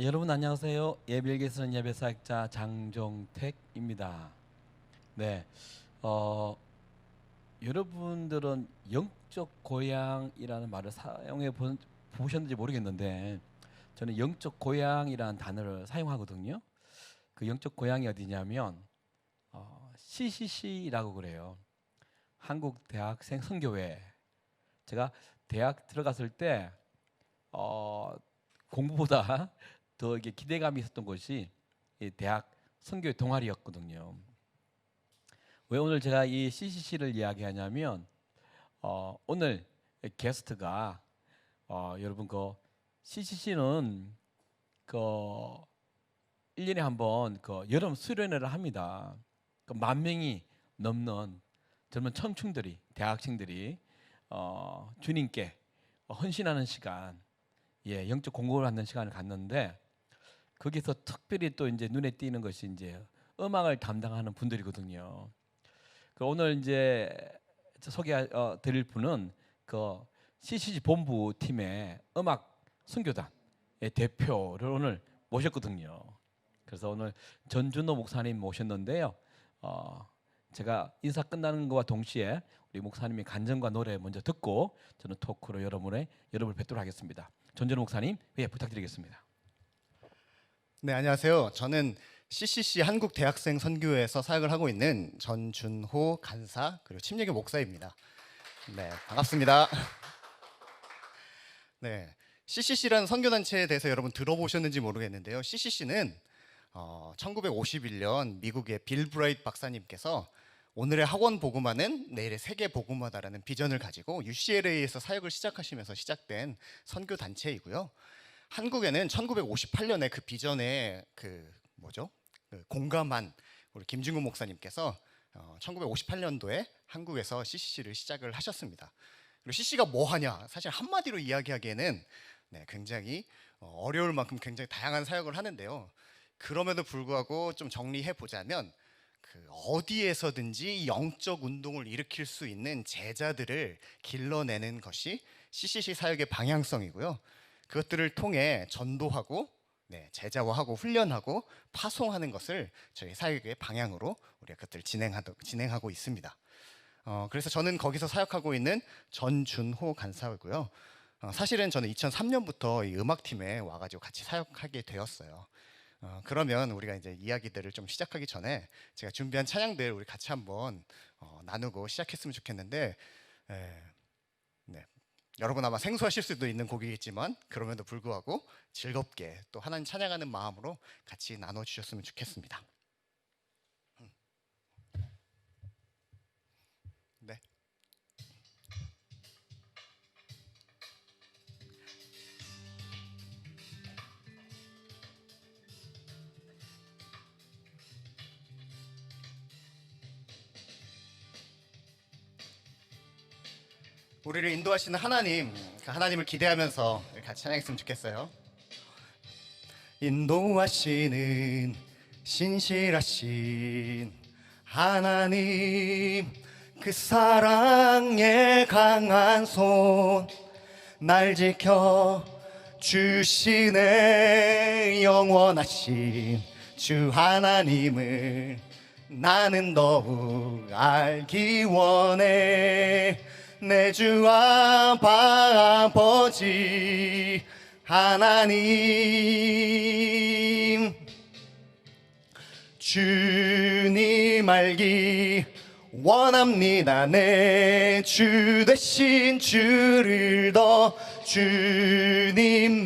여러분 안녕하세요. 예비일기서는 예배사역자 장종택입니다. 네, 여러분들은 영적 고향이라는 말을 사용해 보셨는지 모르겠는데 저는 영적 고향이라는 단어를 사용하거든요. 그 영적 고향이 어디냐면 CCC라고 그래요. 한국 대학생 선교회. 제가 대학 들어갔을 때 공부보다 더 이게 기대감이 있었던 것이 이 대학 선교회 동아리였거든요. 왜 오늘 제가 이 CCC를 이야기하냐면 오늘 게스트가 여러분 그 CCC는 그 1년에 한 번 그 여름 수련회를 합니다. 그 10,000명이 넘는 젊은 청춘들이 대학생들이 주님께 헌신하는 시간, 영적 공부를 하는 시간을 갖는데 거기서 특별히 또 이제 눈에 띄는 것이 이제 음악을 담당하는 분들이거든요. 그 오늘 이제 소개 드릴 분은 그 CCC 본부 팀의 음악 선교단의 대표를 오늘 모셨거든요. 그래서 오늘 전준호 목사님 모셨는데요. 제가 인사 끝나는 것과 동시에 우리 목사님의 간증과 노래 먼저 듣고 저는 토크로 여러분을 뵙도록 하겠습니다. 전준호 목사님, 부탁드리겠습니다. 네, 안녕하세요. 저는 CCC 한국 대학생 선교회에서 사역을 하고 있는 전준호 간사 그리고 침례교 목사입니다. 네, 반갑습니다. 네, CCC라는 선교단체에 대해서 여러분 들어보셨는지 모르겠는데요. CCC는 1951년 미국의 빌 브라이트 박사님께서 오늘의 학원 복음화는 내일의 세계 복음화다라는 비전을 가지고 UCLA에서 사역을 시작하시면서 시작된 선교 단체이고요. 한국에는 1958년에 그 비전에 공감한 우리 김중근 목사님께서 1958년도에 한국에서 CCC를 시작을 하셨습니다. 그리고 CCC가 뭐 하냐? 사실 한마디로 이야기하기에는 굉장히 어려울 만큼 굉장히 다양한 사역을 하는데요. 그럼에도 불구하고 좀 정리해 보자면 어디에서든지 영적 운동을 일으킬 수 있는 제자들을 길러내는 것이 CCC 사역의 방향성이고요. 그것들을 통해 전도하고 제자화하고 훈련하고 파송하는 것을 저희 사역의 방향으로 우리가 그것들을 진행하고 있습니다. 그래서 저는 거기서 사역하고 있는 전준호 간사고요. 사실은 저는 2003년부터 이 음악팀에 와가지고 같이 사역하게 되었어요. 그러면 우리가 이제 이야기들을 좀 시작하기 전에 제가 준비한 찬양들 우리 같이 한번 나누고 시작했으면 좋겠는데, 여러분 아마 생소하실 수도 있는 곡이겠지만 그럼에도 불구하고 즐겁게 또 하나님 찬양하는 마음으로 같이 나눠주셨으면 좋겠습니다. 네. 우리를 인도하시는 하나님, 그 하나님을 기대하면서 같이 찬양했으면 좋겠어요. 인도하시는 신실하신 하나님, 그 사랑의 강한 손 날 지켜 주시네. 영원하신 주 하나님을 나는 더욱 알기 원해. 내 주 아버지 하나님, 주님 알기 원합니다. 내 주 되신 주를 더 주님만을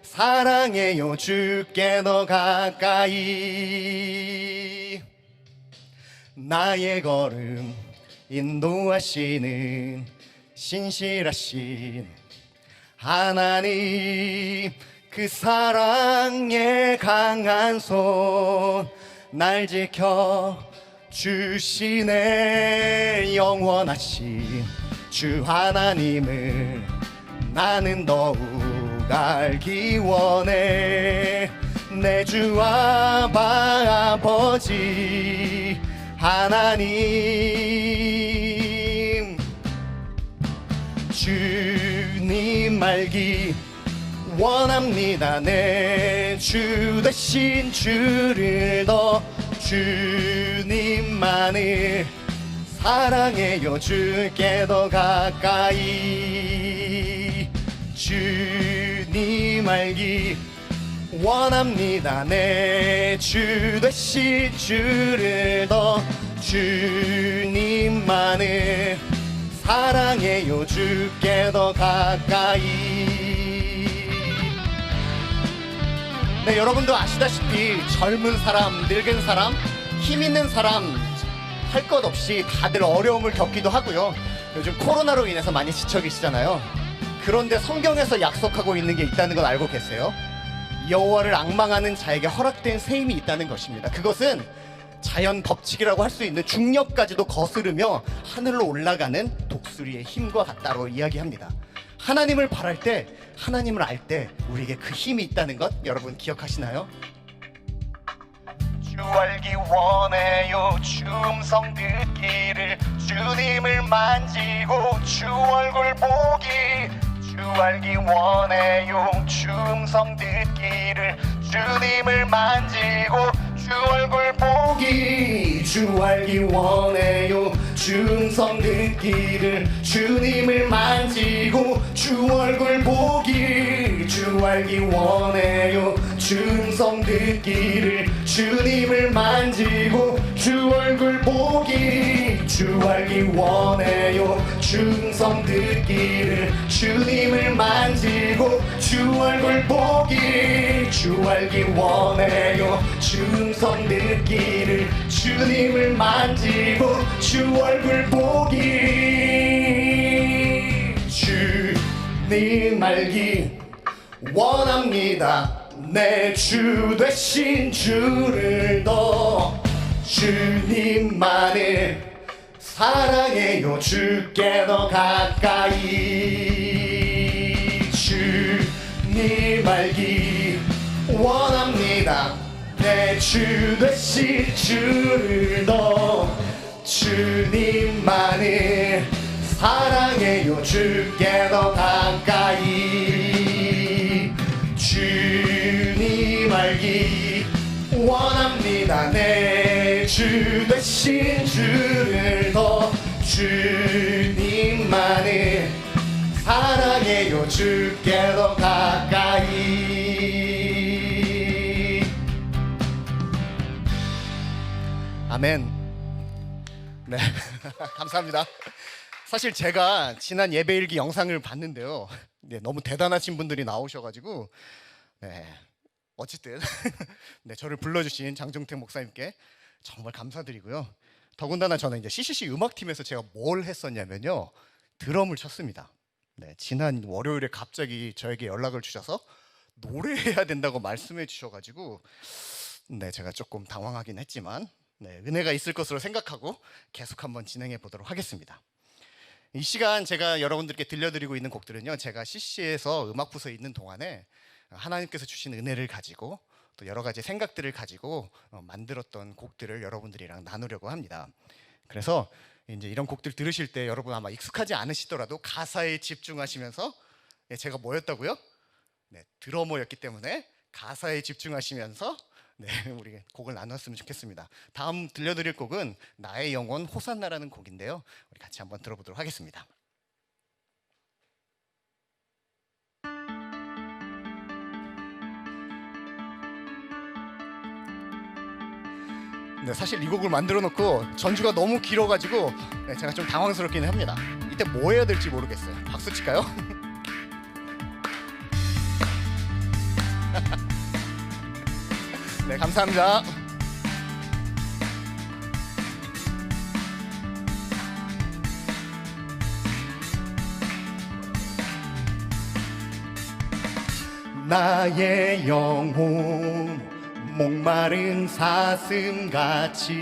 사랑해요. 주께 더 가까이 나의 걸음 인도하시는 신실하신 하나님, 그 사랑의 강한 손 날 지켜 주시네. 영원하신 주 하나님을 나는 더욱 알기 원해. 내 주 아버지 하나님, 주님 알기 원합니다. 내 주 되신 주를 더 주님만을 사랑해요. 주께 더 가까이 주님 알기 원합니다. 내 주 되신 주를 더 주님만을 사랑해요. 주께 더 가까이. 네, 여러분도 아시다시피 젊은 사람, 늙은 사람, 힘 있는 사람 할 것 없이 다들 어려움을 겪기도 하고요. 요즘 코로나로 인해서 많이 지쳐 계시잖아요. 그런데 성경에서 약속하고 있는 게 있다는 걸 알고 계세요? 여호와를 앙망하는 자에게 허락된 새 힘이 있다는 것입니다. 그것은 자연 법칙이라고 할 수 있는 중력까지도 거스르며 하늘로 올라가는 독수리의 힘과 같다고 이야기합니다. 하나님을 바랄 때, 하나님을 알 때 우리에게 그 힘이 있다는 것 여러분 기억하시나요? 주 알기 원해요. 주 음성 듣기를 주님을 만지고 주 얼굴 보기. 주 알기 원해요. 주 음성 듣기를 주님을 만지고 주 얼굴 보기. 주 알기 원해요. 주 음성 듣기를 주님을 만지고 주 얼굴 보기. 주 알기 원해요. 주 음성 듣기를 주님을 만지고 주 얼굴 보기. 주 알기 원해요. 주 음성 듣기를 주님을 만지고 주 얼굴 보기. 주 알기 원해요. 주 음성 듣기를 주님을 만지고 주 얼굴 보기. 주님 알기 원합니다. 내 주 되신 주를 더 주님만을 사랑해요. 주께 더 가까이 주님 알기 원합니다. 내 주 되신 주를 더 주님만을 사랑해요. 주께 더 가까이 주님 알기 원합니다. 내 주 되신 주를 더 주님만을 사랑해요. 주께 더 가까이. 아멘. 네. 감사합니다. 사실 제가 지난 예배일기 영상을 봤는데요. 네, 너무 대단하신 분들이 나오셔가지고 네, 어쨌든 네, 저를 불러주신 장종택 목사님께 정말 감사드리고요. 더군다나 저는 이제 CCC 음악팀에서 제가 뭘 했었냐면요, 드럼을 쳤습니다. 네, 지난 월요일에 갑자기 저에게 연락을 주셔서 노래해야 된다고 말씀해 주셔가지고 네, 제가 조금 당황하긴 했지만 네, 은혜가 있을 것으로 생각하고 계속 한번 진행해 보도록 하겠습니다. 이 시간 제가 여러분들께 들려드리고 있는 곡들은요, 제가 CC에서 음악부서에 있는 동안에 하나님께서 주신 은혜를 가지고 또 여러 가지 생각들을 가지고 만들었던 곡들을 여러분들이랑 나누려고 합니다. 그래서 이제 이런 곡들 들으실 때 여러분 아마 익숙하지 않으시더라도 가사에 집중하시면서 제가 뭐였다고요? 네, 드러머였기 때문에 가사에 집중하시면서 네, 우리 곡을 나눴으면 좋겠습니다. 다음 들려드릴 곡은 나의 영혼 호산나라는 곡인데요, 우리 같이 한번 들어보도록 하겠습니다. 네, 사실 이 곡을 만들어 놓고 전주가 너무 길어가지고 네, 제가 좀 당황스럽기는 합니다. 이때 뭐 해야 될지 모르겠어요. 박수 칠까요? 네, 감사합니다. 나의 영혼 목마른 사슴같이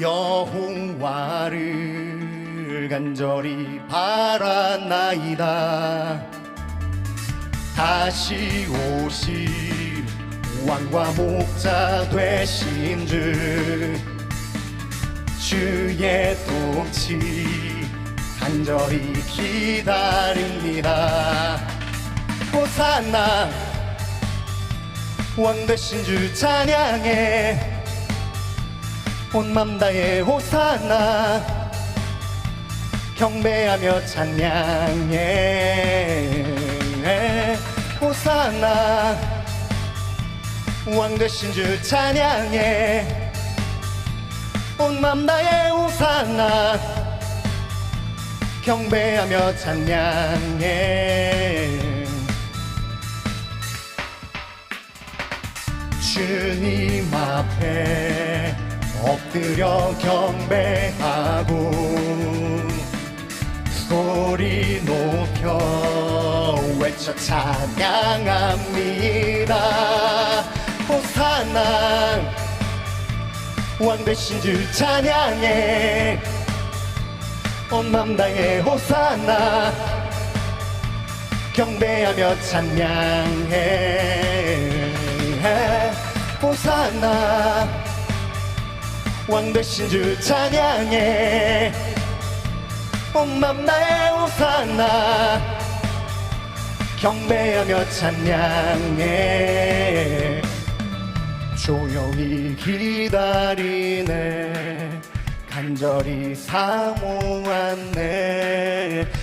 여호와를 간절히 바라나이다. 다시 오실 왕과 목자 되신 주의 통치 간절히 기다립니다. 호산나 왕 되신 주 찬양해 온 맘 다해 호산나 경배하며 찬양해 호산나 왕 되신 주 찬양해 온 맘 다해 호산나 경배하며 찬양해 주님 앞에 엎드려 경배하고 소리 높여 외쳐 찬양합니다 호산나 왕 되신 주 찬양해 온 맘 다해 호산나 경배하며 찬양해 호산나 왕 되신 주 찬양해 온 맘 다해 호산나 경배하며 찬양해 조용히 기다리네 간절히 사모하네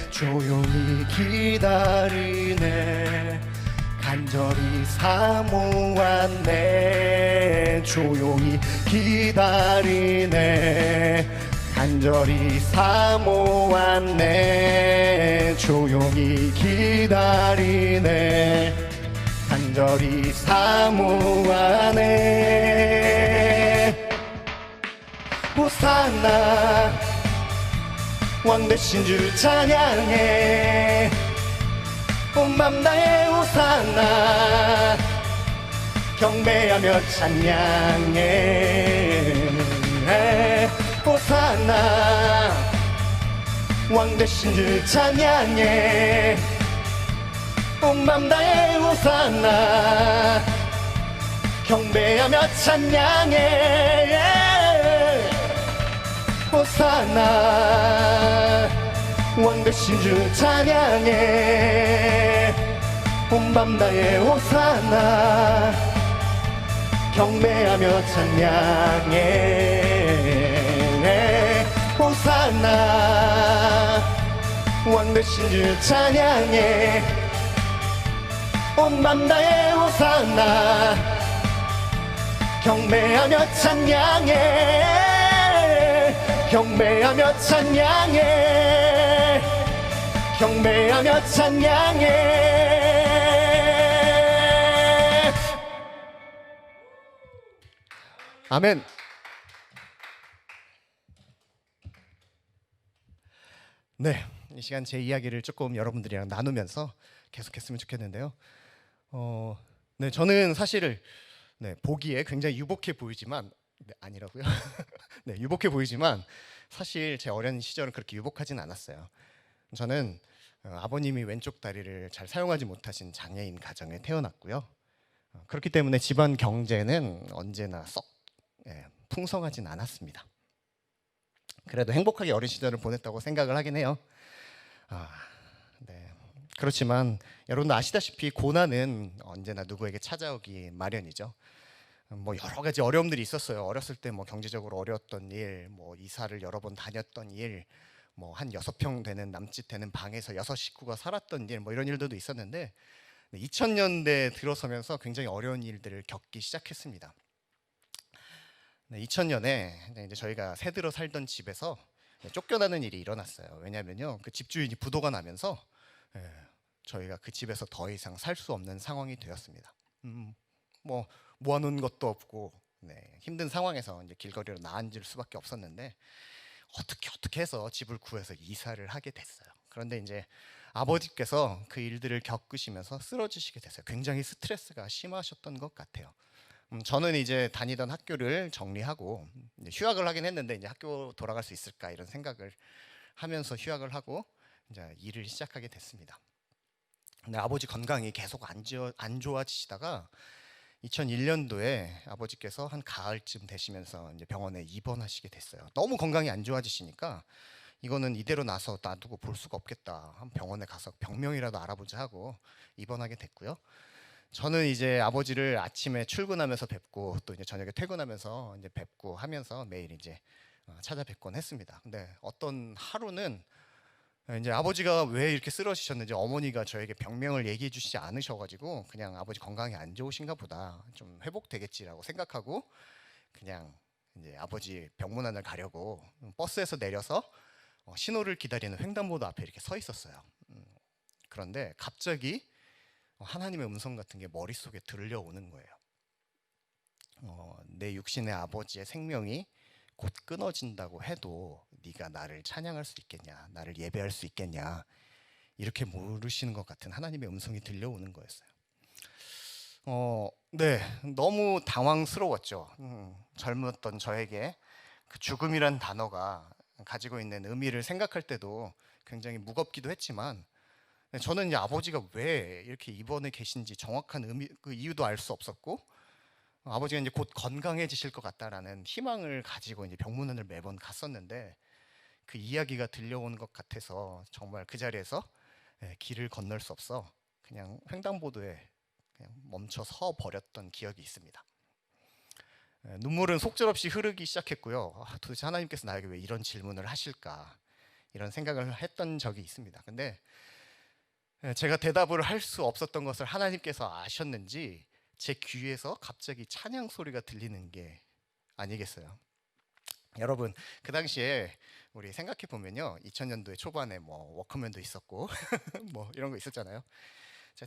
조용히 기다리네 간절히 사모하네 조용히 기다리네 간절히 사모하네 조용히 기다리네 간절히 사모하네 호산나 왕 되신 주 찬양해 온 맘 다해 호산나 경배하며 찬양해 호산나 왕 되신 주 찬양해 온 맘 다해 호산나 경배하며 찬양해 호산나 왕 되신 주 찬양해 온 맘 다해 호산나 경배하며 찬양해 호산나 왕 되신 주 찬양해 온 맘 다해 호산나 경배하며 찬양해 경배하며 찬양해 경배하며 찬양해 아멘. 네, 이 시간 제 이야기를 조금 여러분들이랑 나누면서 계속했으면 좋겠는데요. 네, 저는 사실 보기에 굉장히 유복해 보이지만 아니라고요. 네, 유복해 보이지만 사실 제 어린 시절은 그렇게 유복하진 않았어요. 저는 아버님이 왼쪽 다리를 잘 사용하지 못하신 장애인 가정에 태어났고요. 그렇기 때문에 집안 경제는 언제나 썩 풍성하진 않았습니다. 그래도 행복하게 어린 시절을 보냈다고 생각을 하긴 해요. 네. 그렇지만 여러분도 아시다시피 고난은 언제나 누구에게 찾아오기 마련이죠. 뭐 여러 가지 어려움들이 있었어요. 어렸을 때 뭐 경제적으로 어려웠던 일, 뭐 이사를 여러 번 다녔던 일, 뭐 한 6평 되는 남짓 되는 방에서 6식구가 살았던 일, 뭐 이런 일들도 있었는데 2000년대 들어서면서 굉장히 어려운 일들을 겪기 시작했습니다. 2000년에 이제 저희가 새들어 살던 집에서 쫓겨나는 일이 일어났어요. 왜냐하면요, 그 집주인이 부도가 나면서 저희가 그 집에서 더 이상 살 수 없는 상황이 되었습니다. 뭐 모아놓은 것도 없고 힘든 상황에서 이제 길거리로 나앉을 수밖에 없었는데 어떻게 해서 집을 구해서 이사를 하게 됐어요. 그런데 이제 아버지께서 그 일들을 겪으시면서 쓰러지시게 됐어요. 굉장히 스트레스가 심하셨던 것 같아요. 저는 이제 다니던 학교를 정리하고 이제 휴학을 하긴 했는데 이제 학교 돌아갈 수 있을까 이런 생각을 하면서 휴학을 하고 이제 일을 시작하게 됐습니다. 근데 아버지 건강이 계속 안 좋아지시다가 2001년도에 아버지께서 한 가을쯤 되시면서 이제 병원에 입원하시게 됐어요. 너무 건강이 안 좋아지시니까 이거는 이대로 놔두고 볼 수가 없겠다. 한 병원에 가서 병명이라도 알아보자 하고 입원하게 됐고요. 저는 이제 아버지를 아침에 출근하면서 뵙고 또 이제 저녁에 퇴근하면서 이제 뵙고 하면서 매일 이제 찾아뵙곤 했습니다. 근데 어떤 하루는 이제 아버지가 왜 이렇게 쓰러지셨는지 어머니가 저에게 병명을 얘기해 주시지 않으셔가지고 그냥 아버지 건강이 안 좋으신가 보다, 좀 회복되겠지라고 생각하고 그냥 이제 아버지 병문안을 가려고 버스에서 내려서 신호를 기다리는 횡단보도 앞에 이렇게 서 있었어요. 그런데 갑자기 하나님의 음성 같은 게 머릿속에 들려오는 거예요. 내 육신의 아버지의 생명이 곧 끊어진다고 해도 네가 나를 찬양할 수 있겠냐, 나를 예배할 수 있겠냐, 이렇게 물으시는 것 같은 하나님의 음성이 들려오는 거였어요. 네, 너무 당황스러웠죠. 젊었던 저에게 그 죽음이란 단어가 가지고 있는 의미를 생각할 때도 굉장히 무겁기도 했지만, 저는 이제 아버지가 왜 이렇게 입원해 계신지 정확한 의미, 그 이유도 알 수 없었고, 아버지가 이제 곧 건강해지실 것 같다라는 희망을 가지고 이제 병문안을 매번 갔었는데, 그 이야기가 들려오는 것 같아서 정말 그 자리에서 길을 건널 수 없어 그냥 횡단보도에 그냥 멈춰 서 버렸던 기억이 있습니다. 눈물은 속절없이 흐르기 시작했고요. 도대체 하나님께서 나에게 왜 이런 질문을 하실까, 이런 생각을 했던 적이 있습니다. 근데 제가 대답을 할 수 없었던 것을 하나님께서 아셨는지 제 귀에서 갑자기 찬양 소리가 들리는 게 아니겠어요. 여러분, 그 당시에 우리 생각해 보면요, 2000년도의 초반에 뭐 워크맨도 있었고 뭐 이런 거 있었잖아요.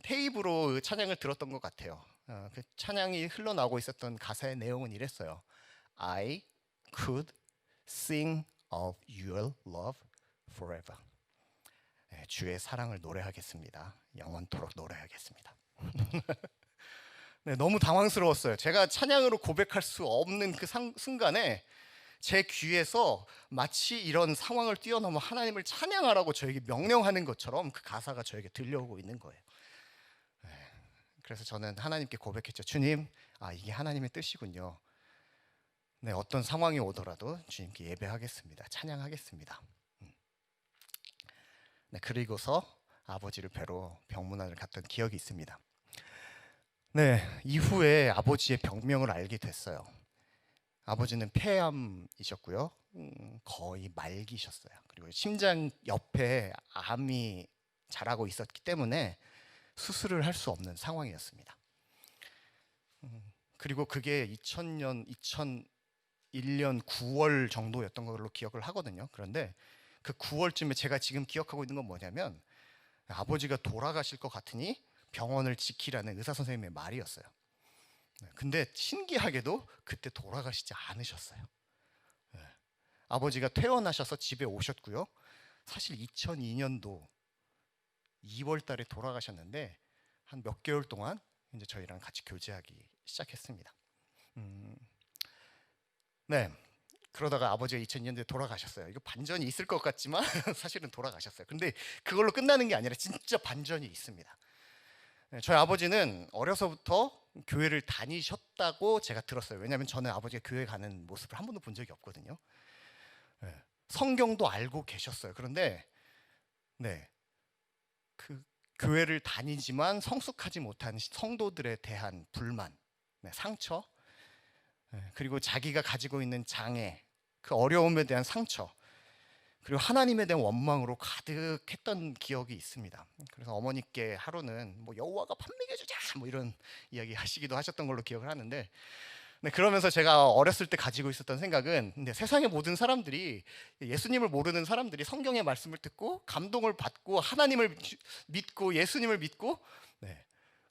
테이프로 찬양을 들었던 것 같아요. 그 찬양이 흘러나오고 있었던 가사의 내용은 이랬어요. I could sing of your love forever. 주의 사랑을 노래하겠습니다. 영원토록 노래하겠습니다. 네, 너무 당황스러웠어요. 제가 찬양으로 고백할 수 없는 그 순간에 제 귀에서 마치 이런 상황을 뛰어넘어 하나님을 찬양하라고 저에게 명령하는 것처럼 그 가사가 저에게 들려오고 있는 거예요. 그래서 저는 하나님께 고백했죠. 주님, 이게 하나님의 뜻이군요. 네, 어떤 상황이 오더라도 주님께 예배하겠습니다. 찬양하겠습니다. 네, 그리고서 아버지를 뵈러 병문안을 갔던 기억이 있습니다. 네, 이후에 아버지의 병명을 알게 됐어요. 아버지는 폐암이셨고요. 거의 말기셨어요. 그리고 심장 옆에 암이 자라고 있었기 때문에 수술을 할 수 없는 상황이었습니다. 그리고 그게 2001년 9월 정도였던 걸로 기억을 하거든요. 그런데 그 9월쯤에 제가 지금 기억하고 있는 건 뭐냐면, 아버지가 돌아가실 것 같으니 병원을 지키라는 의사 선생님의 말이었어요. 근데 신기하게도 그때 돌아가시지 않으셨어요. 아버지가 퇴원하셔서 집에 오셨고요. 사실 2002년도 2월 달에 돌아가셨는데 한 몇 개월 동안 이제 저희랑 같이 교제하기 시작했습니다. 네. 그러다가 아버지가 2002년도에 돌아가셨어요. 이거 반전이 있을 것 같지만 사실은 돌아가셨어요. 근데 그걸로 끝나는 게 아니라 진짜 반전이 있습니다. 저희 아버지는 어려서부터 교회를 다니셨다고 제가 들었어요. 왜냐하면 저는 아버지가 교회 가는 모습을 한 번도 본 적이 없거든요. 성경도 알고 계셨어요. 그런데 네, 그 교회를 다니지만 성숙하지 못한 성도들에 대한 불만, 상처, 그리고 자기가 가지고 있는 장애, 그 어려움에 대한 상처, 그리고 하나님에 대한 원망으로 가득했던 기억이 있습니다. 그래서 어머니께 하루는 뭐 여호와가 밥 먹여주자 뭐 이런 이야기 하시기도 하셨던 걸로 기억을 하는데, 네, 그러면서 제가 어렸을 때 가지고 있었던 생각은, 근데 세상의 모든 사람들이, 예수님을 모르는 사람들이 성경의 말씀을 듣고 감동을 받고 하나님을 믿고 예수님을 믿고 네,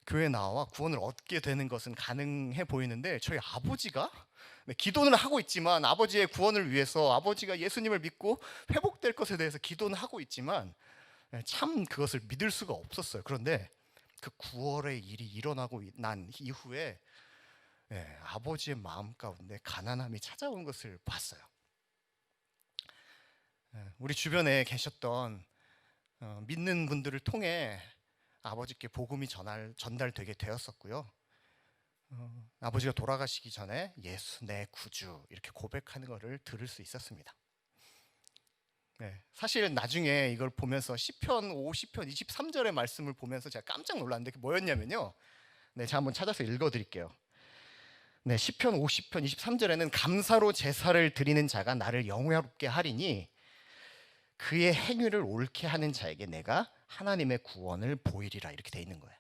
교회 나와 구원을 얻게 되는 것은 가능해 보이는데, 저희 아버지가 기도는 하고 있지만, 아버지의 구원을 위해서 아버지가 예수님을 믿고 회복될 것에 대해서 기도는 하고 있지만 참 그것을 믿을 수가 없었어요. 그런데 그 9월의 일이 일어나고 난 이후에 아버지의 마음 가운데 가난함이 찾아온 것을 봤어요. 우리 주변에 계셨던 믿는 분들을 통해 아버지께 복음이 전달되게 되었었고요. 아버지가 돌아가시기 전에 예수 내 구주 이렇게 고백하는 것을 들을 수 있었습니다. 네, 사실 나중에 이걸 보면서 시편 50편 23절의 말씀을 보면서 제가 깜짝 놀랐는데 그게 뭐였냐면요. 네, 제가 한번 찾아서 읽어드릴게요. 네, 시편 50편 23절에는 감사로 제사를 드리는 자가 나를 영화롭게 하리니 그의 행위를 옳게 하는 자에게 내가 하나님의 구원을 보이리라, 이렇게 돼 있는 거예요.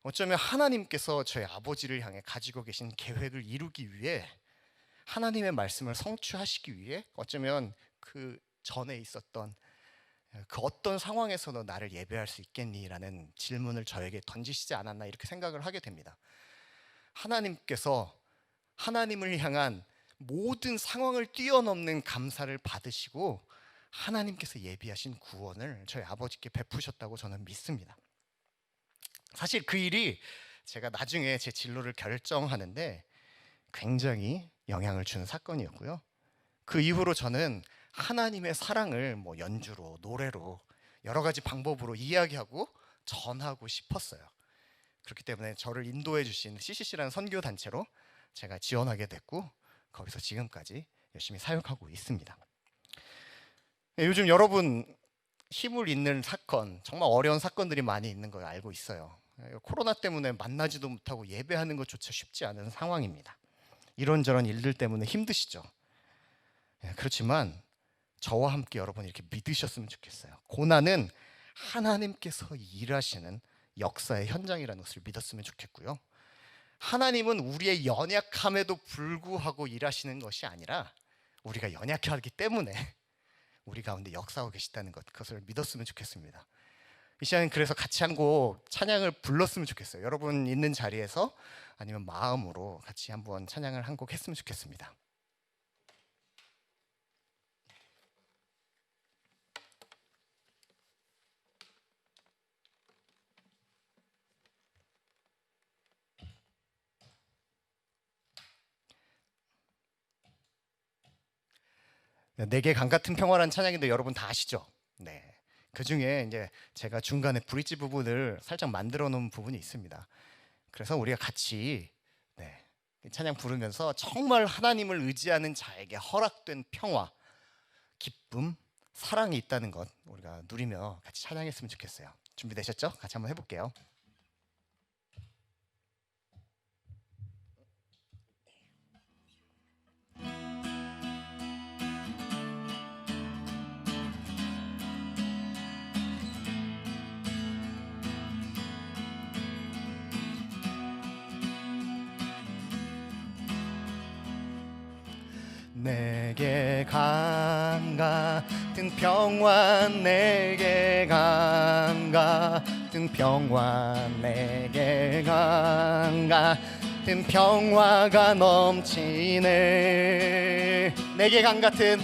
어쩌면 하나님께서 저희 아버지를 향해 가지고 계신 계획을 이루기 위해, 하나님의 말씀을 성취하시기 위해 어쩌면 그 전에 있었던 그 어떤 상황에서도 나를 예배할 수 있겠니라는 질문을 저에게 던지시지 않았나, 이렇게 생각을 하게 됩니다. 하나님께서 하나님을 향한 모든 상황을 뛰어넘는 감사를 받으시고 하나님께서 예비하신 구원을 저희 아버지께 베푸셨다고 저는 믿습니다. 사실 그 일이 제가 나중에 제 진로를 결정하는데 굉장히 영향을 주는 사건이었고요. 그 이후로 저는 하나님의 사랑을 연주로, 노래로, 여러 가지 방법으로 이야기하고 전하고 싶었어요. 그렇기 때문에 저를 인도해 주신 CCC라는 선교 단체로 제가 지원하게 됐고 거기서 지금까지 열심히 사역하고 있습니다. 요즘 여러분 힘을 잇는 사건, 정말 어려운 사건들이 많이 있는 걸 알고 있어요. 코로나 때문에 만나지도 못하고 예배하는 것조차 쉽지 않은 상황입니다. 이런저런 일들 때문에 힘드시죠. 그렇지만 저와 함께 여러분 이렇게 믿으셨으면 좋겠어요. 고난은 하나님께서 일하시는 역사의 현장이라는 것을 믿었으면 좋겠고요. 하나님은 우리의 연약함에도 불구하고 일하시는 것이 아니라 우리가 연약하기 때문에 우리 가운데 역사하고 계시다는 것, 그것을 믿었으면 좋겠습니다. 이 시간은 그래서 같이 한 곡 찬양을 불렀으면 좋겠어요. 여러분 있는 자리에서 아니면 마음으로 같이 한번 찬양을 한 곡 했으면 좋겠습니다. 내게 강 같은 평화라는 찬양인데 여러분 다 아시죠? 네. 그 중에 이제 제가 중간에 브릿지 부분을 살짝 만들어 놓은 부분이 있습니다. 그래서 우리가 같이 이 찬양 부르면서 정말 하나님을 의지하는 자에게 허락된 평화, 기쁨, 사랑이 있다는 것 우리가 누리며 같이 찬양했으면 좋겠어요. 준비되셨죠? 같이 한번 해볼게요. 내게 강 같은 평화, 내게 강 같은 평화, 내게 강 같은 평화가 넘치네. 내게 강 같은,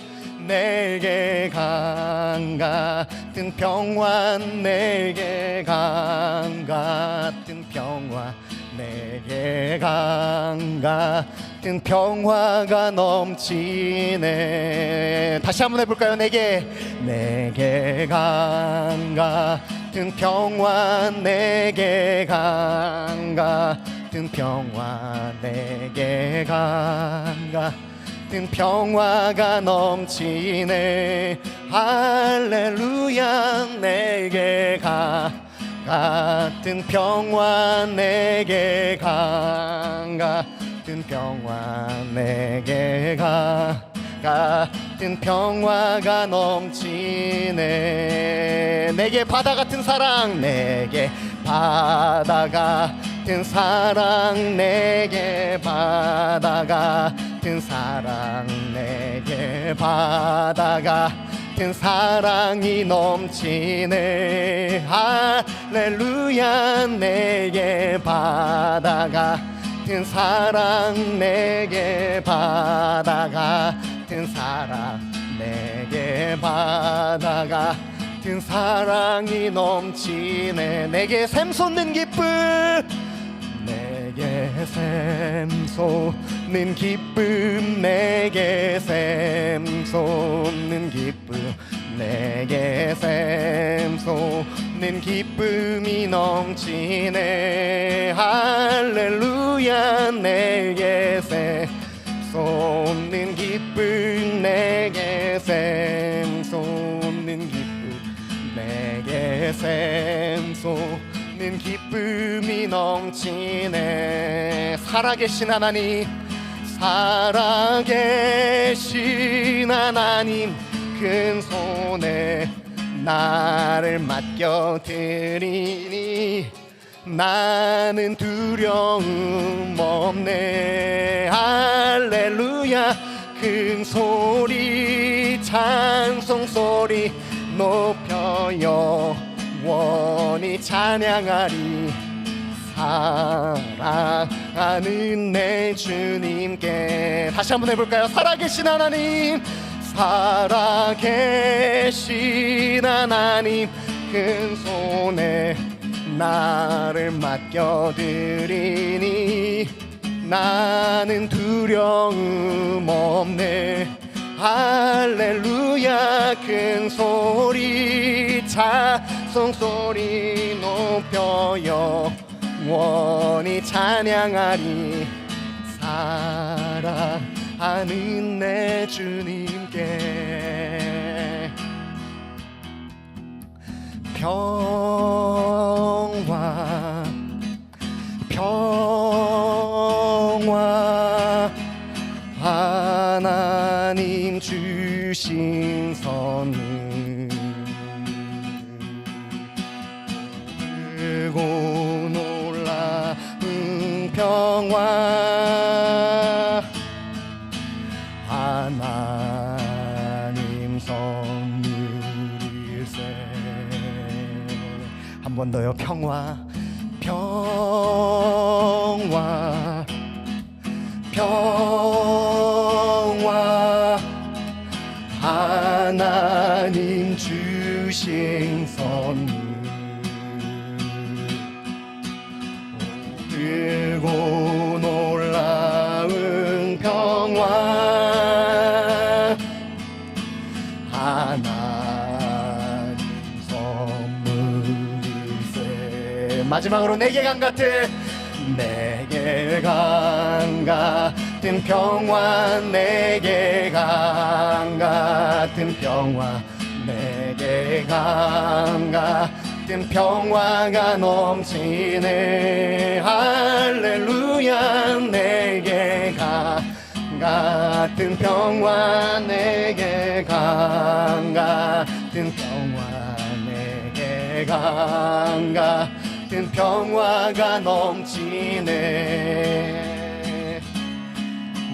내게 강 같은 평화, 내게 강 같은 평화, 내게 강 같은 평화가 넘치네. 다시 한번 해볼까요? 내게 강 같은 평화, 내게 강 같은 평화, 내게 강 같은 평화가 넘치네. 할렐루야. 내게 같은 평화, 내게 강 같은 평화, 내게 같은 평화가 넘치네. 내게 바다 같은 사랑, 내게 바다 같은 사랑, 내게 바다 같은 사랑, 내게 바다 같은 사랑이 넘치네. 할렐루야. 내게 바다 같은 사랑, 내게 바다 같은 사랑, 내게 바다 같은 사랑이 넘치네. 내게 샘솟는 기쁨, 내게 샘솟는 기쁨, 내게 샘솟는 기쁨, 내게 샘솟는 기쁨이 넘치네. 할렐루야. 내게 샘솟는 기쁨, 내게 샘솟는 내 샘솟는 기쁨이 넘치네. 살아계신 하나님, 살아계신 하나님, 큰 손에 나를 맡겨드리니 나는 두려움 없네. 할렐루야. 큰 소리 찬송 소리 높여 영원히 찬양하리. 사랑하는 내 주님께. 다시 한번 해볼까요? 살아계신 하나님, 살아계신 하나님, 큰 손에 나를 맡겨드리니 나는 두려움 없네. 할렐루야. 큰 소리 찬송 소리 높여 영원히 찬양하리. 사랑하는 내 주님께. 평화 평화 하나님 주신 선물, 크고 놀라운 평화 하나님 선물일세. 한 번 더요. 평화 평화 평화 하나님 주신 선물, 크고 놀라운 평화 하나님 선물일세. 마지막으로 내게 강 같은, 내게 강 같은 평화, 내게 강 같은 평화, 내게 강 같은 평화가 넘치네. 할렐루야. 내게 강 같은 평화, 내게 강 같은 평화, 내게 강 같은 평화가 넘치네.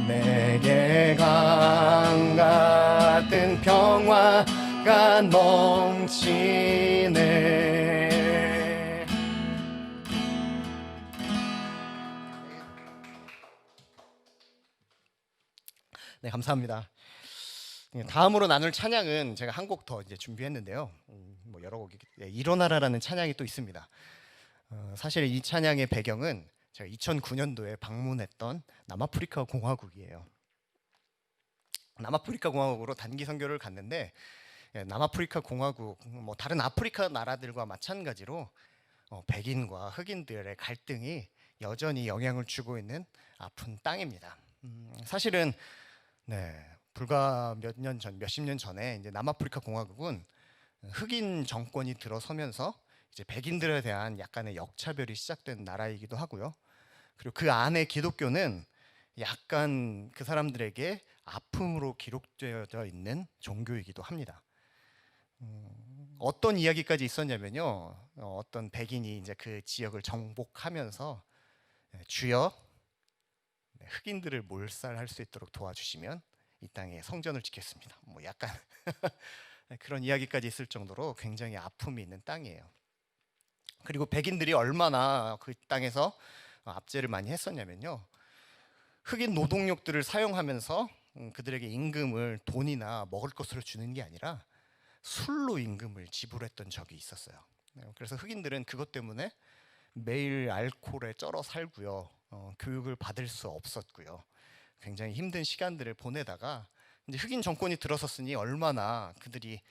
내게 강 같은 평화가 넘치네. 네, 감사합니다. 다음으로 나눌 찬양은 제가 한 곡 더 이제 준비했는데요. 뭐 여러 곡이, 일어나라라는 찬양이 또 있습니다. 사실 이 찬양의 배경은 제가 2009년도에 방문했던 남아프리카 공화국이에요. 남아프리카 공화국으로 단기 선교를 갔는데, 남아프리카 공화국, 뭐 다른 아프리카 나라들과 마찬가지로 백인과 흑인들의 갈등이 여전히 영향을 주고 있는 아픈 땅입니다. 사실은 불과 몇십 년 전에 이제 남아프리카 공화국은 흑인 정권이 들어서면서 이제 백인들에 대한 약간의 역차별이 시작된 나라이기도 하고요. 그리고 그 안에 기독교는 약간 그 사람들에게 아픔으로 기록되어 있는 종교이기도 합니다. 어떤 이야기까지 있었냐면요, 어떤 백인이 이제 그 지역을 정복하면서 주여, 흑인들을 몰살할 수 있도록 도와주시면 이 땅에 성전을 짓겠습니다. 뭐 약간 그런 이야기까지 있을 정도로 굉장히 아픔이 있는 땅이에요. 그리고 백인들이 얼마나 그 땅에서 압제를 많이 했었냐면요, 흑인 노동력들을 사용하면서 그들에게 임금을 돈이나 먹을 것으로 주는 게 아니라 술로 임금을 지불했던 적이 있었어요. 그래서 흑인들은 그것 때문에 매일 알코올에 쩔어 살고요, 교육을 받을 수 없었고요, 굉장히 힘든 시간들을 보내다가 이제 흑인 정권이 들어섰으니 얼마나 그들이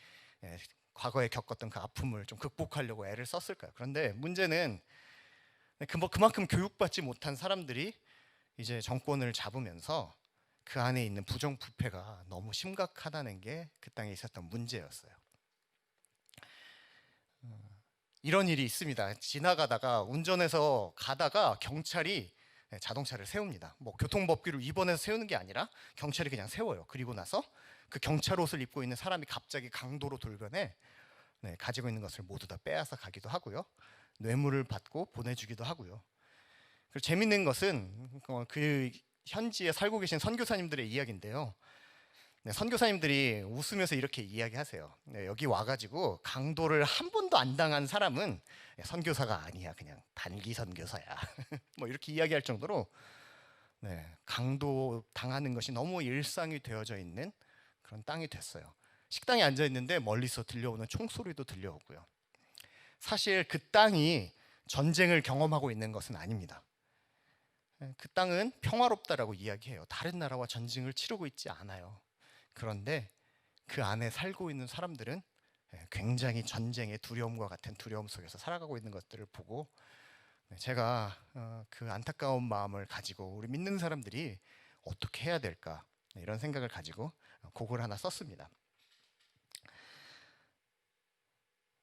과거에 겪었던 그 아픔을 좀 극복하려고 애를 썼을까요? 그런데 문제는 그만큼 교육받지 못한 사람들이 이제 정권을 잡으면서 그 안에 있는 부정부패가 너무 심각하다는 게 그 땅에 있었던 문제였어요. 이런 일이 있습니다. 지나가다가 운전해서 가다가 경찰이 자동차를 세웁니다. 뭐 교통법규를 위반해서 세우는 게 아니라 경찰이 그냥 세워요. 그리고 나서 그 경찰 옷을 입고 있는 사람이 갑자기 강도로 돌변해 가지고 있는 것을 모두 다 빼앗아 가기도 하고요. 뇌물을 받고 보내주기도 하고요. 그리고 재밌는 것은 그 현지에 살고 계신 선교사님들의 이야기인데요. 선교사님들이 웃으면서 이렇게 이야기하세요. 여기 와가지고 강도를 한 번도 안 당한 사람은 선교사가 아니야, 그냥 단기 선교사야. 뭐 이렇게 이야기할 정도로 강도 당하는 것이 너무 일상이 되어져 있는 그런 땅이 됐어요. 식당에 앉아 있는데 멀리서 들려오는 총소리도 들려오고요. 사실 그 땅이 전쟁을 경험하고 있는 것은 아닙니다. 그 땅은 평화롭다라고 이야기해요. 다른 나라와 전쟁을 치르고 있지 않아요. 그런데 그 안에 살고 있는 사람들은 굉장히 전쟁의 두려움과 같은 두려움 속에서 살아가고 있는 것들을 보고 제가 그 안타까운 마음을 가지고 우리 믿는 사람들이 어떻게 해야 될까 이런 생각을 가지고 곡을 하나 썼습니다.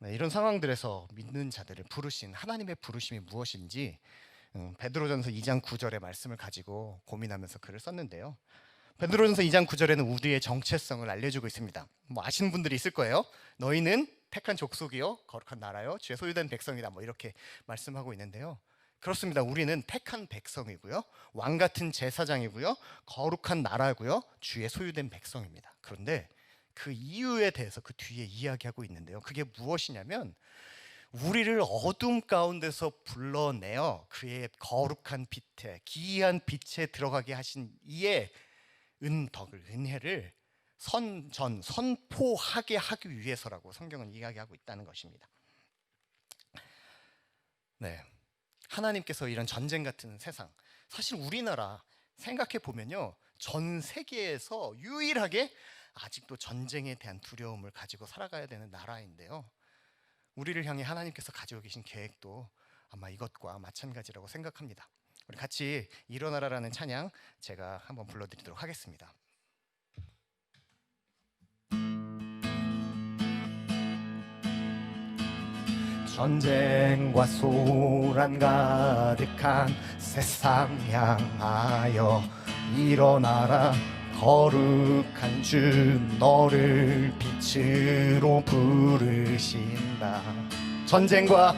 이런 상황들에서 믿는 자들을 부르신 하나님의 부르심이 무엇인지 베드로전서 2장 9절의 말씀을 가지고 고민하면서 글을 썼는데요. 베드로전서 2장 9절에는 우리의 정체성을 알려주고 있습니다. 뭐 아시는 분들이 있을 거예요. 너희는 택한 족속이요 거룩한 나라요 주의 소유된 백성이다, 뭐 이렇게 말씀하고 있는데요. 그렇습니다. 우리는 택한 백성이고요, 왕 같은 제사장이고요, 거룩한 나라고요, 주의 소유된 백성입니다. 그런데 그 이유에 대해서 그 뒤에 이야기하고 있는데요. 그게 무엇이냐면 우리를 어둠 가운데서 불러내어 그의 거룩한 빛에, 기이한 빛에 들어가게 하신 이의 은덕을, 은혜를 선포하게 하기 위해서라고 성경은 이야기하고 있다는 것입니다. 하나님께서 이런 전쟁 같은 세상, 사실 우리나라 생각해 보면요, 전 세계에서 유일하게 아직도 전쟁에 대한 두려움을 가지고 살아가야 되는 나라인데요. 우리를 향해 하나님께서 가지고 계신 계획도 아마 이것과 마찬가지라고 생각합니다. 우리 같이 일어나라라는 찬양 제가 한번 불러드리도록 하겠습니다. 전쟁과 소란 가득한 세상 향하여 일어나라, 거룩한 주 너를 빛으로 부르신다. 전쟁과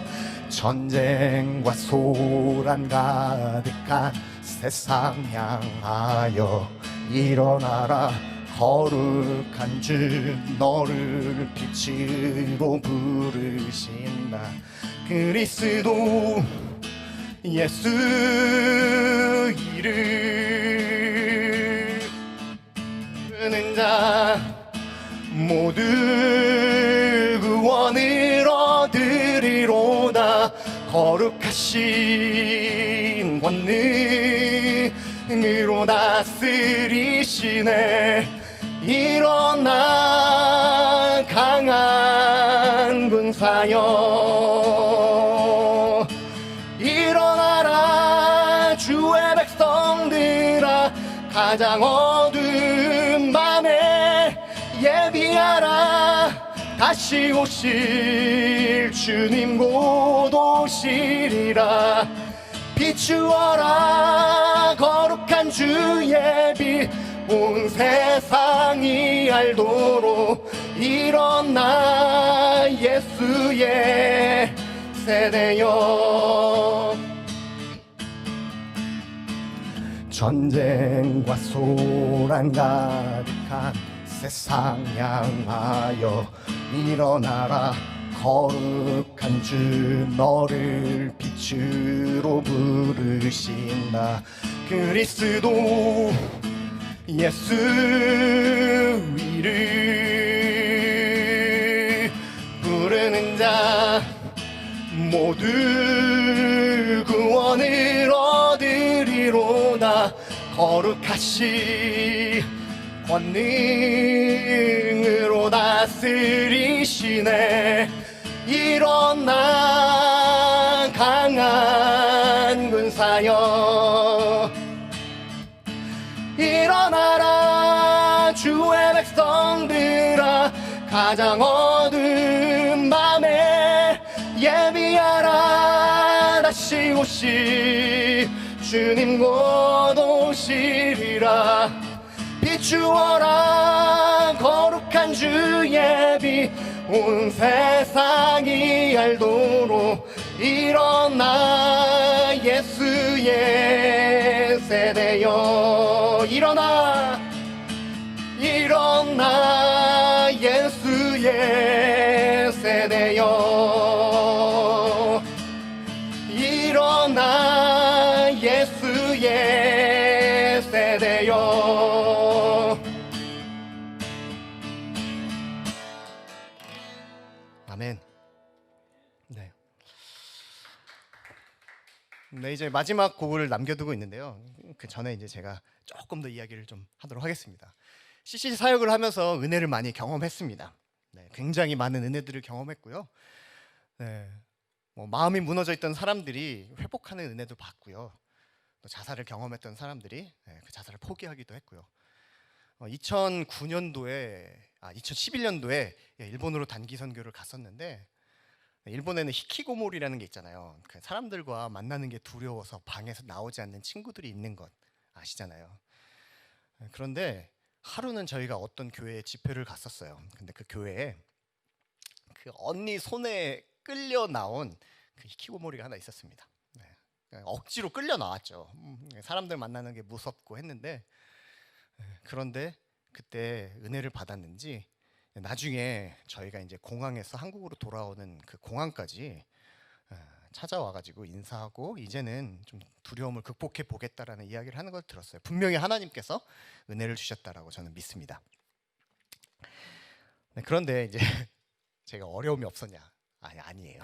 소란 가득한 세상 향하여 일어나라, 거룩한 주 너를 빛으로 부르신다. 그리스도 예수 이름 부르는 자 모두 구원을 얻으리로다. 거룩하신 권능으로 다스리시네. 일어나 강한 군사여, 일어나라 주의 백성들아, 가장 어두운 밤에 예비하라. 다시 오실 주님 곧 오시리라. 비추어라 거룩한 주의 빛, 온 세상이 알도록. 일어나 예수의 세대여. 전쟁과 소란 가득한 세상 향하여 일어나라. 거룩한 주 너를 빛으로 부르신다. 그리스도 예수 이름 부르는 자 모두 구원을 얻으리로다. 거룩하신 권능으로 다스리시네. 일어나 강한 군사여, 일어나라 주의 백성들아, 가장 어두운 밤에 예비 곳이 주님 곧 오시리라. 비추어라 거룩한 주의 빛, 온 세상이 알도록 일어나 예수의 세대여. 일어나 예수의 세대여. 일어나 예수의 세대여. 아멘. 네, 이제 마지막 곡을 남겨두고 있는데요. 그 전에 이제 제가 조금 더 이야기를 좀 하도록 하겠습니다. CCC 사역을 하면서 은혜를 많이 경험했습니다. 네, 굉장히 많은 은혜들을 경험했고요. 네, 마음이 무너져 있던 사람들이 회복하는 은혜도 받고요. 또 자살을 경험했던 사람들이 그 자살을 포기하기도 했고요. 2011년도에 일본으로 단기 선교를 갔었는데, 일본에는 히키고모리라는 게 있잖아요. 그 사람들과 만나는 게 두려워서 방에서 나오지 않는 친구들이 있는 것 아시잖아요. 그런데 하루는 저희가 어떤 교회에 집회를 갔었어요. 근데 그 교회에 그 언니 손에 끌려 나온 그 히키고모리가 하나 있었습니다. 네. 억지로 끌려 나왔죠. 사람들 만나는 게 무섭고 했는데, 그런데 그때 은혜를 받았는지 나중에 저희가 이제 공항에서 한국으로 돌아오는 그 공항까지 찾아와가지고 인사하고 이제는 좀 두려움을 극복해 보겠다라는 이야기를 하는 걸 들었어요. 분명히 하나님께서 은혜를 주셨다라고 저는 믿습니다. 네, 그런데 이제 제가 어려움이 없었냐? 아니에요.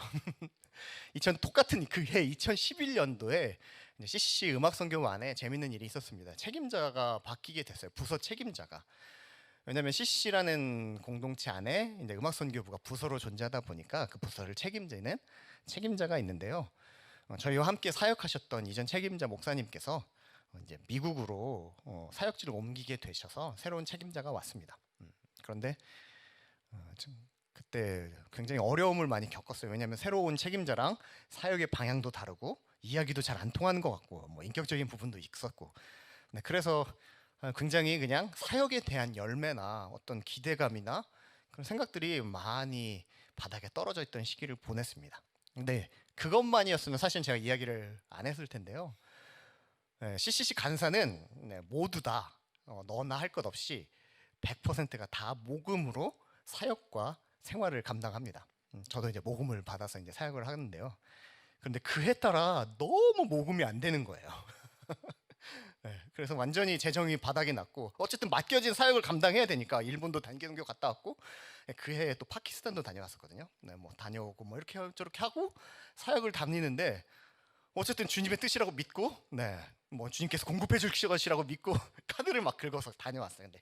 똑같은 그해 2011년도에 CCC 음악선교반에 재밌는 일이 있었습니다. 책임자가 바뀌게 됐어요. 부서 책임자가. 왜냐하면 CCC라는 공동체 안에 이제 음악선교부가 부서로 존재하다 보니까 그 부서를 책임지는 책임자가 있는데요. 저희와 함께 사역하셨던 이전 책임자 목사님께서 이제 미국으로 사역지를 옮기게 되셔서 새로운 책임자가 왔습니다. 그런데 그때 굉장히 어려움을 많이 겪었어요. 왜냐하면 새로운 책임자랑 사역의 방향도 다르고 이야기도 잘 안 통하는 것 같고 인격적인 부분도 있었고, 네, 그래서 굉장히 그냥 사역에 대한 열매나 어떤 기대감이나 그런 생각들이 많이 바닥에 떨어져 있던 시기를 보냈습니다. 근데 그것만이었으면 사실 제가 이야기를 안 했을 텐데요. CCC 간사는 모두 다 너나 할 것 없이 100%가 다 모금으로 사역과 생활을 감당합니다. 저도 이제 모금을 받아서 이제 사역을 하는데요. 그런데 그해 따라 너무 모금이 안 되는 거예요. 네, 그래서 완전히 재정이 바닥이 났고, 어쨌든 맡겨진 사역을 감당해야 되니까 일본도 단기 선교 갔다 왔고, 그 해에 또 파키스탄도 다녀왔었거든요. 네, 다녀오고 이렇게 저렇게 하고 사역을 다니는데, 어쨌든 주님의 뜻이라고 믿고, 네, 주님께서 공급해 주실 것이라고 믿고 카드를 막 긁어서 다녀왔어요. 근데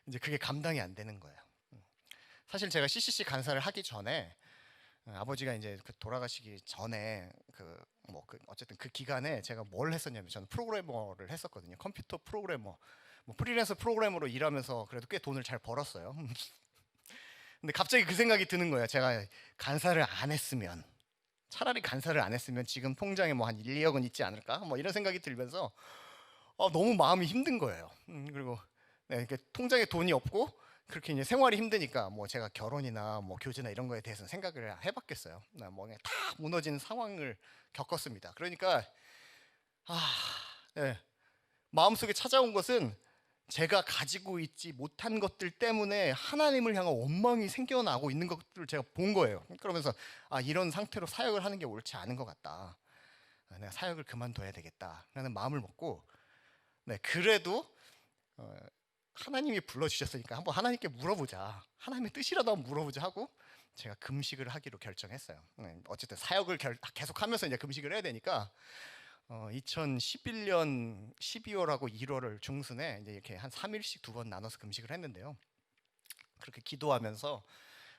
이제 그게 감당이 안 되는 거예요. 사실 제가 CCC 간사를 하기 전에 아버지가 이제 돌아가시기 전에 어쨌든 그 기간에 제가 뭘 했었냐면, 저는 프로그래머를 했었거든요. 컴퓨터 프로그래머, 프리랜서 프로그래머로 일하면서 그래도 꽤 돈을 잘 벌었어요. 근데 갑자기 그 생각이 드는 거예요. 제가 간사를 안 했으면, 차라리 간사를 안 했으면 지금 통장에 한 1, 2억은 있지 않을까? 이런 생각이 들면서 너무 마음이 힘든 거예요. 그리고 네, 통장에 돈이 없고 그렇게 이제 생활이 힘드니까 제가 결혼이나 교제나 이런 거에 대해서는 생각을 해봤겠어요. 그냥 다 무너지는 상황을 겪었습니다. 그러니까 네, 마음속에 찾아온 것은 제가 가지고 있지 못한 것들 때문에 하나님을 향한 원망이 생겨나고 있는 것들을 제가 본 거예요. 그러면서 이런 상태로 사역을 하는 게 옳지 않은 것 같다. 내가 사역을 그만둬야 되겠다라는 마음을 먹고, 네, 그래도 하나님이 불러주셨으니까 한번 하나님께 물어보자, 하나님의 뜻이라도 한번 물어보자 하고 제가 금식을 하기로 결정했어요. 어쨌든 사역을 계속하면서 이제 금식을 해야 되니까 2011년 12월하고 1월을 중순에 이제 이렇게 한 3일씩 2번 나눠서 금식을 했는데요. 그렇게 기도하면서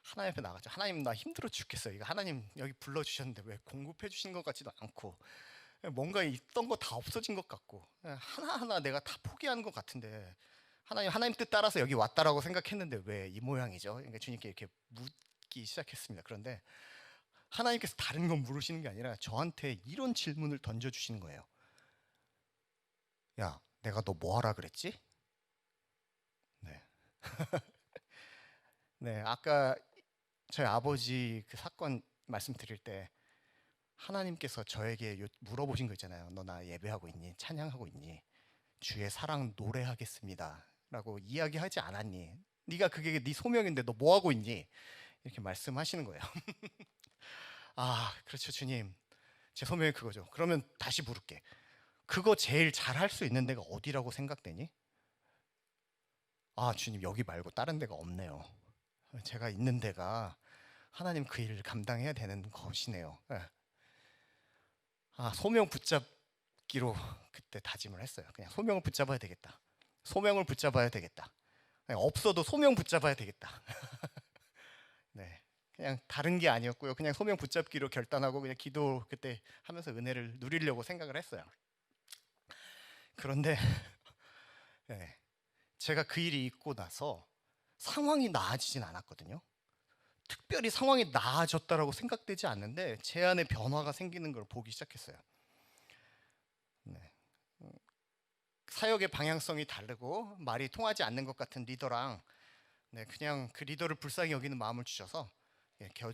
하나님 앞에 나갔죠. 하나님, 나 힘들어 죽겠어요. 이거 하나님 여기 불러주셨는데 왜 공급해 주신 것 같지도 않고, 뭔가 있던 거 다 없어진 것 같고, 하나하나 내가 다 포기하는 것 같은데 하나님 뜻 따라서 여기 왔다라고 생각했는데 왜 이 모양이죠? 그러니까 주님께 이렇게 묻기 시작했습니다. 그런데 하나님께서 다른 건 물으시는 게 아니라 저한테 이런 질문을 던져주시는 거예요. 야, 내가 너 뭐 하라 그랬지? 네. 네, 아까 저희 아버지 그 사건 말씀드릴 때 하나님께서 저에게 물어보신 거 있잖아요. 너 나 예배하고 있니? 찬양하고 있니? 주의 사랑 노래하겠습니다 라고 이야기하지 않았니? 네가 그게 네 소명인데 너 뭐 하고 있니? 이렇게 말씀하시는 거예요. 아, 그렇죠 주님, 제 소명이 그거죠. 그러면 다시 물을게. 그거 제일 잘할 수 있는 데가 어디라고 생각되니? 아, 주님, 여기 말고 다른 데가 없네요. 제가 있는 데가 하나님 그 일을 감당해야 되는 것이네요. 예. 아, 소명 붙잡기로 그때 다짐을 했어요. 그냥 소명을 붙잡아야 되겠다. 소명을 붙잡아야 되겠다. 없어도 소명 붙잡아야 되겠다. 네, 그냥 다른 게 아니었고요. 그냥 소명 붙잡기로 결단하고 그냥 기도 그때 하면서 은혜를 누리려고 생각을 했어요. 그런데 네, 제가 그 일이 있고 나서 상황이 나아지진 않았거든요. 특별히 상황이 나아졌다라고 생각되지 않는데 제 안에 변화가 생기는 걸 보기 시작했어요. 네. 사역의 방향성이 다르고 말이 통하지 않는 것 같은 리더랑 네, 그냥 그 리더를 불쌍히 여기는 마음을 주셔서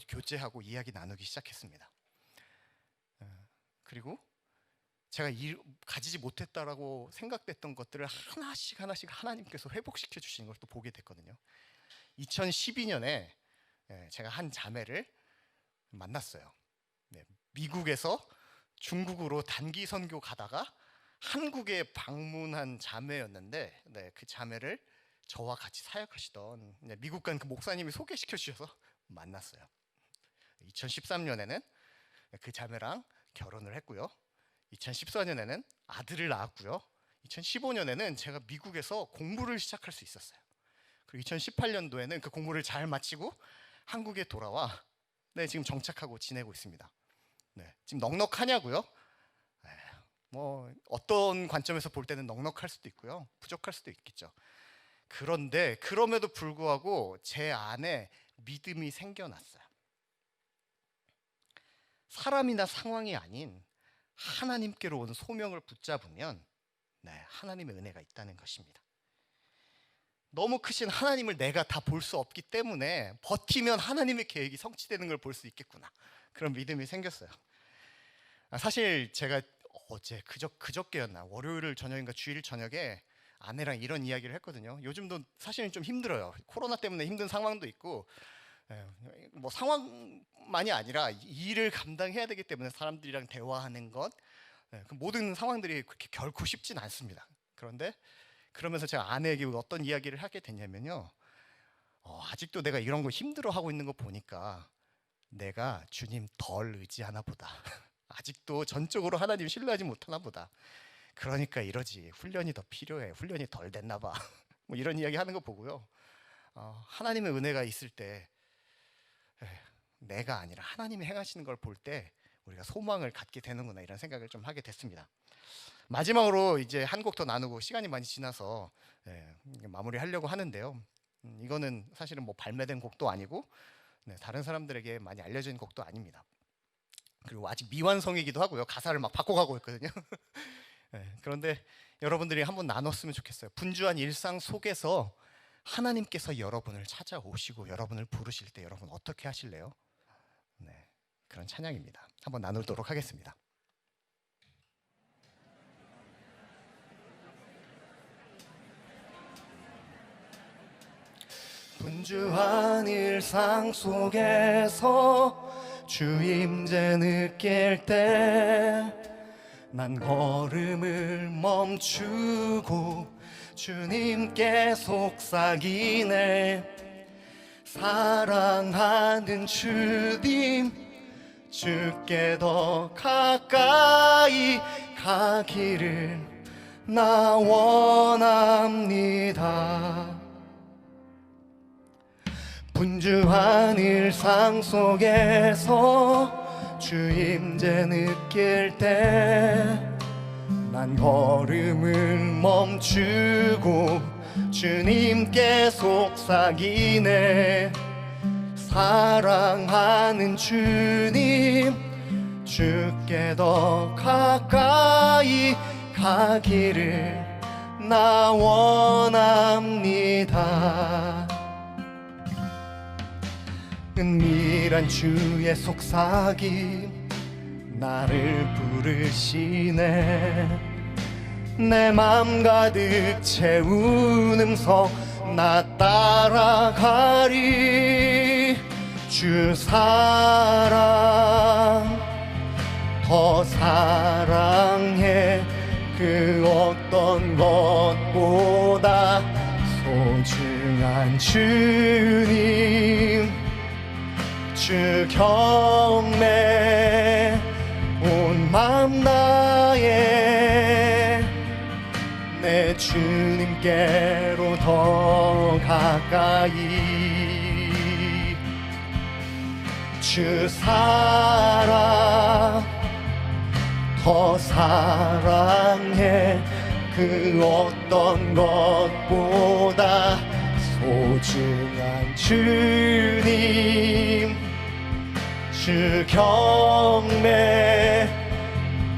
교제하고 이야기 나누기 시작했습니다. 그리고 제가 가지지 못했다라고 생각됐던 것들을 하나씩 하나님께서 회복시켜 주시는 걸 또 보게 됐거든요. 2012년에 제가 한 자매를 만났어요. 네, 미국에서 중국으로 단기 선교 가다가 한국에 방문한 자매였는데 네, 그 자매를 저와 같이 사역하시던 미국 간 그 목사님이 소개시켜 주셔서 만났어요. 2013년에는 그 자매랑 결혼을 했고요. 2014년에는 아들을 낳았고요. 2015년에는 제가 미국에서 공부를 시작할 수 있었어요. 그리고 2018년도에는 그 공부를 잘 마치고 한국에 돌아와 네, 지금 정착하고 지내고 있습니다. 네, 지금 넉넉하냐고요? 네, 뭐 어떤 관점에서 볼 때는 넉넉할 수도 있고요, 부족할 수도 있겠죠. 그런데 그럼에도 불구하고 제 안에 믿음이 생겨났어요. 사람이나 상황이 아닌 하나님께로 온 소명을 붙잡으면 네, 하나님의 은혜가 있다는 것입니다. 너무 크신 하나님을 내가 다 볼 수 없기 때문에 버티면 하나님의 계획이 성취되는 걸 볼 수 있겠구나, 그런 믿음이 생겼어요. 사실 제가 어제 그저께였나 월요일 저녁인가 주일 저녁에 아내랑 이런 이야기를 했거든요. 요즘도 사실은 좀 힘들어요. 코로나 때문에 힘든 상황도 있고 뭐 상황만이 아니라 일을 감당해야 되기 때문에 사람들이랑 대화하는 것, 그 모든 상황들이 그렇게 결코 쉽진 않습니다. 그런데 그러면서 제가 아내에게 어떤 이야기를 하게 됐냐면요, 아직도 내가 이런 거 힘들어하고 있는 거 보니까 내가 주님 덜 의지하나 보다. 아직도 전적으로 하나님 신뢰하지 못하나 보다. 그러니까 이러지, 훈련이 더 필요해, 훈련이 덜 됐나 봐. 뭐 이런 이야기 하는 거 보고요, 하나님의 은혜가 있을 때 내가 아니라 하나님이 행하시는 걸 볼 때 우리가 소망을 갖게 되는구나, 이런 생각을 좀 하게 됐습니다. 마지막으로 이제 한 곡 더 나누고 시간이 많이 지나서 마무리하려고 하는데요. 이거는 사실은 뭐 발매된 곡도 아니고 다른 사람들에게 많이 알려진 곡도 아닙니다. 그리고 아직 미완성이기도 하고요. 가사를 막 바꿔가고 있거든요. 그런데 여러분들이 한번 나눴으면 좋겠어요. 분주한 일상 속에서 하나님께서 여러분을 찾아오시고 여러분을 부르실 때 여러분 어떻게 하실래요? 네, 그런 찬양입니다. 한번 나누도록 하겠습니다. 분주한 일상 속에서 주 임재 느낄 때 난 걸음을 멈추고 주님께 속삭이네. 사랑하는 주님, 주께 더 가까이 가기를 나 원합니다. 분주한 일상 속에서 주 임재 느낄 때 난 걸음을 멈추고 주님께 속삭이네. 사랑하는 주님, 주께 더 가까이 가기를 나 원합니다. 은밀한 주의 속삭임 나를 부르시네. 내 맘 가득 채운 음성 나 따라가리. 주 사랑 더 사랑해. 그 어떤 것보다 소중한 주님, 주 경배 온 맘 다해 내 주님께로 더 가까이. 주 사랑 더 사랑해. 그 어떤 것보다 소중한 주님, 주 경배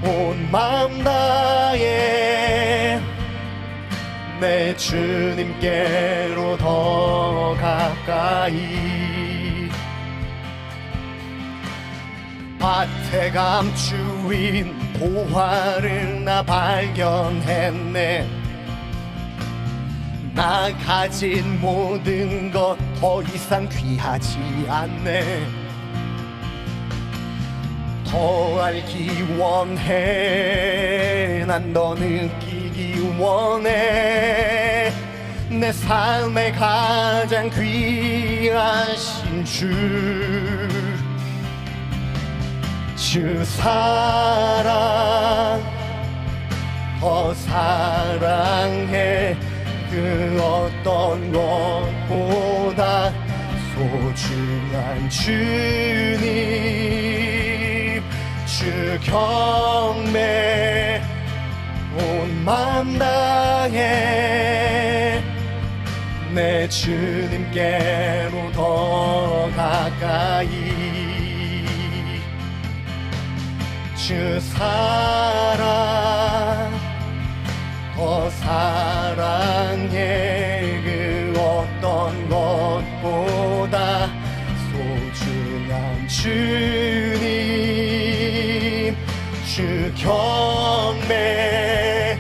온 맘 다해 내 주님께로 더 가까이. 밭에 감추인 보화를 나 발견했네. 나 가진 모든 것 더 이상 귀하지 않네. 더 알기 원해. 난 더 느끼기 원해. 내 삶의 가장 귀하신 주 사랑 더 사랑해. 그 어떤 것보다 소중한 주님, 주 경배 온 맘 다해 내 주님께로 더 가까이. 주 사랑 더 사랑해. 그 어떤 것보다 소중한 주님, 주 경배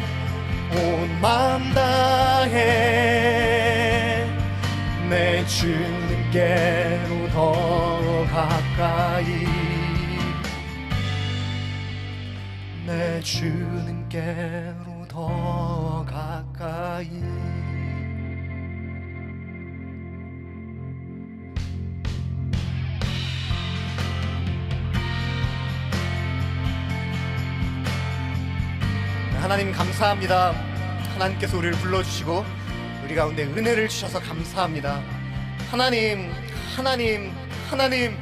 온 맘 다해 내 주님께로 더 가까이. 내 주님께로 더 가까이. 하나님 감사합니다. 하나님께서 우리를 불러주시고 우리 가운데 은혜를 주셔서 감사합니다. 하나님, 하나님, 하나님,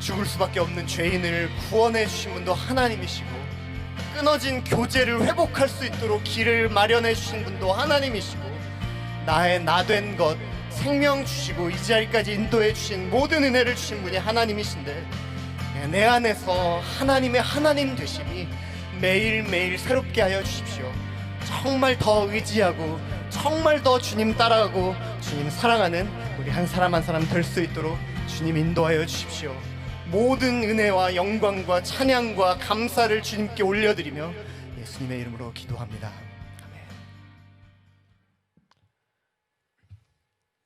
죽을 수밖에 없는 죄인을 구원해 주신 분도 하나님이시고, 끊어진 교제를 회복할 수 있도록 길을 마련해 주신 분도 하나님이시고, 나의 나된 것 생명 주시고 이 자리까지 인도해 주신 모든 은혜를 주신 분이 하나님이신데, 내 안에서 하나님의 하나님 되심이 매일매일 새롭게 하여 주십시오. 정말 더 의지하고 정말 더 주님 따라가고 주님 사랑하는 우리 한 사람 한 사람 될 수 있도록 주님 인도하여 주십시오. 모든 은혜와 영광과 찬양과 감사를 주님께 올려드리며 예수님의 이름으로 기도합니다. 아멘.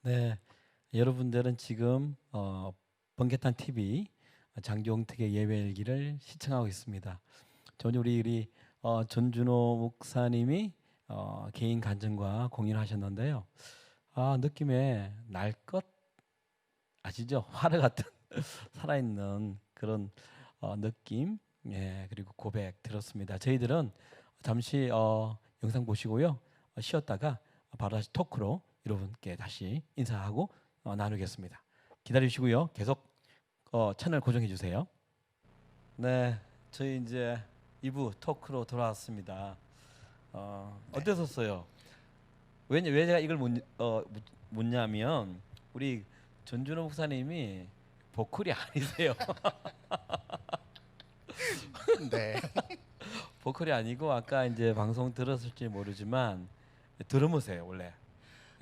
네, 여러분들은 지금 번개탄 TV 장종택의 예배일기를 시청하고 있습니다. 전에 우리 전준호 목사님이 개인 간증과 공연하셨는데요. 느낌에 날 것 아시죠? 화를 같은 살아있는 그런 느낌, 예, 그리고 고백 들었습니다. 저희들은 잠시 영상 보시고요, 쉬었다가 바로 다시 토크로 여러분께 다시 인사하고 나누겠습니다. 기다리시고요, 계속 채널 고정해 주세요. 네, 저희 이제 2부 토크로 돌아왔습니다. 어땠었어요? 왜 제가 이걸 묻냐면, 우리 전준호 목사님이 보컬이 아니세요. 네. 보컬이 아니고 아까 이제 방송 들었을지 모르지만 드러머세요 원래.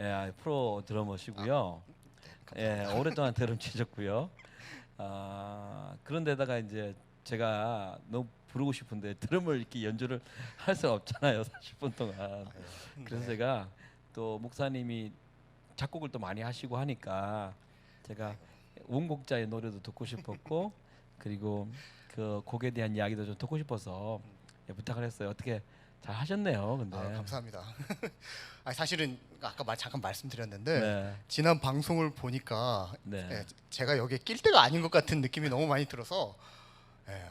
예, 프로 드러머시고요. 예, 오랫동안 드럼 치셨고요. 그런데다가 이제 제가 너무 부르고 싶은데 드럼을 이렇게 연주를 할 수 없잖아요, 40분 동안. 그래서 네. 제가 또 목사님이 작곡을 또 많이 하시고 하니까 제가 원곡자의 노래도 듣고 싶었고 그리고 그 곡에 대한 이야기도 좀 듣고 싶어서 부탁을 했어요. 어떻게 잘 하셨네요, 근데. 감사합니다. 사실은 아까 잠깐 말씀드렸는데 네, 지난 방송을 보니까 네. 제가 여기에 낄 때가 아닌 것 같은 느낌이 너무 많이 들어서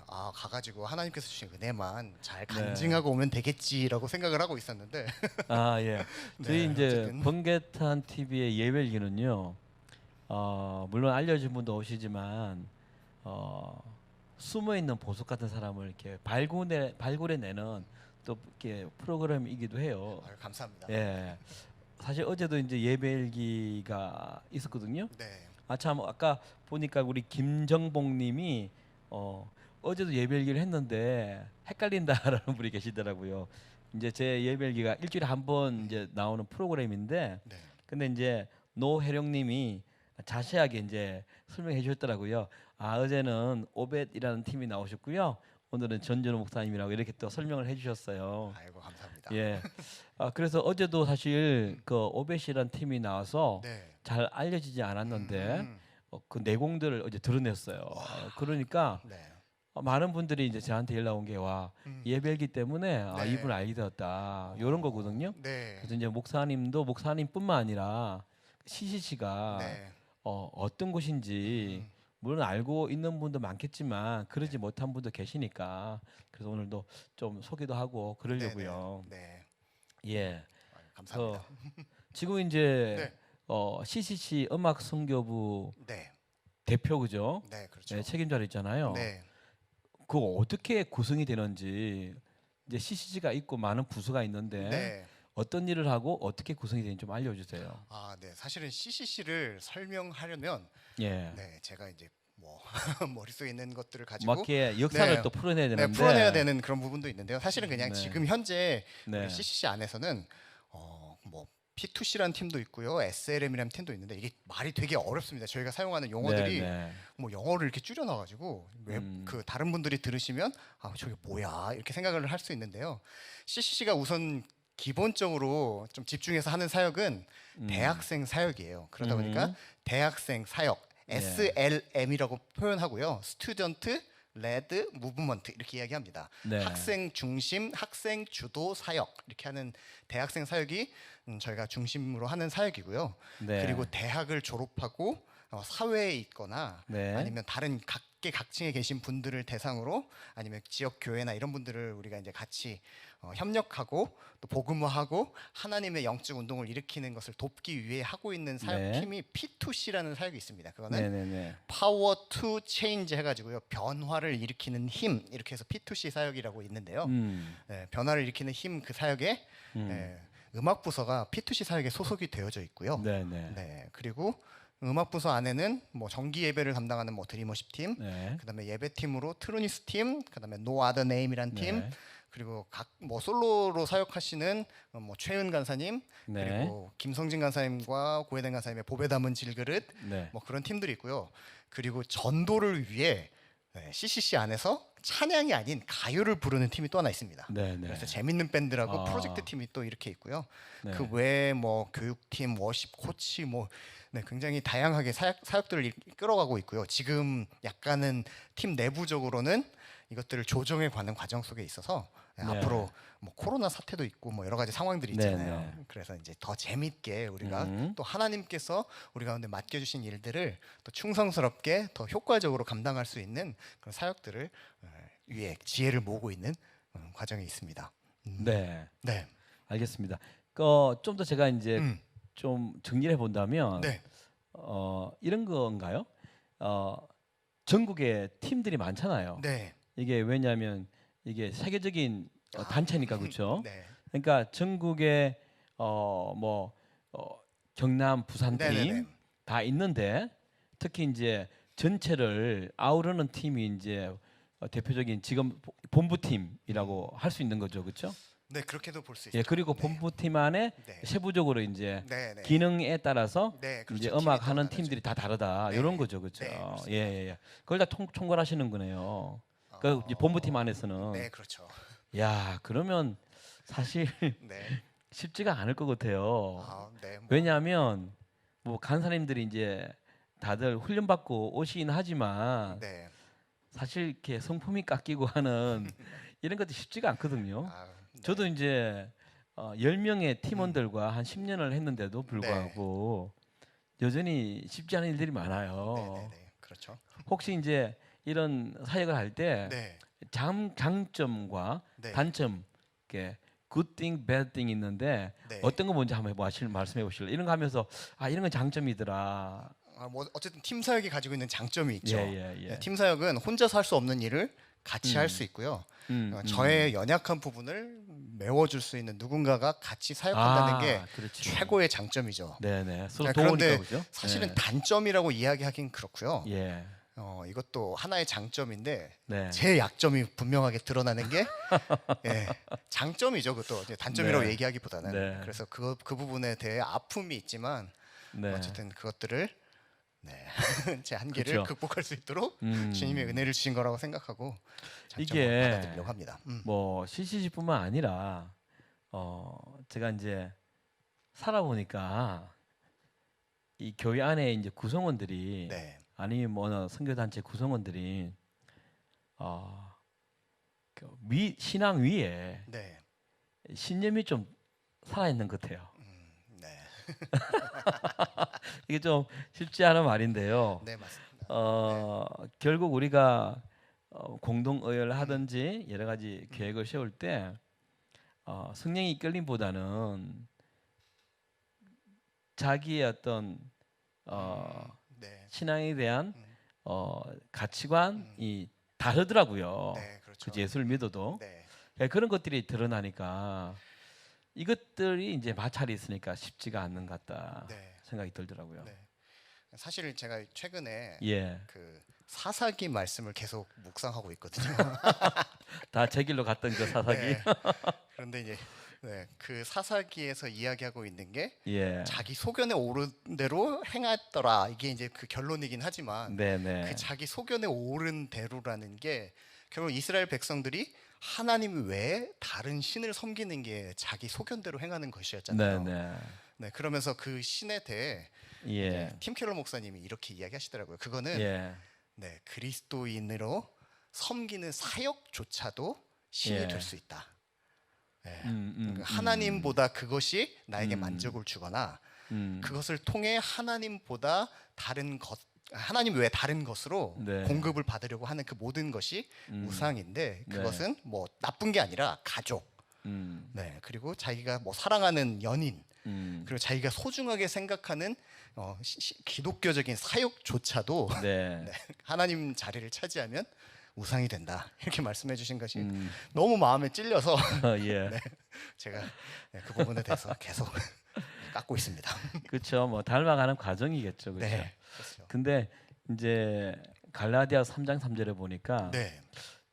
가가지고 하나님께서 주신 은혜만 잘 간증하고 오면 되겠지라고 생각을 하고 있었는데 예. 저희 네, 이제 어쨌든. 번개탄 TV의 예배일기는요. 물론 알려진 분도 오시지만 숨어 있는 보석 같은 사람을 이렇게 발굴해내는 또 이렇게 프로그램이기도 해요. 감사합니다. 예. 사실 어제도 이제 예배일기가 있었거든요. 네. 참 아까 보니까 우리 김정복님이 어제도 예배일기를 했는데 헷갈린다라는 분이 계시더라고요. 이제 제 예배일기가 일주일에 한 번 이제 나오는 프로그램인데, 네. 근데 이제 노혜령님이 자세하게 이제 설명해 주셨더라고요. 어제는 오벳이라는 팀이 나오셨고요. 오늘은 전준호 목사님이라고 이렇게 또 설명을 해주셨어요. 아이고 감사합니다. 예. 그래서 어제도 사실 그 오벳이라는 팀이 나와서 네. 잘 알려지지 않았는데 그 내공들을 어제 드러냈어요. 그러니까 네. 많은 분들이 이제 저한테 연락 온 게 와 예배이기 때문에 네. 이분을 알게 되었다 이런 거거든요. 네. 그래서 이제 목사님도 목사님뿐만 아니라 CCC가 네. 어떤 곳인지 물론 알고 있는 분도 많겠지만 그러지 못한 분도 계시니까 그래서 오늘도 좀 소개도 하고 그러려고요. 네. 예. 감사합니다. 지금 이제 네. CCC 음악 선교부 네. 대표 그죠? 네, 그렇죠. 네, 책임자로 있잖아요. 네. 그거 어떻게 구성이 되는지 이제 CCC가 있고 많은 부서가 있는데 네. 어떤 일을 하고 어떻게 구성이 되는지 좀 알려주세요. 네. 사실은 CCC를 설명하려면 예. 네, 제가 이제 뭐 머릿속에 있는 것들을 가지고 맞게 역사를 네. 또 풀어내야 네, 되는데 풀어내야 되는 그런 부분도 있는데요. 사실은 그냥 네. 지금 현재 네. 우리 CCC 안에서는 뭐 P2C라는 팀도 있고요, SLM이라는 팀도 있는데 이게 말이 되게 어렵습니다. 저희가 사용하는 용어들이 네. 뭐 영어를 이렇게 줄여놔가지고 그 다른 분들이 들으시면 저게 뭐야 이렇게 생각을 할 수 있는데요. CCC가 우선 기본적으로 좀 집중해서 하는 사역은 대학생 사역이에요. 그러다 보니까 대학생 사역 SLM이라고 표현하고요. 스튜던트 레드 무브먼트 이렇게 이야기합니다. 네. 학생 중심, 학생 주도 사역 이렇게 하는 대학생 사역이 저희가 중심으로 하는 사역이고요. 네. 그리고 대학을 졸업하고 사회에 있거나 네. 아니면 다른 각계각층에 계신 분들을 대상으로 아니면 지역 교회나 이런 분들을 우리가 이제 같이 협력하고 또 복음화하고 하나님의 영적 운동을 일으키는 것을 돕기 위해 하고 있는 사역팀이 P2C라는 사역이 있습니다. 그거는 네네네. Power to Change 해가지고요, 변화를 일으키는 힘 이렇게 해서 P2C 사역이라고 있는데요. 네, 변화를 일으키는 힘 그 사역에 음악 부서가 P2C 사역에 소속이 되어져 있고요. 네네. 네, 그리고 음악 부서 안에는 뭐 정기 예배를 담당하는 뭐 드리머십 팀, 네. 그다음에 예배팀으로 트루니스 팀, 그다음에 No Other Name이란 팀, 네. 그리고 각 뭐 솔로로 사역하시는 뭐 최은 간사님, 네. 그리고 김성진 간사님과 고혜된 간사님의 보배 담은 질그릇, 네. 뭐 그런 팀들이 있고요. 그리고 전도를 위해 CCC 안에서 찬양이 아닌 가요를 부르는 팀이 또 하나 있습니다. 네네. 그래서 재밌는 밴드라고 아. 프로젝트 팀이 또 이렇게 있고요. 네. 그 외에 뭐 교육팀, 워십 코치 뭐 굉장히 다양하게 사역들을 끌어가고 있고요. 지금 약간은 팀 내부적으로는 이것들을 조정해 가는 과정 속에 있어서 네. 앞으로 뭐 코로나 사태도 있고 뭐 여러 가지 상황들이 있잖아요. 네, 네. 그래서 이제 더 재밌게 우리가 또 하나님께서 우리 가운데 맡겨주신 일들을 또 충성스럽게 더 효과적으로 감당할 수 있는 그런 사역들을 위해 지혜를 모으고 있는 과정에 있습니다. 네. 네. 알겠습니다. 좀 더 제가 이제 좀 정리를 해본다면 네. 이런 건가요? 전국에 팀들이 많잖아요. 네. 이게 왜냐하면 이게 세계적인 단체니까 그렇죠. 네. 그러니까 전국에 경남, 부산 팀 네네네. 다 있는데 특히 이제 전체를 아우르는 팀이 이제 대표적인 지금 본부팀이라고 할 수 있는 거죠, 그렇죠? 네, 그렇게도 볼 수 있죠. 예, 그리고 네. 본부팀 안에 네. 세부적으로 이제 네, 네. 기능에 따라서 네, 그렇죠. 이제 팀이 음악 또 하는 나눠져 팀들이 다 다르다 네. 이런 거죠, 그렇죠? 네, 예, 그렇습니다. 예, 예. 그걸 다 총괄하시는 거네요. 그 이제 본부팀 안에서는 네, 그렇죠. 야, 그러면 사실 네. 쉽지가 않을 것 같아요. 네. 뭐, 왜냐하면 뭐 간사님들이 이제 다들 훈련받고 오시긴 하지만 네. 사실 이렇게 성품이 깎이고 하는 이런 것도 쉽지가 않거든요. 네. 저도 이제 10명의 팀원들과 한 10년을 했는데도 불구하고 여전히 쉽지 않은 일들이 네, 많아요. 네, 네. 그렇죠. 혹시 이제 이런 사역을 할 때 네. 장점과 네. 단점, 이렇게 good thing, bad thing 있는데 네. 어떤 거 먼저 한번 말씀해 보실래요? 이런 거 하면서 이런 건 장점이더라. 뭐 어쨌든 팀 사역이 가지고 있는 장점이 있죠. 예. 네, 팀 사역은 혼자서 할 수 없는 일을 같이 할 수 있고요. 저의 연약한 부분을 메워줄 수 있는 누군가가 같이 사역한다는 게 그렇죠. 최고의 장점이죠. 네네. 서로 자, 도우니까 그런데 그죠? 사실은 예. 단점이라고 이야기하긴 그렇고요. 예. 이것도 하나의 장점인데 네. 제 약점이 분명하게 드러나는 게 예, 장점이죠. 그것도 이제 단점이라고 네. 얘기하기보다는 네. 그래서 그 부분에 대해 아픔이 있지만 네. 어쨌든 그것들을 제 한계를 그쵸. 극복할 수 있도록 음. 주님의 은혜를 주신 거라고 생각하고 장점을 이게 받아들이려고 합니다. 뭐 CCC뿐만 아니라 제가 이제 살아보니까 이 교회 안에 이제 구성원들이 네, 아니면 뭐 어느 선교단체 구성원들이 신앙 위에 네, 신념이 좀 살아있는 것 같아요. 네, 이게 좀 쉽지 않은 말인데요. 네 맞습니다. 결국 우리가 공동 의회를 하든지 여러 가지 계획을 세울 때 성령의 이끌림보다는 자기의 어떤 네, 신앙에 대한 가치관이 다르더라고요. 네, 그렇죠. 그 예수를 믿어도 네, 그런 것들이 드러나니까 이것들이 이제 마찰이 있으니까 쉽지가 않는 것 같다 네, 생각이 들더라고요. 네. 사실 제가 최근에 예, 그 사사기 말씀을 계속 묵상하고 있거든요. 다 제 길로 갔던 그 사사기. 네. 그런데 이제 그 사사기에서 이야기하고 있는 게 예, 자기 소견에 오른 대로 행했더라. 이게 이제 그 결론이긴 하지만 네네. 그 자기 소견에 오른 대로라는 게 결국 이스라엘 백성들이 하나님 외에 다른 신을 섬기는 게 자기 소견대로 행하는 것이었잖아요. 네네. 네, 그러면서 그 신에 대해 예, 팀 켈러 목사님이 이렇게 이야기하시더라고요. 그거는 예, 그리스도인으로 섬기는 사역조차도 신이 예. 될 수 있다. 음. 하나님보다 그것이 나에게 만족을 주거나 그것을 통해 하나님보다 다른 것, 하나님 외에 다른 것으로 네. 공급을 받으려고 하는 그 모든 것이 우상인데 네. 그것은 뭐 나쁜 게 아니라 가족, 음, 그리고 자기가 뭐 사랑하는 연인, 음. 그리고 자기가 소중하게 생각하는 기독교적인 사역조차도 네. 하나님 자리를 차지하면 우상이 된다 이렇게 말씀해 주신 것이 음. 너무 마음에 찔려서 예. 제가 그 부분에 대해서 계속 깎고 있습니다. 그렇죠. 뭐 닮아가는 과정이겠죠. 그렇죠. 네, 그렇죠. 근데 이제 갈라디아 3장 3절에 보니까 네,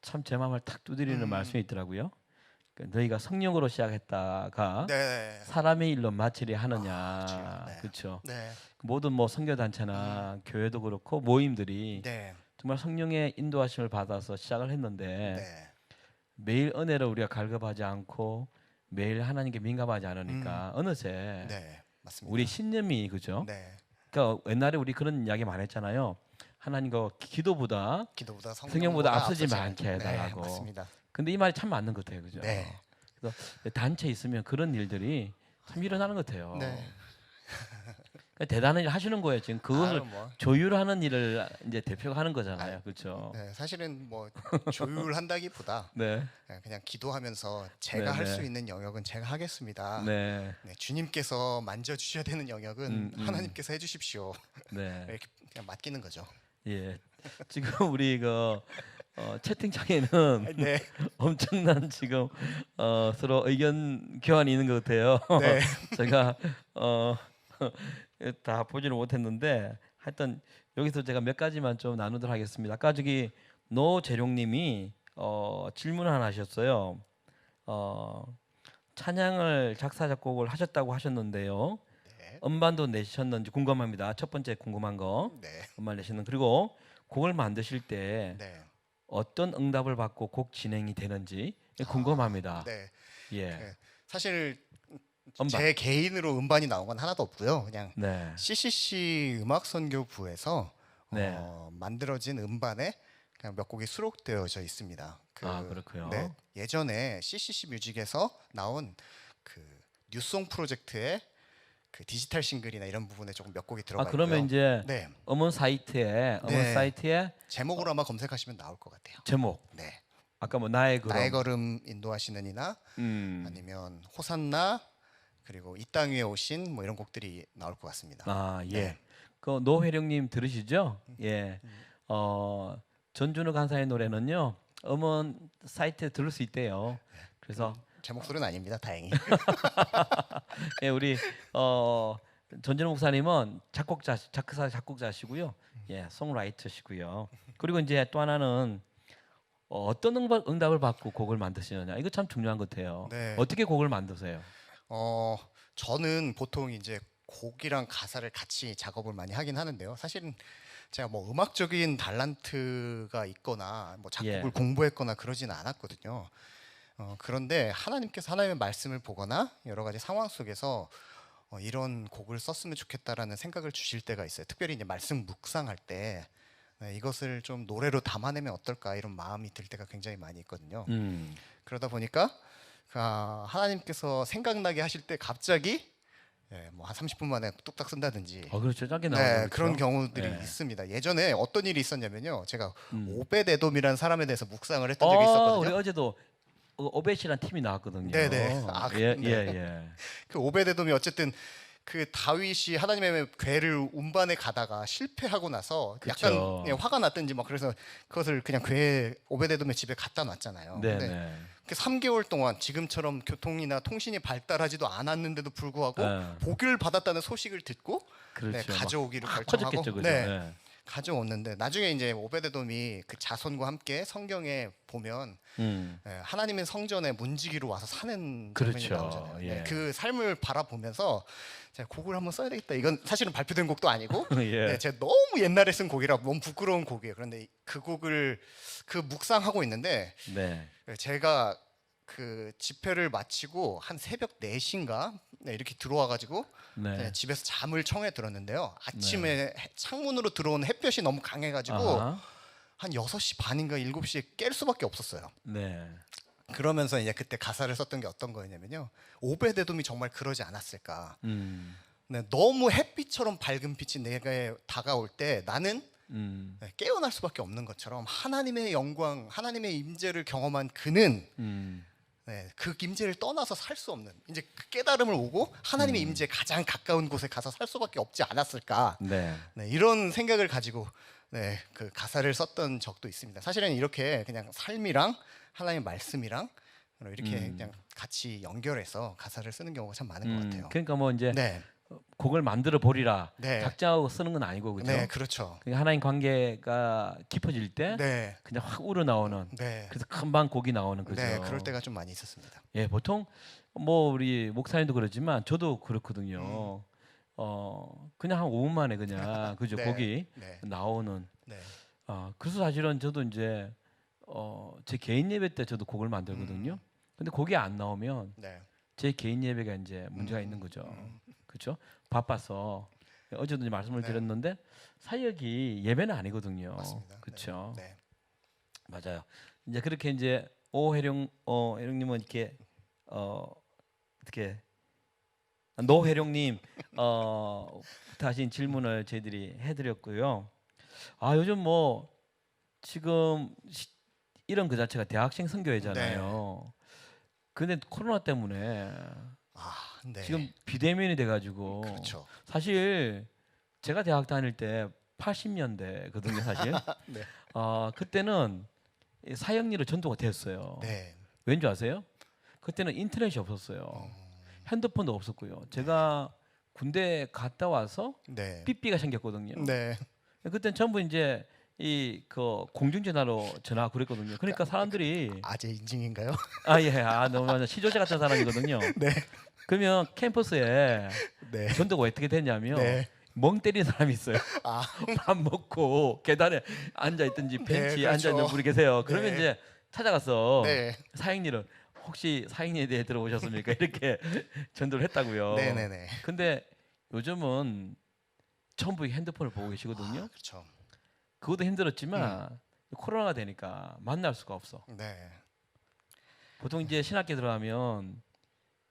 참 제 마음을 탁 두드리는 말씀이 있더라고요. 너희가 성령으로 시작했다가 네, 사람의 일로 마치려 하느냐. 주여. 네. 그렇죠. 네, 모든 뭐 선교 단체나 교회도 그렇고 모임들이 네, 정말 성령의 인도하심을 받아서 시작을 했는데 네, 매일 은혜를 우리가 갈급하지 않고 매일 하나님께 민감하지 않으니까 어느새 네, 맞습니다. 우리 신념이 그죠? 네, 그러니까 옛날에 우리 그런 이야기 많이 했잖아요. 하나님과 기도보다 기도보다 성령보다 앞서지 않게 네, 해달라고. 맞습니다. 근데 이 말이 참 맞는 것 같아요, 그죠? 네. 그래서 단체 있으면 그런 일들이 참 일어나는 것 같아요. 네. 그러니까 대단한 일 하시는 거예요. 지금 그것을 뭐. 조율하는 일을 이제 대표가 하는 거잖아요, 그렇죠? 네, 사실은 뭐 조율한다기보다 네, 그냥 기도하면서 제가 네, 할 수 네. 있는 영역은 제가 하겠습니다. 네, 주님께서 만져 주셔야 되는 영역은 하나님께서 해주십시오. 네, 이렇게 그냥 맡기는 거죠. 예. 지금 우리 그 채팅창에는 네, 엄청난 지금 서로 의견 교환이 있는 것 같아요. 네. 제가 다 보지는 못했는데 하여튼 여기서 제가 몇 가지만 좀 나누도록 하겠습니다. 아까 저기 노재룡님이 질문 하나 하셨어요. 찬양을 작사 작곡을 하셨다고 하셨는데요. 네. 음반도 내셨는지 궁금합니다. 첫 번째 궁금한 거. 네. 음반 내시는 그리고 곡을 만드실 때 네. 어떤 응답을 받고 곡 진행이 되는지 궁금합니다. 네. 예. 네. 사실 음반. 제 개인으로 음반이 나온 건 하나도 없고요. 그냥 네. CCC 음악선교부에서 네. 만들어진 음반에 그냥 몇 곡이 수록되어져 있습니다. 그렇고요. 네, 예전에 CCC 뮤직에서 나온 그 뉴송 프로젝트의 그 디지털 싱글이나 이런 부분에 조금 몇 곡이 들어가 있고요. 그러면 이제 네, 음원 사이트에 제목으로 아마 검색하시면 나올 것 같아요. 제목. 네, 아까 뭐 나의 걸음. 나의 걸음 인도하시는 이나 아니면 호산나 그리고 이 땅 위에 오신 뭐 이런 곡들이 나올 것 같습니다. 예. 네. 그 노회령님 들으시죠? 예. 전준우 간사의 노래는요. 음원 사이트에 들을 수 있대요. 그래서 제 목소리는 아닙니다. 다행히. 예, 우리 전준우 목사님은 작곡자시고요. 예, 송라이터시고요. 그리고 이제 또 하나는 어떤 응답을 받고 곡을 만드시느냐. 이거 참 중요한 것 같아요. 네. 어떻게 곡을 만드세요? 저는 보통 이제 곡이랑 가사를 같이 작업을 많이 하긴 하는데요. 사실은 제가 뭐 음악적인 달란트가 있거나 뭐 작곡을 예. 공부했거나 그러지는 않았거든요. 그런데 하나님께서 하나님의 말씀을 보거나 여러 가지 상황 속에서 이런 곡을 썼으면 좋겠다라는 생각을 주실 때가 있어요. 특별히 이제 말씀 묵상할 때 이것을 좀 노래로 담아내면 어떨까 이런 마음이 들 때가 굉장히 많이 있거든요. 그러다 보니까 하나님께서 생각나게 하실 때 갑자기 뭐 한 30분 만에 뚝딱 쓴다든지 그렇죠. 짧게 네, 나오죠. 그런 경우들이 네. 있습니다. 예전에 어떤 일이 있었냐면요. 제가 오베데돔이라는 사람에 대해서 묵상을 했던 적이 있었거든요. 우리 어제도 오벳이라는 팀이 나왔거든요. 네네. 예, 네. 예. 그 오베데돔이 어쨌든 그 다윗이 하나님의 괴를 운반에 가다가 실패하고 나서 그쵸. 약간 화가 났든지 막 그래서 그것을 그냥 괴 오베데돔의 집에 갖다 놨잖아요. 네, 근데 네. 그 3개월 동안 지금처럼 교통이나 통신이 발달하지도 않았는데도 불구하고 네. 복을 받았다는 소식을 듣고 그렇죠. 가져오기를 막 결정하고 커졌겠죠, 그죠? 네, 네. 가져왔는데 나중에 이제 오베데돔이 그 자손과 함께 성경에 보면 하나님의 성전에 문지기로 와서 사는 장면이 그렇죠. 나오잖아요. 예. 네, 그 삶을 바라보면서 제가 곡을 한번 써야 되겠다. 이건 사실은 발표된 곡도 아니고 예. 네, 제가 너무 옛날에 쓴 곡이라 너무 부끄러운 곡이에요. 그런데 그 곡을 묵상하고 있는데 네. 제가 그 집회를 마치고 한 새벽 4시인가 이렇게 들어와 가지고 네. 집에서 잠을 청해 들었는데요. 아침에 창문으로 들어오는 햇볕이 너무 강해 가지고 아하. 한 6시 반인가 7시에 깰 수밖에 없었어요. 네. 그러면서 이제 그때 가사를 썼던 게 어떤 거였냐면요. 오베데돔이 정말 그러지 않았을까. 네, 너무 햇빛처럼 밝은 빛이 내게 다가올 때 나는 깨어날 수밖에 없는 것처럼 하나님의 영광, 하나님의 임재를 경험한 그는 그 임재를 떠나서 살 수 없는 이제 그 깨달음을 오고 하나님의 임재에 가장 가까운 곳에 가서 살 수밖에 없지 않았을까. 네. 네, 이런 생각을 가지고 그 가사를 썼던 적도 있습니다. 사실은 이렇게 그냥 삶이랑 하나님의 말씀이랑 이렇게 그냥 같이 연결해서 가사를 쓰는 경우가 참 많은 것 같아요. 그러니까 뭐 이제 네, 곡을 만들어 보리라. 네. 작정하고 쓰는 건 아니고 그죠? 네, 그렇죠. 그러니까 하나님 관계가 깊어질 때 네, 그냥 확 우러나오는 네, 그래서 금방 곡이 나오는 거죠. 네, 그럴 때가 좀 많이 있었습니다. 예, 보통 뭐 우리 목사님도 그러지만 저도 그렇거든요. 그냥 한 5분 만에 그냥 그죠 네, 곡이 네, 나오는. 네, 그래서 사실은 저도 이제 제 개인 예배 때 저도 곡을 만들거든요. 근데 곡이 안 나오면 네, 제 개인 예배가 이제 문제가 있는 거죠. 그렇죠? 바빠서 어제도 이제 말씀을 네. 드렸는데 사역이 예배는 아니거든요. 맞습니다. 그렇죠? 네, 맞아요. 이제 그렇게 이제 해령님은 이렇게 어떻게 노해령님 하신 질문을 저희들이 해드렸고요. 요즘 뭐 지금 이런 그 자체가 대학생 선교회잖아요. 근데 코로나 때문에 네. 지금 비대면이 돼가지고 그렇죠. 사실 제가 대학 다닐 때 80년대거든요, 사실. 네. 그때는 사형리로 전도가 됐어요. 네, 왠지 아세요? 그때는 인터넷이 없었어요. 핸드폰도 없었고요. 제가 군대 갔다 와서 네, 삐삐가 생겼거든요. 네, 그땐 전부 이제 이 그 공중전화로 전화 그랬거든요. 그러니까 사람들이 아재 인증인가요? 너무 맞아. 시조새 같은 사람이거든요. 네. 그러면 캠퍼스에 네. 전도가 어떻게 됐냐면 네. 멍 때리는 사람이 있어요. 아, 밥 먹고 계단에 앉아 있든지 벤치에 그렇죠. 앉아 있는 분이 계세요. 그러면 네. 이제 찾아가서 네. 사행리를 혹시 사행리에 대해 들어보셨습니까? 이렇게 전도를 했다고요. 네네네. 근데 요즘은 전부 핸드폰을 보고 계시거든요. 그렇죠. 그것도 힘들었지만 코로나가 되니까 만날 수가 없어. 네. 보통 이제 신학교 들어가면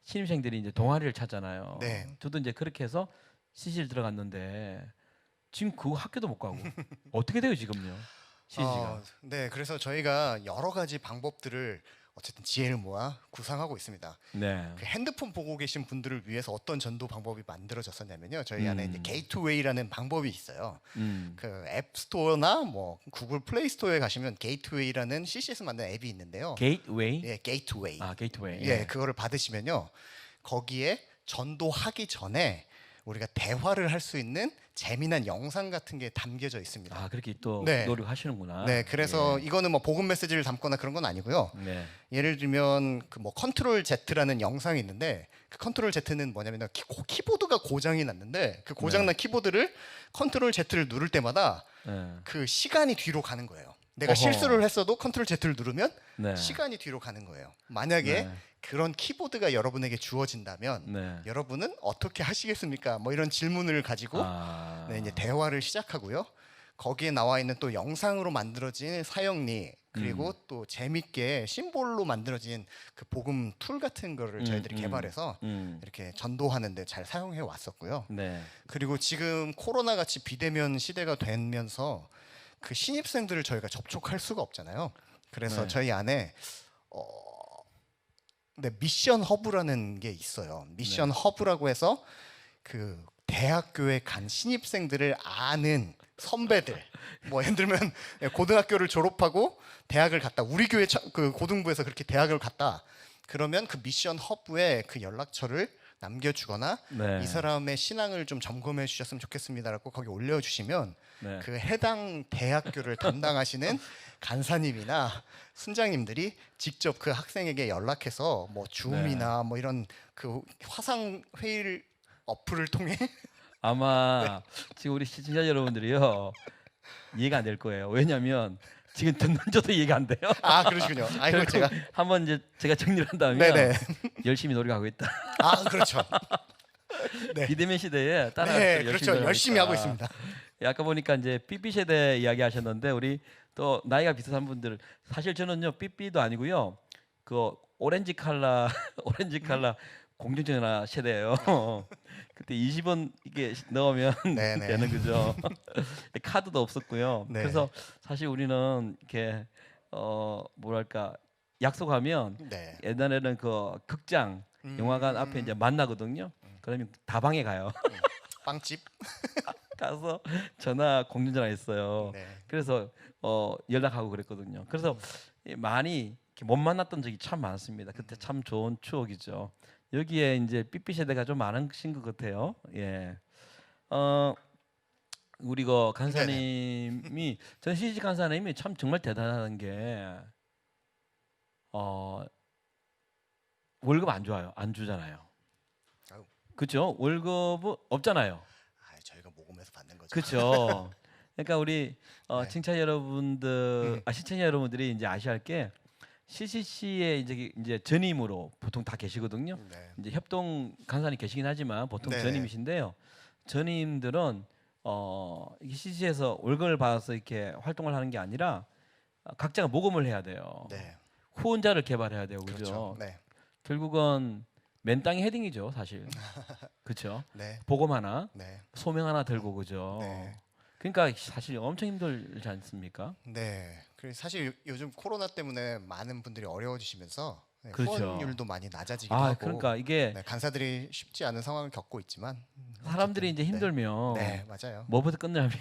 신입생들이 이제 동아리를 찾잖아요. 네. 저도 이제 그렇게 해서 CC를 들어갔는데 지금 그 학교도 못 가고 어떻게 돼요 지금요? CC가. 네. 그래서 저희가 여러 가지 방법들을 어쨌든 지혜를 모아 구상하고 있습니다. 네. 그 핸드폰 보고 계신 분들을 위해서 어떤 전도 방법이 만들어졌었냐면요. 저희 안에 이제 음. 게이트웨이라는 방법이 있어요. 음. 그 앱스토어나 뭐 구글 플레이 스토어에 가시면 게이트웨이라는 CC에서 만든 앱이 있는데요. 게이트웨이. 예, 게이트웨이. 게이트웨이. 예, 그거를 받으시면요. 거기에 전도하기 전에 우리가 대화를 할 수 있는 재미난 영상 같은 게 담겨져 있습니다. 그렇게 또 네. 노력하시는구나. 네, 그래서 이거는 뭐 복음 메시지를 담거나 그런 건 아니고요. 네. 예를 들면 그 뭐 컨트롤 Z라는 영상이 있는데 그 컨트롤 Z는 뭐냐면 키보드가 고장이 났는데 그 고장난 키보드를 컨트롤 Z를 누를 때마다 네. 그 시간이 뒤로 가는 거예요. 내가 어허. 실수를 했어도 컨트롤 Z를 누르면 네. 시간이 뒤로 가는 거예요. 만약에 네. 그런 키보드가 여러분에게 주어진다면 네. 여러분은 어떻게 하시겠습니까? 뭐 이런 질문을 가지고 네, 이제 대화를 시작하고요. 거기에 나와 있는 또 영상으로 만들어진 사형리 그리고 또 재밌게 심볼로 만들어진 그 복음 툴 같은 거를 저희들이 개발해서 이렇게 전도하는데 잘 사용해 왔었고요. 네. 그리고 지금 코로나 같이 비대면 시대가 되면서 그 신입생들을 저희가 접촉할 수가 없잖아요. 그래서 네. 저희 안에 네, 미션 허브라는 게 있어요. 미션 허브라고 해서 그 대학교에 간 신입생들을 아는 선배들, 뭐 예를 들면 고등학교를 졸업하고 대학을 갔다, 우리 교회 그 고등부에서 그렇게 대학을 갔다. 그러면 그 미션 허브에 그 연락처를 남겨주거나 네. 이 사람의 신앙을 좀 점검해 주셨으면 좋겠습니다라고 거기 올려주시면 네. 그 해당 대학교를 담당하시는 간사님이나 순장님들이 직접 그 학생에게 연락해서 뭐 줌이나 뭐 이런 그 화상 회의 어플을 통해 아마 지금 우리 시청자 여러분들이요 이해가 안 될 거예요. 왜냐하면 지금 듣는 저도 이해가 안 돼요. 아 그러시군요. 아이고 결국 제가 한번 이제 제가 정리를 한다면 네네 열심히 노력하고 있다. 아 그렇죠. 네. 비대면 시대에 따라 네 그렇죠. 열심히 하고 있습니다. 아까 보니까 이제 삐삐 세대 이야기하셨는데 우리 또 나이가 비슷한 분들 사실 저는요 삐삐도 아니고요 그 오렌지 칼라 오렌지 칼라 공중전화 세대예요. 그때 20원 이게 넣으면 네네. 되는 거죠. 카드도 없었고요. 네. 그래서 사실 우리는 이렇게 뭐랄까 약속하면 네. 옛날에는 그 극장 영화관 앞에 이제 만나거든요. 그러면 다방에 가요. 빵집. 가서 전화 공중전화 했어요. 네. 그래서 연락하고 그랬거든요. 그래서 많이 이렇게 못 만났던 적이 참 많습니다. 그때 참 좋은 추억이죠. 여기에 이제 삐삐 세대가 좀 많으신 것 같아요. 예. 우리 그 간사님이 전 시집 간사님이 참 정말 대단한 게 월급 안 줘요. 안 주잖아요. 아유. 그렇죠? 월급은 없잖아요. 아, 저희가 모금해서 받는 거죠. 그렇죠. 그러니까 우리 네. 청취자 여러분들, 시청자 여러분들이 이제 아셔야 할 게 CCC의 이제 전임으로 보통 다 계시거든요. 네. 이제 협동 간사님 계시긴 하지만 보통 네. 전임이신데요. 전임들은 이 CCC에서 월급을 받아서 이렇게 활동을 하는 게 아니라 각자가 모금을 해야 돼요. 네. 후원자를 개발해야 되고 그죠. 그렇죠. 네. 결국은 맨 땅에 헤딩이죠, 사실. 그렇죠. 네. 복음 하나, 네. 소명 하나 들고 그죠. 네. 그러니까 사실 엄청 힘들지 않습니까? 네. 그리고 사실 요즘 코로나 때문에 많은 분들이 어려워지시면서 네, 그렇죠. 후원율도 많이 낮아지기도 하고 그러니까 이게 네, 간사들이 쉽지 않은 상황을 겪고 있지만 사람들이 이제 힘들면 네, 맞아요. 뭐부터 끝내냐면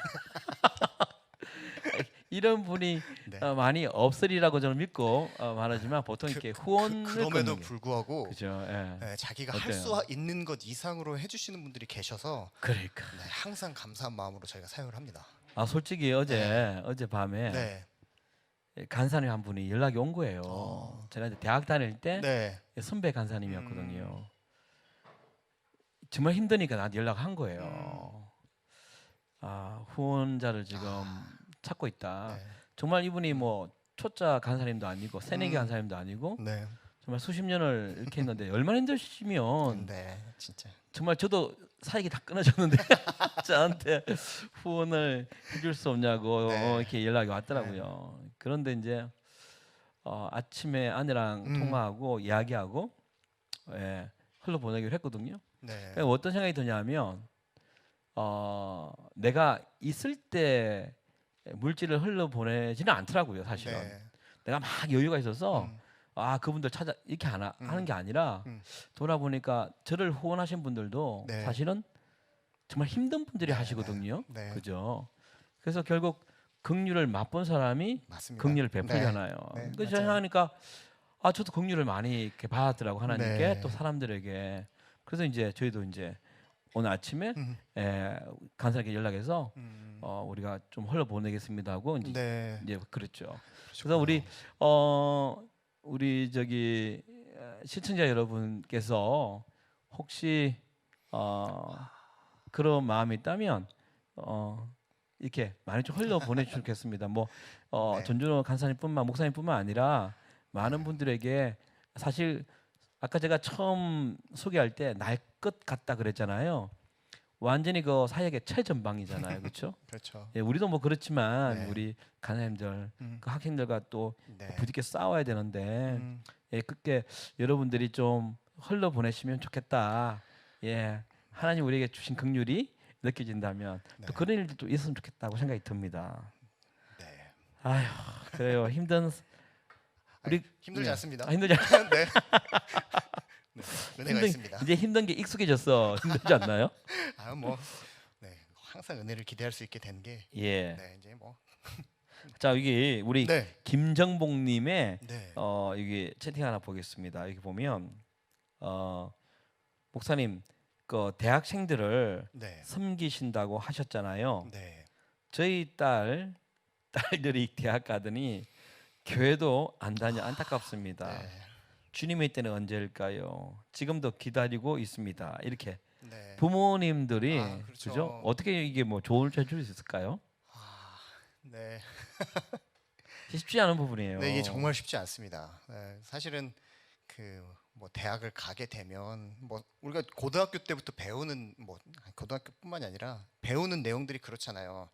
이런 분이 네. 많이 없으리라고 저는 믿고 말하지만 보통 이렇게 후원을 그럼에도 끊는 게. 불구하고 그죠. 예. 네, 자기가 할 어때요? 수 있는 것 이상으로 해주시는 분들이 계셔서 그러니까 네, 항상 감사한 마음으로 저희가 사용을 합니다. 아 솔직히 어제 밤에 네. 간사님 한 분이 연락이 온 거예요. 제가 이제 대학 다닐 때 네. 선배 간사님이었거든요. 정말 힘드니까 나한테 연락한 거예요. 아 후원자를 지금 찾고 있다. 네. 정말 이분이 뭐 초짜 간사님도 아니고 새내기 간사님도 아니고 네. 정말 수십 년을 이렇게 했는데 얼마나 힘드시면 네. 진짜. 정말 저도 사익이 다 끊어졌는데 저한테 후원을 해줄 수 없냐고 네. 이렇게 연락이 왔더라고요. 그런데 이제 아침에 아내랑 통화하고 이야기하고 흘러보내기로 했거든요. 네. 그러니까 어떤 생각이 드냐면 내가 있을 때 물질을 흘러보내지는 않더라고요. 사실은 네. 내가 막 여유가 있어서 그분들 찾아 이렇게 하는 게 아니라 돌아보니까 저를 후원하신 분들도 네. 사실은 정말 힘든 분들이 네, 하시거든요. 네. 네. 그죠? 그래서 결국 긍휼을 맛본 사람이 맞습니다. 긍휼을 베풀잖아요. 네, 그래서 맞아요. 생각하니까 저도 긍휼을 많이 이렇게 받았더라고 하나님께 네. 또 사람들에게. 그래서 이제 저희도 이제 오늘 아침에 음. 간사에게 연락해서 우리가 좀 흘러 보내겠습니다 하고 이제, 네. 이제 그랬죠. 그러시구나. 그래서 우리 저기 시청자 여러분께서 혹시 그런 마음이 있다면 이렇게 많이 좀 흘러 보내주시면 좋겠습니다. 뭐 네. 전준호 간사님뿐만 목사님뿐만 아니라 많은 분들에게 사실 아까 제가 처음 소개할 때 날 것 같다 그랬잖아요. 완전히 그 사역의 최전방이잖아요, 그렇죠? 그렇죠. 예, 우리도 뭐 그렇지만 네. 우리 간사님들, 그 학생들과 또 네. 부딪혀 싸워야 되는데 그렇게 여러분들이 좀 흘러 보내시면 좋겠다. 예, 하나님 우리에게 주신 긍휼이 느껴진다면 네. 또 그런 일들도 있었으면 좋겠다고 생각이 듭니다. 네. 아휴, 그래요. 힘든 우리 힘들지 않습니다. 힘들지 네. 네. 은혜가 있습니다. 이제 힘든 게 익숙해졌어. 힘들지 않나요? 뭐 네. 항상 은혜를 기대할 수 있게 된 게 예. 네, 이제 뭐 자 여기 우리 네. 김정복님의 네. 여기 채팅 하나 보겠습니다. 여기 보면 목사님 그 대학생들을 네. 섬기신다고 하셨잖아요. 네. 저희 딸들이 대학 가더니 교회도 안 다녀 안타깝습니다. 네. 주님의 때는 언제일까요? 지금도 기다리고 있습니다. 이렇게 네. 부모님들이 그렇죠. 그죠? 어떻게 이게 뭐 조언을 해줄 수 있을까요? 네. 쉽지 않은 부분이에요. 네, 이게 정말 쉽지 않습니다. 네, 사실은 그 뭐 대학을 가게 되면 뭐 우리가 고등학교 때부터 배우는 뭐 고등학교뿐만이 아니라 배우는 내용들이 그렇잖아요.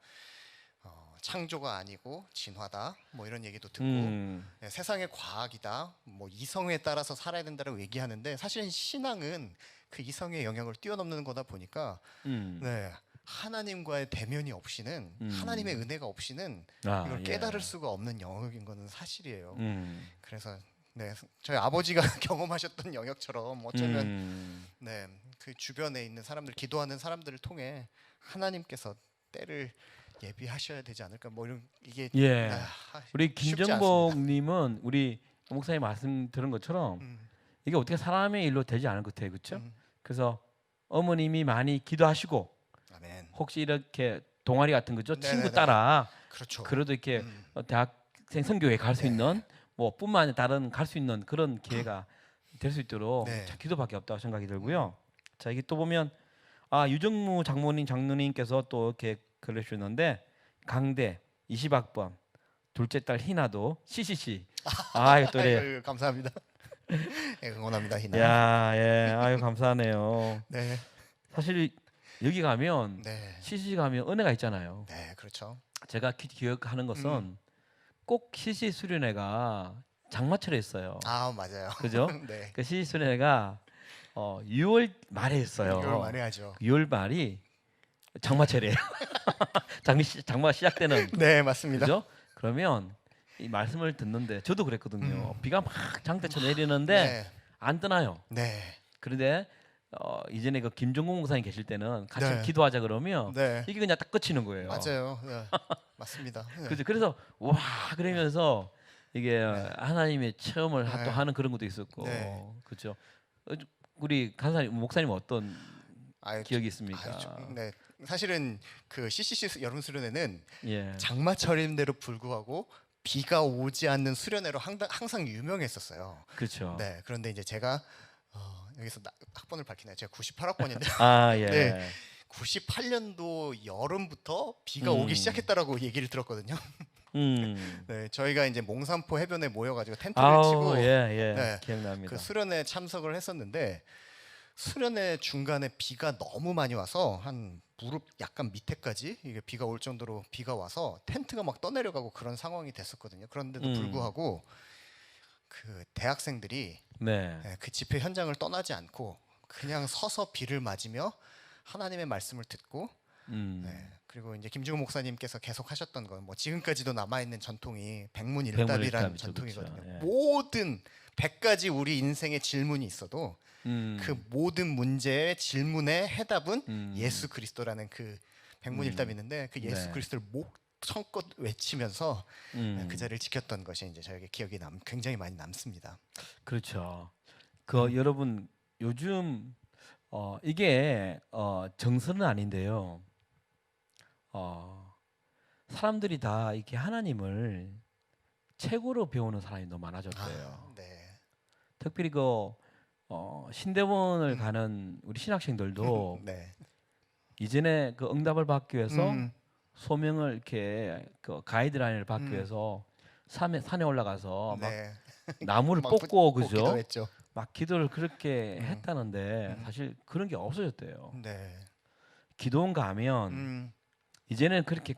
창조가 아니고 진화다 뭐 이런 얘기도 듣고 네, 세상의 과학이다 뭐 이성에 따라서 살아야 된다고 얘기하는데 사실은 신앙은 그 이성의 영역을 뛰어넘는 거다 보니까 네, 하나님과의 대면이 없이는 하나님의 은혜가 없이는 이걸 깨달을 수가 없는 영역인 거는 사실이에요. 그래서 네, 저희 아버지가 경험하셨던 영역처럼 어쩌면 네, 그 주변에 있는 사람들 기도하는 사람들을 통해 하나님께서 때를 예비하셔야 되지 않을까 뭐 이런 이게 우리 쉽지 않습니다. 김정복님은 우리 목사님 말씀 들은 것처럼 이게 어떻게 사람의 일로 되지 않을 것 같아요, 그렇죠? 그래서 어머님이 많이 기도하시고 아멘. 혹시 이렇게 동아리 같은 거죠, 네네네. 친구 따라 그렇죠. 그래도 이렇게 대학생 선교회 갈 수 있는 뭐 뿐만 아니라 다른 갈 수 있는 그런 기회가 될 수 있도록 네. 참 기도밖에 없다고 생각이 들고요. 자 이게 또 보면 유정무 장모님께서 또 이렇게 글을 주셨는데 강대 20학번 둘째 딸 희나도 CCC 이거 또 이래. 아유, 감사합니다. 네, 응원합니다, 희나. 아유 감사하네요. 네. 사실 여기 가면 네. CCC 가면 은혜가 있잖아요. 네, 그렇죠. 제가 기억하는 것은 꼭 CCC 수련회가 장마철에 있어요. 맞아요. 그죠? 네. 그 CCC 수련회가 6월 말에 했어요. 이걸 많이 하죠. 6월 말이 장마철이에요. 장마 시작되는. 네, 맞습니다. 그죠? 그러면 이 말씀을 듣는데 저도 그랬거든요. 비가 막 장대쳐 내리는데 네. 안 뜨나요. 네. 그런데 이전에 그 김종국 목사님 계실 때는 같이 네. 기도하자 그러면 네. 이게 그냥 딱 끝이는 거예요. 맞아요. 네. 맞습니다. 네. 그죠? 그래서 와 그러면서 이게 하나님의 체험을 네. 또 하는 그런 것도 있었고, 네. 그렇죠. 우리 간사님 목사님 어떤 아유, 기억이 있습니까? 네. 사실은 그 CCC 여름 수련회는 예. 장마철인데도 불구하고 비가 오지 않는 수련회로 항상 유명했었어요. 그렇죠. 네, 그런데 이제 제가 여기서 학번을 밝히나요? 제가 98학번인데 아, 예. 네. 98년도 여름부터 비가 오기 시작했다라고 얘기를 들었거든요. 네, 저희가 이제 몽산포 해변에 모여가지고 텐트를 아우, 치고 예, 예. 네, 기억납니다. 그 수련회 참석을 했었는데 수련회 중간에 비가 너무 많이 와서 한 무릎 약간 밑에까지 이게 비가 올 정도로 비가 와서 텐트가 막 떠내려가고 그런 상황이 됐었거든요. 그런데도 불구하고 그 대학생들이 네. 그 집회 현장을 떠나지 않고 그냥 서서 비를 맞으며 하나님의 말씀을 듣고 그리고 이제 김주호 목사님께서 계속 하셨던 건 뭐 지금까지도 남아 있는 전통이 백문일답이라는 백문일답이죠, 전통이거든요. 그렇죠. 예. 모든 100가지 우리 인생의 질문이 있어도 그 모든 문제의 질문의 해답은 예수 그리스도라는 그 백문일답이 있는데 그 예수 네. 그리스도를 목청껏 외치면서 그 자리를 지켰던 것이 이제 저에게 기억이 굉장히 많이 남습니다. 그렇죠. 그 여러분 요즘 이게 정서는 아닌데요. 사람들이 다 이렇게 하나님을 최고로 배우는 사람이 너무 많아졌대요. 네. 특별히 그 신대원을 가는 우리 신학생들도 네. 이전에 그 응답을 받기 위해서 음. 소명을 이렇게 그 가이드라인을 받기 위해서 산에 올라가서 막 네. 나무를 막 뽑고 꼭 그죠? 기도했죠. 막 기도를 그렇게 했다는데 사실 그런 게 없어졌대요. 네. 기도원가 하면 이제는 그렇게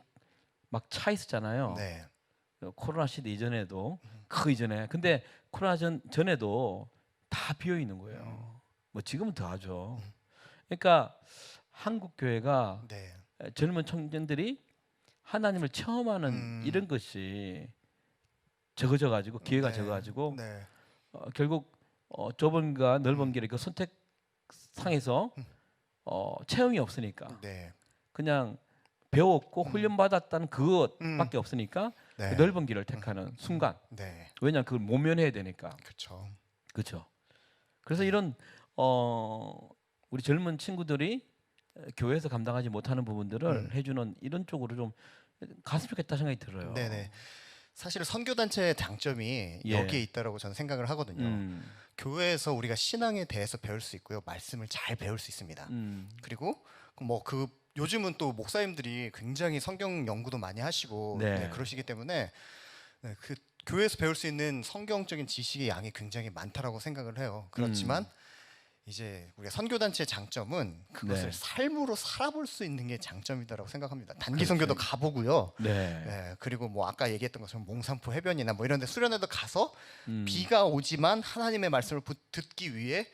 막 차 있었잖아요. 네. 코로나 시대 이전에도 그 이전에 근데 코로나 전에도 다 비어 있는 거예요. 뭐 지금은 더 하죠. 그러니까 한국 교회가 네. 젊은 청년들이 하나님을 체험하는 이런 것이 적어져 가지고 기회가 네. 적어 가지고 네. 결국 좁은가 넓은 길의 그 선택상에서 체험이 없으니까 네. 그냥 배웠고 훈련받았다는 그것밖에 없으니까 네. 그 넓은 길을 택하는 순간 네. 왜냐하면 그걸 모면해야 되니까 그렇죠. 그렇죠. 그래서 이런 우리 젊은 친구들이 교회에서 감당하지 못하는 부분들을 해주는 이런 쪽으로 좀 갔으면 좋겠다 생각이 들어요. 네네. 사실 선교 단체의 장점이 예. 여기에 있다라고 저는 생각을 하거든요. 교회에서 우리가 신앙에 대해서 배울 수 있고요, 말씀을 잘 배울 수 있습니다. 그리고 뭐 그 요즘은 또 목사님들이 굉장히 성경 연구도 많이 하시고 네. 그러시기 때문에 그 교회에서 배울 수 있는 성경적인 지식의 양이 굉장히 많다라고 생각을 해요. 그렇지만 이제 우리가 선교단체의 장점은 그것을 네. 삶으로 살아볼 수 있는 게 장점이다라고 생각합니다. 단기 그렇죠. 선교도 가보고요. 네. 네, 그리고 뭐 아까 얘기했던 것처럼 몽산포 해변이나 뭐 이런 데 수련회도 가서 비가 오지만 하나님의 말씀을 듣기 위해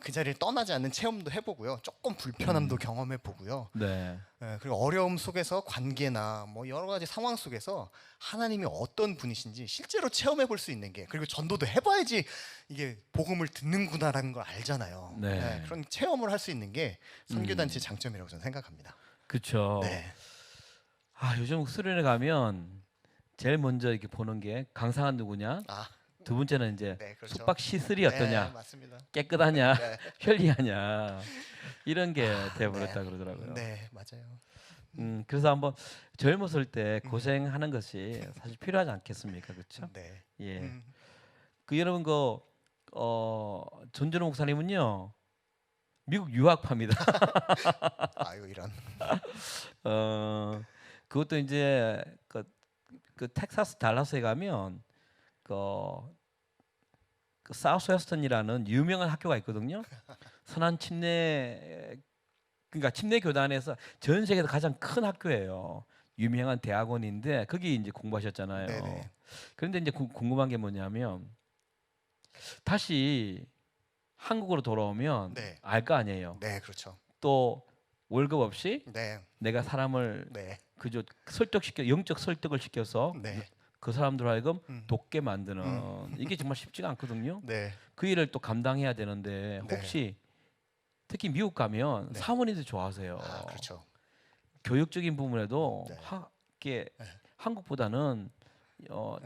그 자리를 떠나지 않는 체험도 해보고요. 조금 불편함도 경험해보고요. 네. 그리고 어려움 속에서 관계나 뭐 여러 가지 상황 속에서 하나님이 어떤 분이신지 실제로 체험해볼 수 있는 게 그리고 전도도 해봐야지 이게 복음을 듣는구나라는 걸 알잖아요. 네. 그런 체험을 할 수 있는 게 선교단체의 장점이라고 저는 생각합니다. 그렇죠. 네. 요즘 수련회 가면 제일 먼저 이렇게 보는 게 강사가 누구냐? 아, 두 번째는 이제 네, 그렇죠. 숙박 시설이 어떠냐? 네, 맞습니다. 깨끗하냐? 네. 편리하냐? 이런 게 돼버렸다 네. 그러더라고요. 네, 맞아요. 그래서 한번 젊었을 때 고생하는 것이 사실 필요하지 않겠습니까, 그렇죠? 네. 예. 그 여러분 그 전준호 목사님은요 미국 유학파입니다. 아유 이런. 그것도 이제 그 텍사스 달라스에 가면 그 사우스웨스턴이라는 유명한 학교가 있거든요. 선한 침례 그러니까 침례 교단에서 전 세계에서 가장 큰 학교예요. 유명한 대학원인데 거기 이제 공부하셨잖아요. 네네. 그런데 이제 궁금한 게 뭐냐면 다시 한국으로 돌아오면 네. 알 거 아니에요. 네, 그렇죠. 또 월급 없이 네. 내가 사람을 네. 그저 영적 설득을 시켜서 네. 그 사람들 하여금 돕게 만드는 이게 정말 쉽지가 않거든요. 네. 그 일을 또 감당해야 되는데 네. 혹시 특히 미국 가면 네. 사모님들 좋아하세요. 아, 그렇죠. 교육적인 부분에도 네. 한국보다는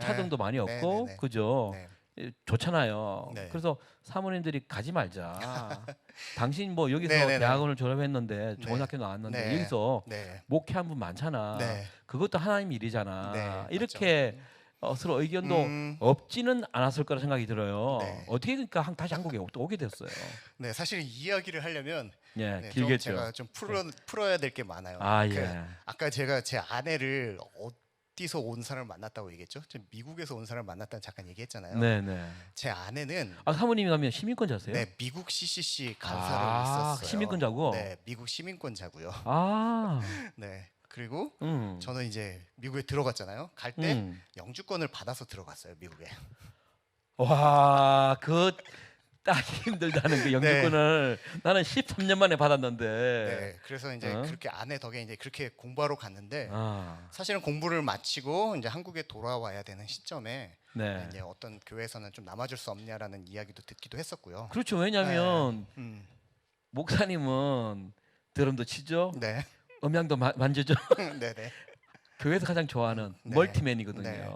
차등도 많이 없고 네, 네, 네. 그죠. 네. 좋잖아요. 네. 그래서 사모님들이 가지 말자. 당신 뭐 여기서 네네네. 대학원을 졸업했는데 좋은 네. 학교 나왔는데 네. 여기서 네. 목회한 분 많잖아. 네. 그것도 하나님 일이잖아. 네. 이렇게 서로 의견도 음, 없지는 않았을 거라 생각이 들어요. 네. 어떻게 그러니까 다시 한국에 또 오게 됐어요. 네. 사실 이 이야기를 하려면 예, 네, 좀 길겠죠. 제가 좀 풀어야 될 게 많아요. 아, 그 예. 아까 제가 제 아내를 어디서 온 사람을 만났다고 얘기했죠? 저 미국에서 온 사람을 만났다는 잠깐 얘기했잖아요. 네, 네. 제 아내는 아, 사모님이 가면 시민권자세요? 네, 미국 CCC 간사로 아, 있었어요. 시민권자고? 네, 미국 시민권자고요. 아, 네. 그리고 음, 저는 이제 미국에 들어갔잖아요. 갈 때 음. 영주권을 받아서 들어갔어요, 미국에. 와, 그 따기 힘들다는 그 영주권을 나는 13년 만에 받았는데. 네. 그래서 이제 어? 그렇게 아내 덕에 이제 그렇게 공부하러 갔는데 아, 사실은 공부를 마치고 이제 한국에 돌아와야 되는 시점에 네. 이제 어떤 교회에서는 좀 남아줄 수 없냐라는 이야기도 듣기도 했었고요. 그렇죠. 왜냐하면 음, 목사님은 드럼도 치죠, 네, 음향도 만지죠. 네, 네. 교회에서 가장 좋아하는 네. 멀티맨이거든요. 네.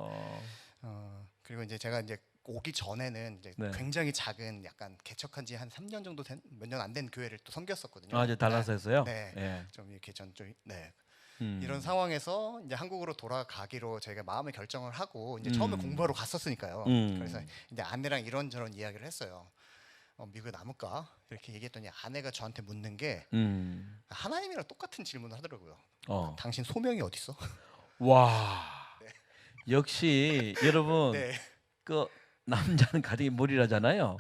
그리고 이제 제가 이제 오기 전에는 이제 네. 굉장히 작은 약간 개척한 지 한 3년 정도 된 몇 년 안 된 교회를 또 섬겼었거든요. 아, 이제 달라서였어요. 네. 예. 좀 이렇게 좀 네. 음. 이런 상황에서 이제 한국으로 돌아가기로 제가 마음의 결정을 하고 이제 처음에 공부하러 갔었으니까요. 그래서 이제 아내랑 이런저런 이야기를 했어요. 미국에 남을까? 이렇게 얘기했더니 아내가 저한테 묻는 게 하나님이랑 똑같은 질문을 하더라고요. 어. 당신 소명이 어디 있어? 와. 역시 여러분 네. 그 남자는 가정의 머리라잖아요.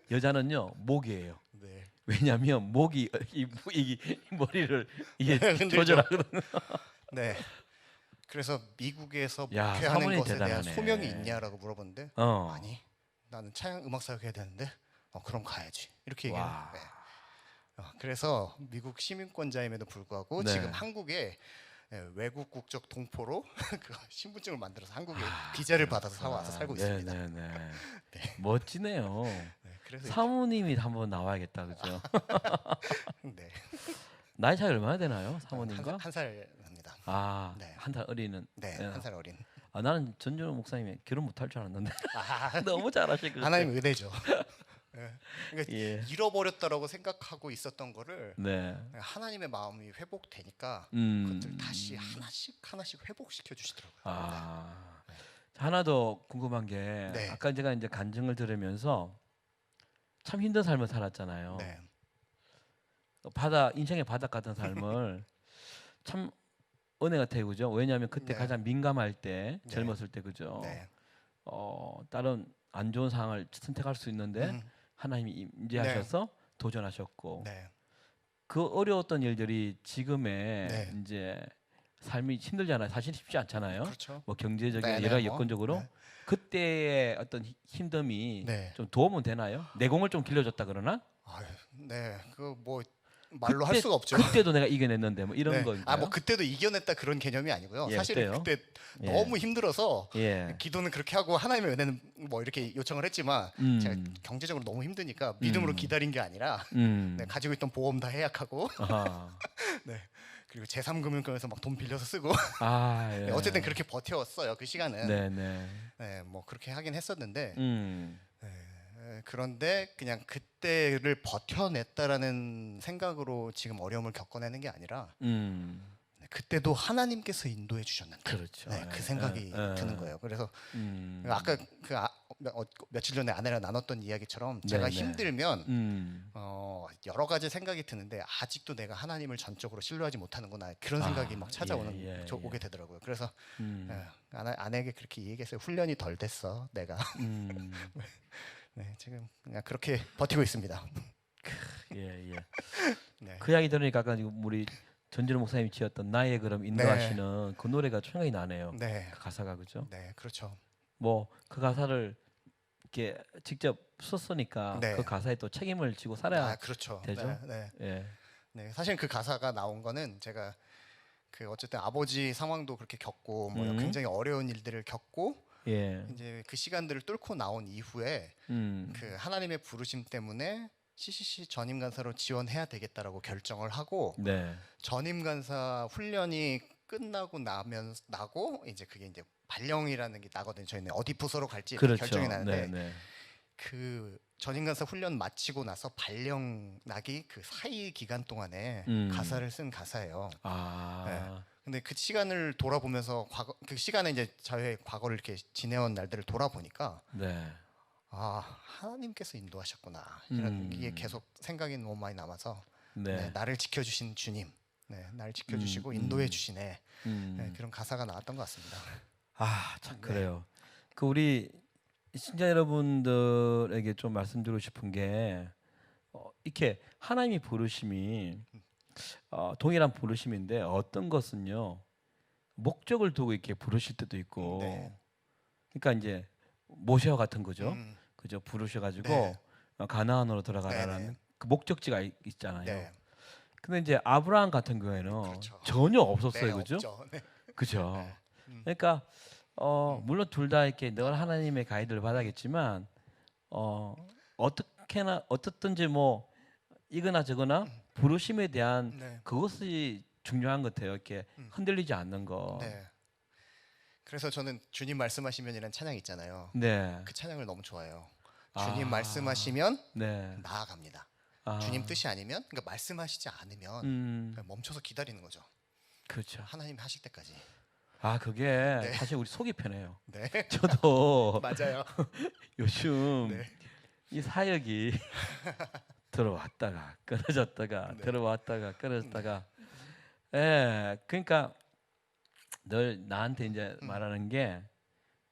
여자는요 목이에요. 네. 왜냐하면 목이 이 머리를 이게 흔들죠. 조절하거든요. 네. 그래서 미국에서 야, 목회하는 사모님 것에 대한 대단하네. 소명이 있냐라고 물어봤는데 어. 아니 나는 차양 음악 사역 해야 되는데 그럼 가야지 이렇게 얘기해요. 와. 네. 그래서 미국 시민권자임에도 불구하고 네. 지금 한국에 외국 국적 동포로 그 신분증을 만들어서 한국에 비자를 받아서 와서 살고 있습니다. 네네네. 멋지네요. 네, 그래서 사모님이 한번 나와야겠다, 그죠? 네. 나이 차이 얼마나 되나요, 사모님과? 한살 납니다. 아, 네. 한 살 어리는. 네, 예. 한 살 어린. 아, 나는 전준호 목사님이 결혼 못할 줄 알았는데 아, 너무 잘하실 것 같아요. 하나님 은혜죠. 네. 그러니까 예. 잃어버렸다라고 생각하고 있었던 거를 네. 하나님의 마음이 회복되니까 음. 그것들 다시 하나씩 회복시켜 주시더라고요. 아. 하나 더 궁금한 게 네. 아까 제가 이제 간증을 들으면서 참 힘든 삶을 살았잖아요. 네. 인생의 바닥 같은 삶을 참 은혜 같아요, 그죠? 왜냐하면 그때 네. 가장 민감할 때, 네. 젊었을 때, 그죠? 네. 다른 안 좋은 상황을 선택할 수 있는데 하나님이 임재하셔서 도전하셨고 네. 그 어려웠던 일들이 지금의 네. 이제 삶이 힘들잖아요. 사실 쉽지 않잖아요. 그렇죠. 뭐 경제적인 네, 네, 여러 뭐. 여건적으로 네. 그때의 어떤 힘듦이 네. 좀 도움은 되나요? 내공을 좀 길러줬다 그러나? 아유, 네. 그 뭐 말로 할 그때- 수가 없죠. 그때도 내가 이겨냈는데 뭐 이런 네. 거인가요? 뭐 그때도 이겨냈다 그런 개념이 아니고요. 예, 사실 어때요? 그때 예. 너무 힘들어서 예. 기도는 그렇게 하고 하나님의 은혜는 뭐 이렇게 요청을 했지만 제가 경제적으로 너무 힘드니까 믿음으로 기다린 게 아니라 네, 가지고 있던 보험 다 해약하고 아하. 네. 그리고 제3금융권에서 막 돈 빌려서 쓰고 아, 예. 네, 어쨌든 그렇게 버텨왔어요. 그 시간은 네네. 네, 뭐 그렇게 하긴 했었는데 음. 그런데 그냥 그때를 버텨냈다라는 생각으로 지금 어려움을 겪어내는 게 아니라 음. 네, 그때도 하나님께서 인도해 주셨는데 그렇죠. 네, 그 생각이 드는 거예요. 그래서 아까 며칠 전에 아내랑 나눴던 이야기처럼 제가 네네. 힘들면 여러 가지 생각이 드는데 아직도 내가 하나님을 전적으로 신뢰하지 못하는구나 그런 생각이 막 찾아오는 오게 되더라고요. 그래서 아내에게 그렇게 얘기했어요. 훈련이 덜 됐어 내가. 네, 지금 그냥 그렇게 버티고 있습니다. 예, 예. 네. 그 이야기 들으니까 아까 지금 우리 전진호 목사님이 지었던 나의 그럼 인도하시는 그 노래가 생각이 나네요. 네, 그 가사가 그죠? 네, 그렇죠. 뭐 그 가사를 이렇게 직접 썼으니까 네. 그 가사에 또 책임을 지고 살아야 그렇죠. 되죠? 네, 네. 예. 네, 사실 그 가사가 나온 거는 제가 그 어쨌든 아버지 상황도 그렇게 겪고 뭐 굉장히 어려운 일들을 겪고 예. 이제 그 시간들을 뚫고 나온 이후에 그 하나님의 부르심 때문에 CCC 전임 간사로 지원해야 되겠다라고 결정을 하고 네. 전임 간사 훈련이 끝나고 나고 이제 그게 이제 발령이라는 게 나거든요. 저희는 어디 부서로 갈지 이렇게 그렇죠. 결정이 나는데 네. 그 전인간사 훈련 마치고 나서 발령 나기 그 사이 기간 동안에 가사를 쓴 가사예요. 네. 아, 근데 그 시간을 돌아보면서 과거 그 시간에 이제 저의 과거를 이렇게 지내온 날들을 돌아보니까 네. 아 하나님께서 인도하셨구나 이런 게 음. 계속 생각이 너무 많이 남아서 네. 네, 나를 지켜주신 주님, 네, 나를 지켜주시고 인도해 주시네 네, 그런 가사가 나왔던 것 같습니다. 아, 참 네. 그래요. 그 우리 신자 여러분들에게 좀 말씀드리고 싶은 게 이렇게 하나님이 부르심이 동일한 부르심인데 어떤 것은요 목적을 두고 이렇게 부르실 때도 있고, 네. 그러니까 이제 모세와 같은 거죠. 음, 그죠? 부르셔가지고 네. 가나안으로 들어가라는 네네. 그 목적지가 있잖아요. 네, 근데 이제 아브라함 같은 경우에는 그렇죠. 전혀 없었어요, 네, 그죠? 없죠. 네. 그죠? 네. 음, 그러니까 물론 둘 다 이렇게 늘 하나님의 가이드를 받아야겠지만 어떻게나 어떻든지 뭐 이거나 저거나 부르심에 대한 네. 그것이 중요한 것 같아요. 이렇게 흔들리지 않는 거. 네. 그래서 저는 주님 말씀하시면이라는 찬양 있잖아요. 네. 그 찬양을 너무 좋아해요. 아. 주님 말씀하시면 네. 나아갑니다. 아. 주님 뜻이 아니면, 그러니까 말씀하시지 않으면 그냥 멈춰서 기다리는 거죠. 그렇죠. 하나님 하실 때까지. 아, 그게 네. 사실 우리 속이 편해요. 네, 저도 맞아요. 요즘 네. 이 사역이 들어왔다가 끊어졌다가 네. 들어왔다가 끊어졌다가 그러니까 늘 나한테 이제 말하는 게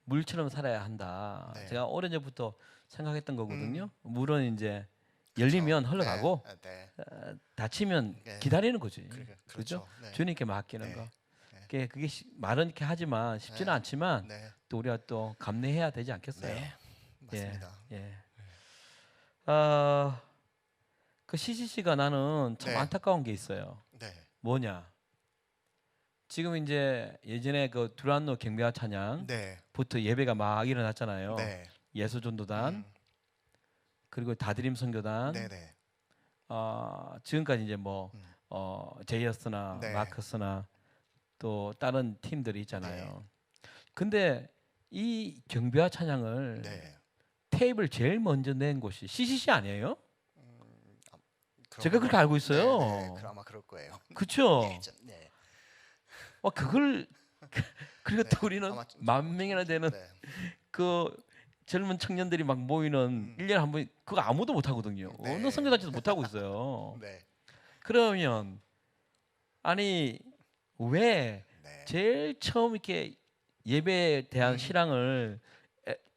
물처럼 살아야 한다. 네. 제가 오래전부터 생각했던 거거든요. 물은 이제 열리면 그렇죠. 흘러가고 네. 닫히면 네. 기다리는 거지. 그렇죠. 그죠? 네. 주님께 맡기는 네. 거. 네. 그게 말은 이렇게 하지만 쉽지는 네. 않지만 네. 또 우리가 또 감내해야 되지 않겠어요? 네. 맞습니다. 예. 그 CCC가 나는 참 네. 안타까운 게 있어요. 네. 뭐냐? 지금 이제 예전에 그 두란노 경배와 찬양부터 네. 예배가 막 일어났잖아요. 네. 예수전도단 그리고 다드림 선교단 네네. 지금까지 이제 뭐 제이어스나 네. 마커스나 또 다른 팀들이 있잖아요. 근데 이 경배와 찬양을 네. 테이프를 제일 먼저 낸 곳이 CCC 아니에요? 제가 그런 그렇게 거- 알고 있어요. 네, 네. 아마 그럴 거예요. 그렇죠? 예전, 네. 그걸 그리고 네, 또 우리는 아마 좀- 10,000명이나 되는 네. 그 젊은 청년들이 막 모이는 1년에 한 번 그거 아무도 못 하거든요. 네. 어느 선교단체도 못 하고 있어요. 네. 그러면 아니 왜 네. 제일 처음 이렇게 예배에 대한 실황을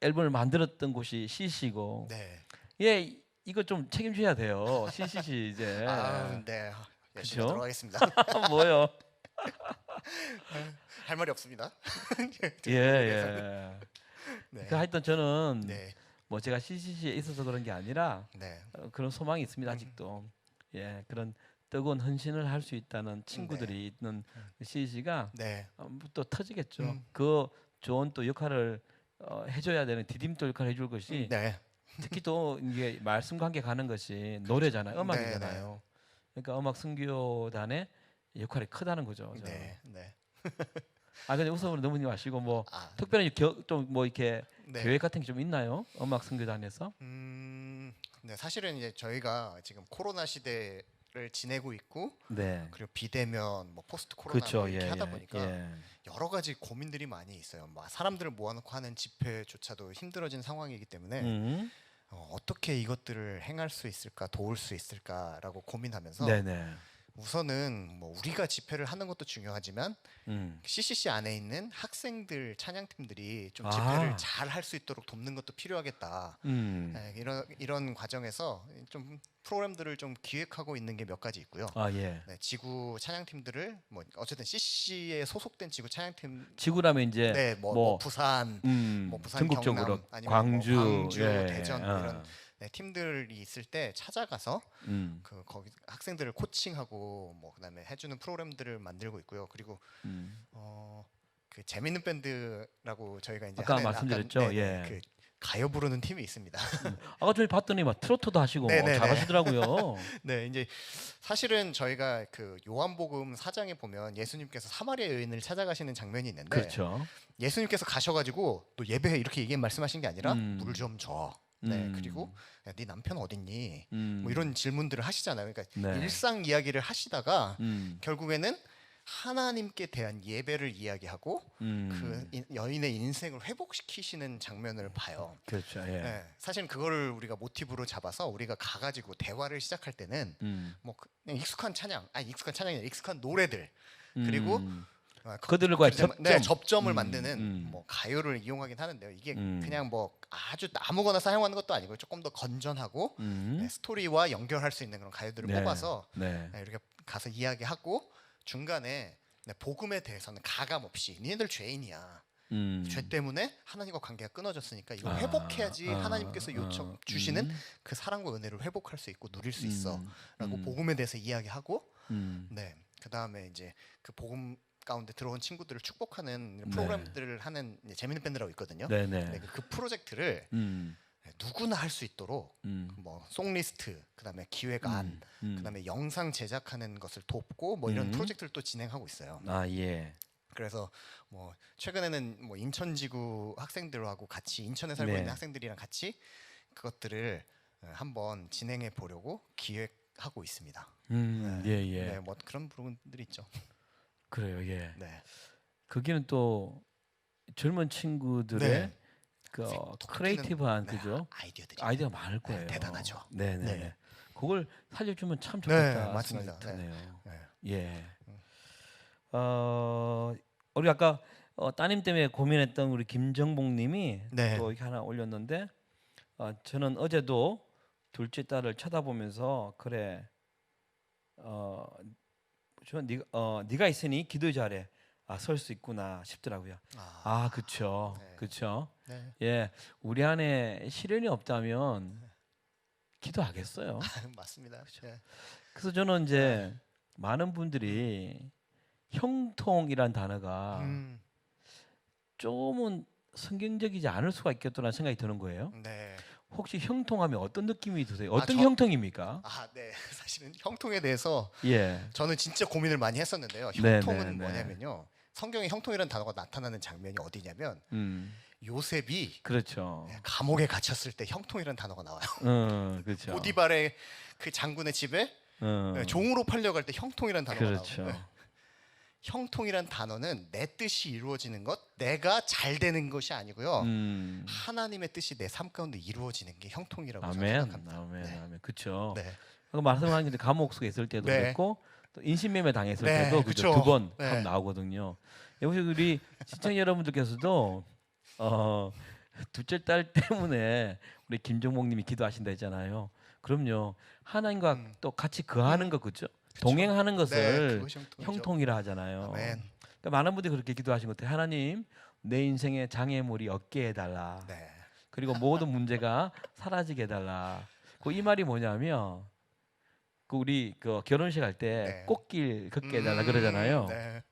앨범을 만들었던 곳이 CC고 네. 예 이거 좀 책임져야 돼요. CCC 이제 네. 열심히 그죠? 하도록 하겠습니다. 뭐요? 할 말이 없습니다. 예. 네. 그 하여튼 저는 네. 뭐 제가 CCC에 있어서 그런 게 아니라 네. 그런 소망이 있습니다 아직도. 예, 그런 뜨거운 헌신을 할 수 있다는 친구들이 있는 CCC가 네. 또 터지겠죠. 그 좋은 또 역할을 해줘야 되는 디딤돌 역할을 해줄 것이 네. 특히 또 이게 말씀과 함께 가는 것이 노래잖아요, 음악이잖아요. 그러니까 음악 선교단의 역할이 크다는 거죠. 저는. 네. 네. 근데 웃음으로 넘어지 마시고 뭐 아, 특별히 좀 뭐 이렇게 네. 계획 같은 게 좀 있나요? 음악 선교단에서? 네, 사실은 이제 저희가 지금 코로나 시대를 지내고 있고 네. 그리고 비대면 뭐 포스트 코로나 그렇죠. 뭐 이렇게 하다 보니까 예. 여러 가지 고민들이 많이 있어요. 막 사람들을 모아놓고 하는 집회조차도 힘들어진 상황이기 때문에 어떻게 이것들을 행할 수 있을까, 도울 수 있을까라고 고민하면서 네네. 우선은 뭐 우리가 집회를 하는 것도 중요하지만 CCC 안에 있는 학생들 찬양팀들이 좀 집회를 잘 할 수 있도록 돕는 것도 필요하겠다. 네, 이런 과정에서 좀 프로그램들을 좀 기획하고 있는 게 몇 가지 있고요. 예. 네, 지구 찬양팀들을 뭐 어쨌든 CCC에 소속된 지구 찬양팀 지구라면 이제 네, 뭐 부산, 뭐 부산 전국적으로 경남 아니면 광주, 뭐 광주, 예, 대전 이런 네, 팀들이 있을 때 찾아가서 거기 학생들을 코칭하고 뭐 그다음에 해주는 프로그램들을 만들고 있고요. 그리고 그 재밌는 밴드라고 저희가 이제 아까 하는 말씀드렸죠. 예. 그 가요 부르는 팀이 있습니다. 아까 전에 봤더니 막 트로트도 하시고 네네네. 잘하시더라고요. 네, 이제 사실은 저희가 그 요한복음 4장에 보면 예수님께서 사마리아 여인을 찾아가시는 장면이 있는데 그렇죠. 예수님께서 가셔가지고 또 예배 이렇게 얘기 말씀하신 게 아니라 음. 물 좀 줘. 네, 음. 그리고 야, 네 남편 어딨니? 음. 뭐 이런 질문들을 하시잖아요. 그러니까 네. 일상 이야기를 하시다가 음. 결국에는 하나님께 대한 예배를 이야기하고 그 여인의 인생을 회복시키시는 장면을 봐요. 그렇죠. 예. 네, 사실 그거를 우리가 모티브로 잡아서 우리가 가가지고 대화를 시작할 때는 뭐 그냥 익숙한 찬양, 아니 익숙한 찬양이 아니라 익숙한 노래들 그리고 그들과의 접점을 만드는 뭐 가요를 이용하긴 하는데요. 이게 그냥 뭐 아주 아무거나 사용하는 것도 아니고 조금 더 건전하고 네, 스토리와 연결할 수 있는 그런 가요들을 네. 뽑아서 네. 네, 이렇게 가서 이야기하고 중간에 네, 복음에 대해서는 가감 없이 니네들 죄인이야. 죄 때문에 하나님과 관계가 끊어졌으니까 이걸 회복해야지 하나님께서 요청 주시는 그 사랑과 은혜를 회복할 수 있고 누릴 수 있어라고 복음에 대해서 이야기하고 네, 그 다음에 이제 그 복음 가운데 들어온 친구들을 축복하는 프로그램들을 하는 이제 재밌는 밴드라고 있거든요. 네네. 네, 그 프로젝트를 누구나 할 수 있도록 뭐 송리스트, 그다음에 기획안, 그다음에 영상 제작하는 것을 돕고 뭐 이런 프로젝트를 또 진행하고 있어요. 아 예. 그래서 뭐 최근에는 뭐 인천지구 학생들하고 같이 인천에 살고 네. 있는 학생들이랑 같이 그것들을 한번 진행해 보려고 기획하고 있습니다. 예 예. 네, 뭐 그런 부분들이 있죠. 그래요. 예. 네. 거기는 또 젊은 친구들의 네. 그 독특한, 크리에이티브한 네, 그죠? 아이디어들이 아이디어가 많을 거예요. 대단하죠. 네네. 네. 그걸 살려주면 참 네, 좋겠다 맞습니다. 생각이 드네요. 네. 예. 우리 아까 따님 때문에 고민했던 우리 김정복님이 네. 또 이렇게 하나 올렸는데 저는 어제도 둘째 딸을 쳐다보면서 그래 네가 있으니 기도 잘해 설 수 있구나 싶더라고요. 그렇죠, 네. 그렇죠. 네. 예, 우리 안에 시련이 없다면 기도하겠어요. 맞습니다. 네. 그래서 저는 이제 많은 분들이 형통이란 단어가 조금은 성경적이지 않을 수가 있겠다는 생각이 드는 거예요. 네. 혹시 형통하면 어떤 느낌이 드세요? 어떤 저- 형통입니까? 네. 사실은 형통에 대해서 예. 저는 진짜 고민을 많이 했었는데요. 네, 형통은 네, 네. 뭐냐면요. 성경에 형통이라는 단어가 나타나는 장면이 어디냐면 요셉이 그렇죠. 감옥에 갇혔을 때 형통이라는 단어가 나와요. 그렇죠. 보디발의 그 장군의 집에 종으로 팔려갈 때 형통이라는 단어가 그렇죠. 나와요. 형통이란 단어는 내 뜻이 이루어지는 것, 내가 잘 되는 것이 아니고요. 하나님의 뜻이 내 삶 가운데 이루어지는 게 형통이라고 저는 아멘, 생각합니다. 아멘, 네. 아멘. 그렇죠. 네. 그 말씀하신 게 감옥 속에 있을 때도 네. 그랬고 또 인신매매 당했을 네, 때도 그쵸. 두 번 네. 나오거든요. 여기서 우리 시청자 여러분들께서도 둘째 딸 때문에 우리 김종목님이 기도하신다 했잖아요. 그럼요. 하나님과 또 같이 거하는 것 그죠? 동행하는 것을 그것이 형통이죠. 형통이라 하잖아요. 아멘. 그러니까 많은 분들이 그렇게 기도하신 것 같아요. 하나님, 내 인생의 장애물이 없게 해달라. 네. 그리고 모든 문제가 사라지게 해달라. 이 말이 뭐냐면 그 우리 그 결혼식 할 때 네. 꽃길 걷게 해달라 그러잖아요. 네.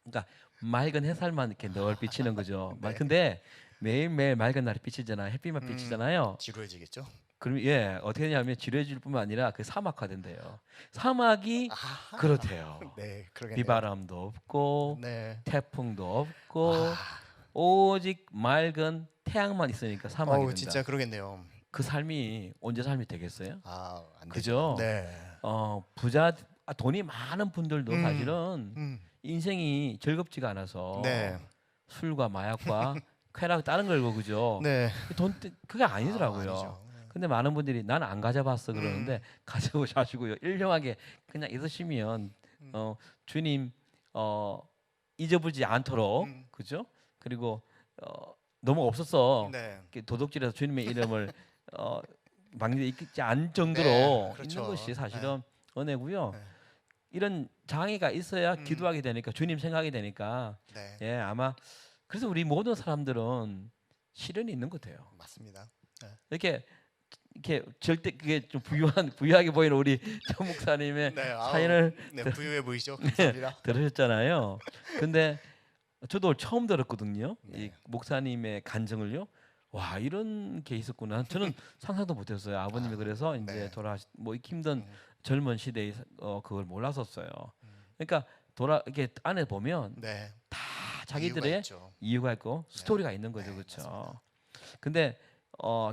그러니까 맑은 햇살만 이렇게 널 비치는 거죠. 네. 근데 매일매일 맑은 날이 비치잖아요. 햇빛만 비치잖아요. 지루해지겠죠. 그럼 어떻게 되냐면 지루해질 뿐만 아니라 그 사막화된대요. 사막이 그렇대요. 네, 그러겠네요. 비바람도 없고 네. 태풍도 없고 오직 맑은 태양만 있으니까 사막이 된다. 진짜 그러겠네요. 그 삶이 언제 삶이 되겠어요? 안 그죠? 되죠. 네. 부자 돈이 많은 분들도 사실은 인생이 즐겁지가 않아서 네. 술과 마약과 쾌락 다른 걸 그죠? 네. 그게 아니더라고요. 아니죠. 근데 많은 분들이 난 안 가져봤어 그러는데 가져보시고요. 일용하게 그냥 있으시면 주님 잊어버리지 않도록 그죠? 그리고 너무 없어서 네. 도둑질해서 주님의 이름을 망대에 있지 않을 정도로 네, 그렇죠. 있는 것이 사실은 은혜고요. 네. 이런 장애가 있어야 기도하게 되니까 주님 생각이 되니까 네. 아마 그래서 우리 모든 사람들은 시련이 있는 것 같아요. 맞습니다. 네. 이렇게 절대 그게 좀 부유하게 보이는 우리 정 목사님의 네, 사연을 부유해 보이죠. 감사합니다. 들으셨잖아요. 근데 저도 처음 들었거든요. 네. 이 목사님의 간증을요. 와 이런 게 있었구나. 저는 상상도 못했어요. 아버님이 그래서 이제 네. 뭐 힘든 음, 젊은 시대에 그걸 몰랐었어요. 음. 그러니까 이렇게 안에 보면 네. 다 이유가 자기들의 있죠. 이유가 있고 네. 스토리가 있는 거죠, 네, 그렇죠? 맞습니다. 근데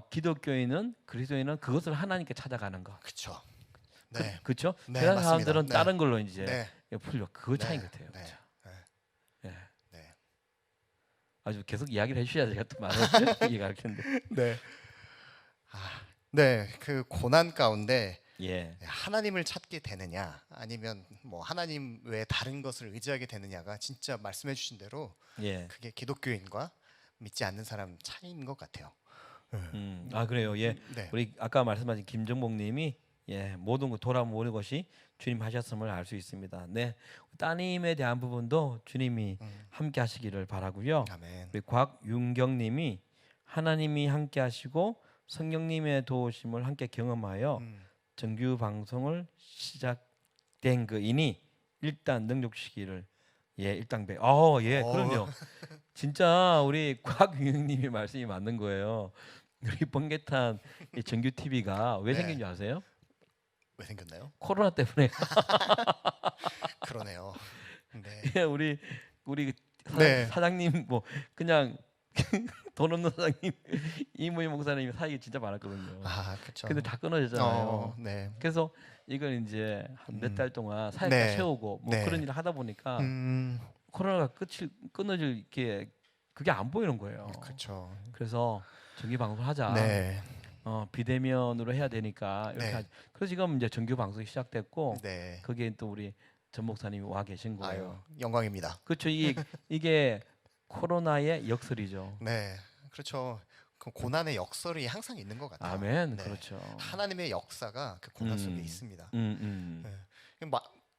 기독교인은 그리스도인은 그것을 하나님께 찾아가는 거, 그쵸. 네. 그렇죠? 네, 세상 맞습니다. 사람들은 네. 다른 걸로 이제 네. 풀려 그거 네. 차이인 것 같아요, 네. 그렇죠? 네. 예. 네. 아주 계속 이야기를 해주셔야 제가 또 말을 얘기할 텐데. 네. 네. 그 고난 가운데 예, 하나님을 찾게 되느냐 아니면 뭐 하나님 외에 다른 것을 의지하게 되느냐가 진짜 말씀해 주신 대로 예. 그게 기독교인과 믿지 않는 사람 차이인 것 같아요. 아 그래요. 예, 네. 우리 아까 말씀하신 김정복님이 예 모든 것 모든 것이 주님 하셨음을 알 수 있습니다. 네, 따님에 대한 부분도 주님이 함께 하시기를 바라고요. 아멘. 우리 곽윤경님이 하나님이 함께 하시고 성령님의 도우심을 함께 경험하여 음, 정규 방송을 시작된 그이니 일단 능력시기를 예 일당배. 예, 어, 그럼요. 진짜 우리 곽윤경님이 말씀이 맞는 거예요. 우리 번개탄 이 정규 TV가 왜 네. 생긴 줄 아세요? 왜 생겼나요? 코로나 때문에. 그러네요. 네. 예, 우리 네. 사장님 뭐 그냥 돈 없는 사장님 이모희 목사님이 사이가 진짜 많았거든요. 그렇죠. 근데 다 끊어졌잖아요. 네. 그래서 이걸 이제 한 몇 달 동안 사역자 네. 세우고 뭐 네. 그런 일을 하다 보니까 음, 코로나가 끊어질 게 그게 안 보이는 거예요. 그렇죠. 그래서 정기 방송 하자. 네. 비대면으로 해야 되니까 이렇게 네. 하자. 그래서 지금 이제 정규 방송이 시작됐고 네. 거기에 또 우리 전 목사님이 와 계신 아유, 거예요. 영광입니다. 그렇죠. 이게 코로나의 역설이죠. 네. 그렇죠. 그 고난의 역설이 항상 있는 것 같아요. 아멘. 네. 그렇죠. 하나님의 역사가 그 고난 속에 음. 있습니다. 음. 네.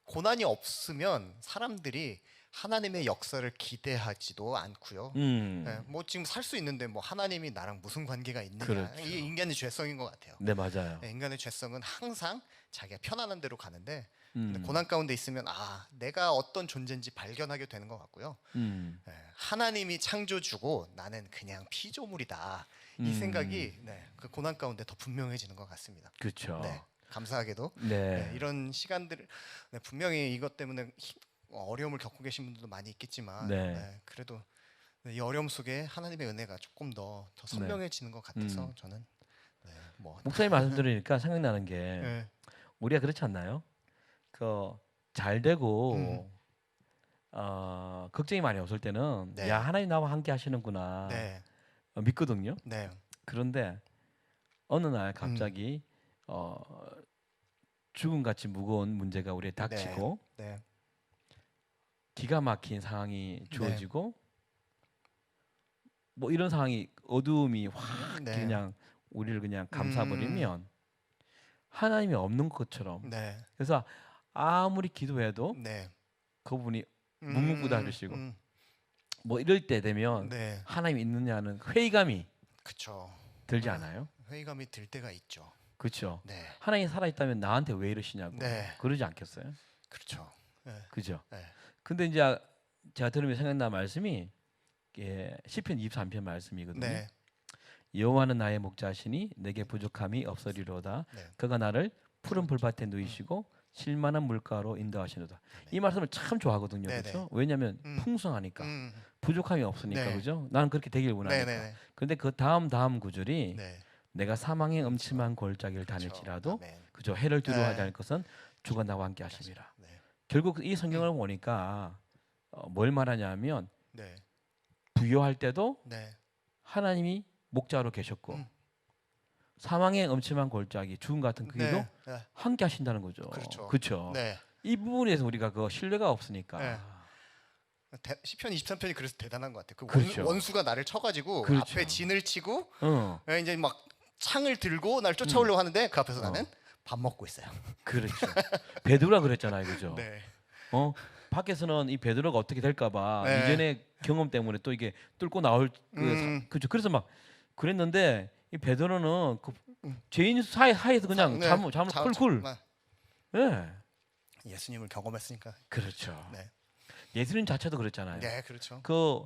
고난이 없으면 사람들이 하나님의 역사를 기대하지도 않고요. 네, 뭐 지금 살 수 있는데 뭐 하나님이 나랑 무슨 관계가 있느냐? 그렇죠. 이게 인간의 죄성인 것 같아요. 네, 맞아요. 네, 인간의 죄성은 항상 자기가 편안한 대로 가는데 음. 근데 고난 가운데 있으면 내가 어떤 존재인지 발견하게 되는 것 같고요. 네, 하나님이 창조주고 나는 그냥 피조물이다. 이 생각이 그 고난 가운데 더 분명해지는 것 같습니다. 그렇죠. 네, 감사하게도 네. 이런 시간들을 분명히 이것 때문에 어려움을 겪고 계신 분들도 많이 있겠지만 네. 그래도 이 어려움 속에 하나님의 은혜가 조금 더 선명해지는 것 같아서 저는 목사님 말씀 들으니까 생각나는 게 네. 우리가 그렇지 않나요? 잘 되고 걱정이 많이 없을 때는 네. 야 하나님 나와 함께 하시는구나 네. 믿거든요. 네. 그런데 어느 날 갑자기 죽음같이 무거운 문제가 우리에 닥치고 네. 기가 막힌 상황이 주어지고 뭐 이런 상황이 어두움이 확 네. 그냥 우리를 그냥 감싸버리면 하나님이 없는 것처럼 네. 그래서 아무리 기도해도 네. 그분이 묵묵부답하시고 음. 뭐 이럴 때 되면 네. 하나님이 있느냐는 회의감이 그렇죠. 들지 않아요? 회의감이 들 때가 있죠. 그렇죠. 네. 하나님이 살아있다면 나한테 왜 이러시냐고 네. 그러지 않겠어요? 그렇죠. 네. 그죠? 네. 근데 이제 제가 들으면 생각난 말씀이 시편 23편 말씀이거든요. 네. 여호와는 나의 목자시니 내게 부족함이 없으리로다. 네. 그가 나를 푸른 풀밭에 누이시고 실만한 물가로 인도하시노다. 네. 이 말씀을 참 좋아하거든요. 네네. 그렇죠? 왜냐하면 음. 풍성하니까 음. 부족함이 없으니까 네. 그죠? 나는 그렇게 되길 원하니까. 네네. 그런데 그 다음 구절이 네. 내가 사망의 음침한 골짜기를 그렇죠. 다닐지라도 아멘. 그죠? 해를 두려워하지 네. 않을 것은 주가 나와 함께 하심이라. 네. 결국 이 성경을 보니까 뭘 말하냐면 네. 부여할 때도 네. 하나님이 목자로 계셨고 음. 사망의 음침한 골짜기 죽음 같은 그 길도 네. 함께 하신다는 거죠. 그렇죠. 그렇죠. 네. 이 부분에서 우리가 그 신뢰가 없으니까 네. 시편 23편이 그래서 대단한 것 같아요. 그렇죠. 원수가 나를 쳐가지고 그렇죠. 앞에 진을 치고 어, 이제 막 창을 들고 날 쫓아오려고 하는데 그 앞에서 어. 나는 밥 먹고 있어요. 그렇죠. 베드로가 그랬잖아요, 그죠? 네. 밖에서는 이 베드로가 어떻게 될까봐 네. 이전의 경험 때문에 또 이게 뚫고 나올 그죠. 그래서 막 그랬는데 이 베드로는 그 죄인 사이에서 그냥 네. 잠을 쿨쿨. 네. 예, 예수님을 경험했으니까. 그렇죠. 네. 예수님 자체도 그랬잖아요. 네, 그렇죠. 그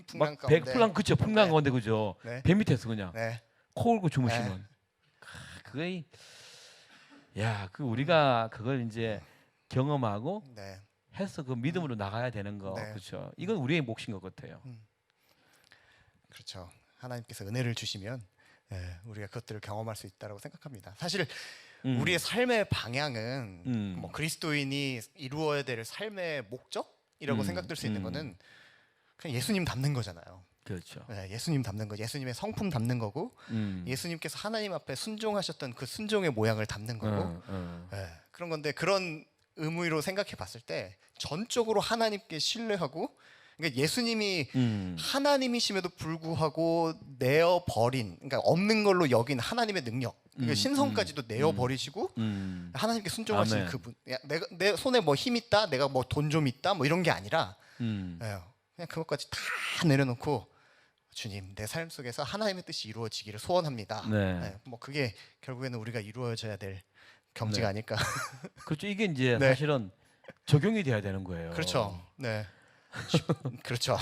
풍랑 막 가운데. 풍랑 그쵸 풍랑 네. 가운데 그죠. 네. 배 밑에서 그냥 네. 코 골고 주무시는. 그게 그 우리가 그걸 이제 경험하고 네. 해서 그 믿음으로 나가야 되는 거 네. 그렇죠. 이건 우리의 몫인 것 같아요. 그렇죠. 하나님께서 은혜를 주시면 우리가 그것들을 경험할 수 있다고 생각합니다. 사실 우리의 삶의 방향은 뭐 그리스도인이 이루어야 될 삶의 목적이라고 생각될 수 있는 거는 그냥 예수님 닮는 거잖아요. 그렇죠. 예수님 닮는 거, 예수님의 성품 닮는 거고, 예수님께서 하나님 앞에 순종하셨던 그 순종의 모양을 닮는 거고, 그런 건데 그런 의미로 생각해 봤을 때 전적으로 하나님께 신뢰하고, 그러니까 예수님이 하나님이심에도 불구하고 내어 버린, 그러니까 없는 걸로 여긴 하나님의 능력, 그러니까 신성까지도 내어 버리시고 하나님께 순종하신 아멘. 그분. 내 손에 뭐 힘 있다, 내가 뭐 돈 좀 있다, 뭐 이런 게 아니라. 그냥 그것까지 다 내려놓고 주님 내 삶 속에서 하나님의 뜻이 이루어지기를 소원합니다. 네. 뭐 그게 결국에는 우리가 이루어져야 될 경지가 네. 아닐까. 그렇죠. 이게 이제 네. 사실은 적용이 돼야 되는 거예요. 그렇죠. 네. 그렇죠.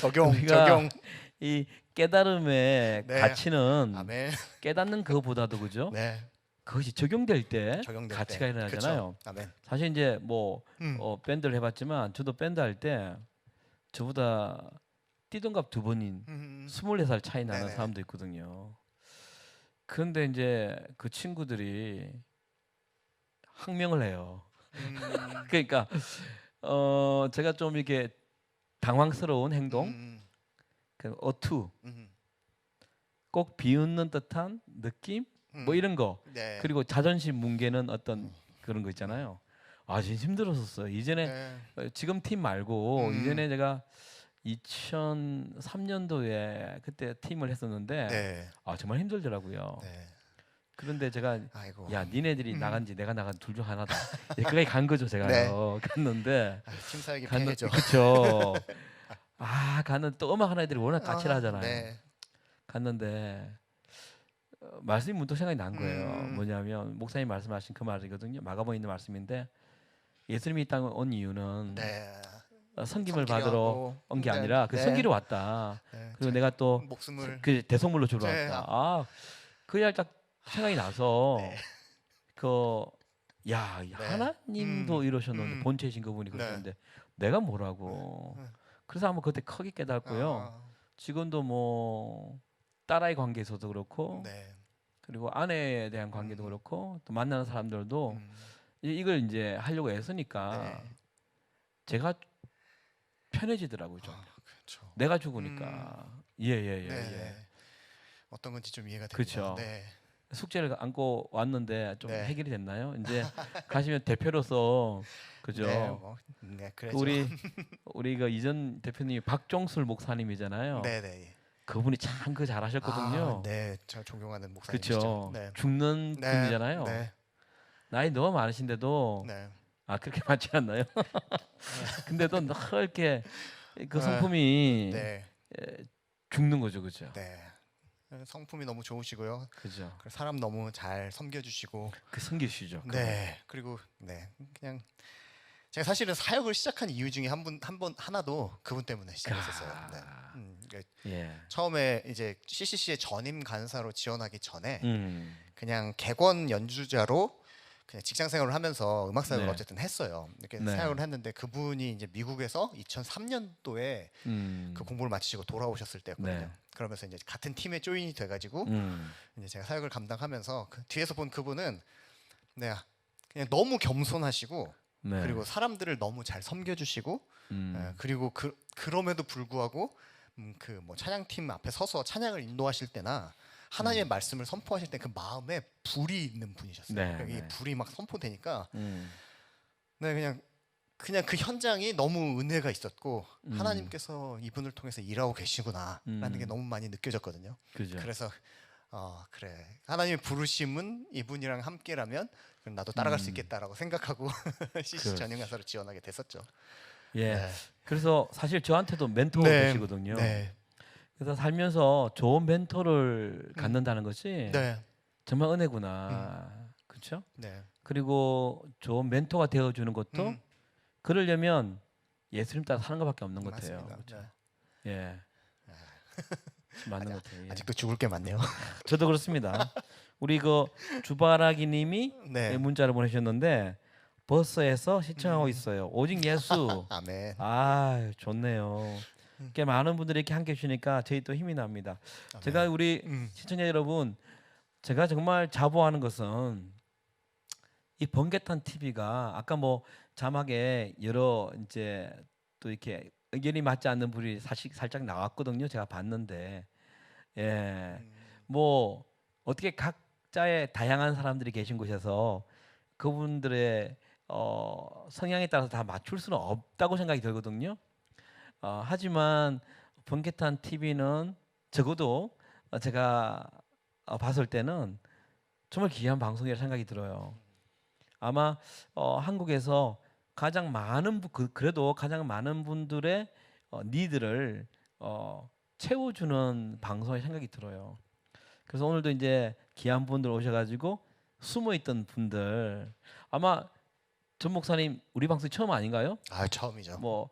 적용. 우리가 이 깨달음의 네. 가치는 아멘. 깨닫는 그거보다도 그죠? 네. 그것이 적용될 때 적용될 가치가 때. 일어나잖아요. 그렇죠. 아멘. 사실 이제 뭐 밴드를 해봤지만 저도 밴드 할 때 저보다 띠동갑 두 번인 24살 차이 나는 네네. 사람도 있거든요. 그런데 이제 그 친구들이 항명을 해요. 그러니까 제가 좀 이렇게 당황스러운 행동, 그 어투, 꼭 비웃는 듯한 느낌, 뭐 이런 거, 네. 그리고 자존심 뭉개는 어떤 그런 거 있잖아요. 진짜 힘들었었어요. 이전에 네. 지금 팀 말고 이전에 제가 2003년도에 그때 팀을 했었는데 네. 정말 힘들더라고요. 네. 그런데 제가 아이고. 야 니네들이 나간지 내가 나간 둘 중 하나다. 거기까지 간 거죠 제가요. 갔는데 팀 사역이 갔는데 편해죠. 그렇죠. 갔는데 또 음악 하는 애들이 워낙 까칠하잖아요. 네. 갔는데 말씀이 문득 생각이 난 거예요. 음. 뭐냐면 목사님 말씀하신 그 말이거든요. 마가복음에 있는 말씀인데 예수님이 이 땅에 온 이유는 네. 섬김을 섬기려 받으러 하고. 온 게 네. 아니라 그 네. 섬기러 왔다. 네. 그리고 내가 또 목숨을 그 대성물로 주러 네. 왔다. 그날 딱 생각이 나서 네. 하나님도 이러셨는데 본체이신 그분이 네. 그러셨는데 내가 뭐라고. 그래서 한번 그때 크게 깨닫고요. 지금도 뭐 딸아이 관계에서도 그렇고 네. 그리고 아내에 대한 관계도 그렇고 또 만나는 사람들도 이걸 이제 하려고 애쓰니까 네. 제가 편해지더라고요. 좀. 그렇죠. 내가 죽으니까 예예예. 네. 어떤 건지 좀 이해가 됩니다. 그렇죠. 네. 숙제를 안고 왔는데 좀 네. 해결이 됐나요? 이제 가시면 대표로서 그죠? 네. 네. 그래죠. 우리 그 이전 대표님이 박종술 목사님이잖아요. 네, 네. 그분이 참 그 잘하셨거든요. 네. 제가 존경하는 목사님이시죠. 그렇죠. 네. 죽는 네. 분이잖아요. 네. 나이 너무 많으신데도 네. 그렇게 많지 않나요? 근데도 늘 이렇게 그 성품이 네. 죽는 거죠, 그죠? 네. 성품이 너무 좋으시고요. 그죠. 사람 너무 잘 섬겨주시고. 그 섬기시죠. 네. 그리고 그냥 제가 사실은 사역을 시작한 이유 중에 하나도 그분 때문에 시작했었어요. 네. 처음에 이제 CCC의 전임 간사로 지원하기 전에 그냥 객원 연주자로 그냥 직장 생활을 하면서 음악 사역을 네. 어쨌든 했어요. 이렇게 네. 사역을 했는데 그분이 이제 미국에서 2003년도에 그 공부를 마치시고 돌아오셨을 때였거든요. 네. 그러면서 이제 같은 팀에 조인이 돼가지고 이제 제가 사역을 감당하면서 뒤에서 본 그분은 그냥 너무 겸손하시고 네. 그리고 사람들을 너무 잘 섬겨주시고 그리고 그럼에도 불구하고 그 뭐 찬양팀 앞에 서서 찬양을 인도하실 때나 하나님의 말씀을 선포하실 때 그 마음에 불이 있는 분이셨어요. 네, 그러니까 이 네. 불이 막 선포되니까 그냥 그 현장이 너무 은혜가 있었고 하나님께서 이분을 통해서 일하고 계시구나라는 게 너무 많이 느껴졌거든요. 그죠. 그래서 그래 하나님의 부르심은 이분이랑 함께라면 그럼 나도 따라갈 수 있겠다라고 생각하고 CC 전임 간사로 지원하게 됐었죠. 예. 네. 그래서 사실 저한테도 멘토가 네. 되시거든요. 네. 그래서 살면서 좋은 멘토를 갖는다는 것이 네. 정말 은혜구나. 그렇죠? 네. 그리고 좋은 멘토가 되어 주는 것도 그러려면 예수님 따라 사는 것밖에 없는 것 같아요. 맞습니다. 그렇죠? 네. 예, 맞는 것 같아요. 예. 아직도 죽을 게 많네요. 저도 그렇습니다. 우리 그 주바라기님이 네. 문자를 보내셨는데 버스에서 시청하고 있어요. 오직 예수. 아멘. 아, 좋네요. 이렇게 많은 분들이 이렇게 함께 해주시니까 저희 또 힘이 납니다. 제가 우리 시청자 여러분, 제가 정말 자부하는 것은 이 번개탄 TV가 아까 뭐 자막에 여러 이제 또 이렇게 의견이 맞지 않는 분이 사실 살짝 나왔거든요. 제가 봤는데, 예, 뭐 어떻게 각자의 다양한 사람들이 계신 곳에서 그분들의 성향에 따라서 다 맞출 수는 없다고 생각이 들거든요. 하지만 번개탄 TV는 적어도 제가 봤을 때는 정말 귀한 방송이라 생각이 들어요. 아마 한국에서 가장 많은 그래도 가장 많은 분들의 니드를 채워주는 방송이 생각이 들어요. 그래서 오늘도 이제 귀한 분들 오셔가지고 숨어있던 분들 아마 전 목사님 우리 방송 처음 아닌가요? 아, 처음이죠. 뭐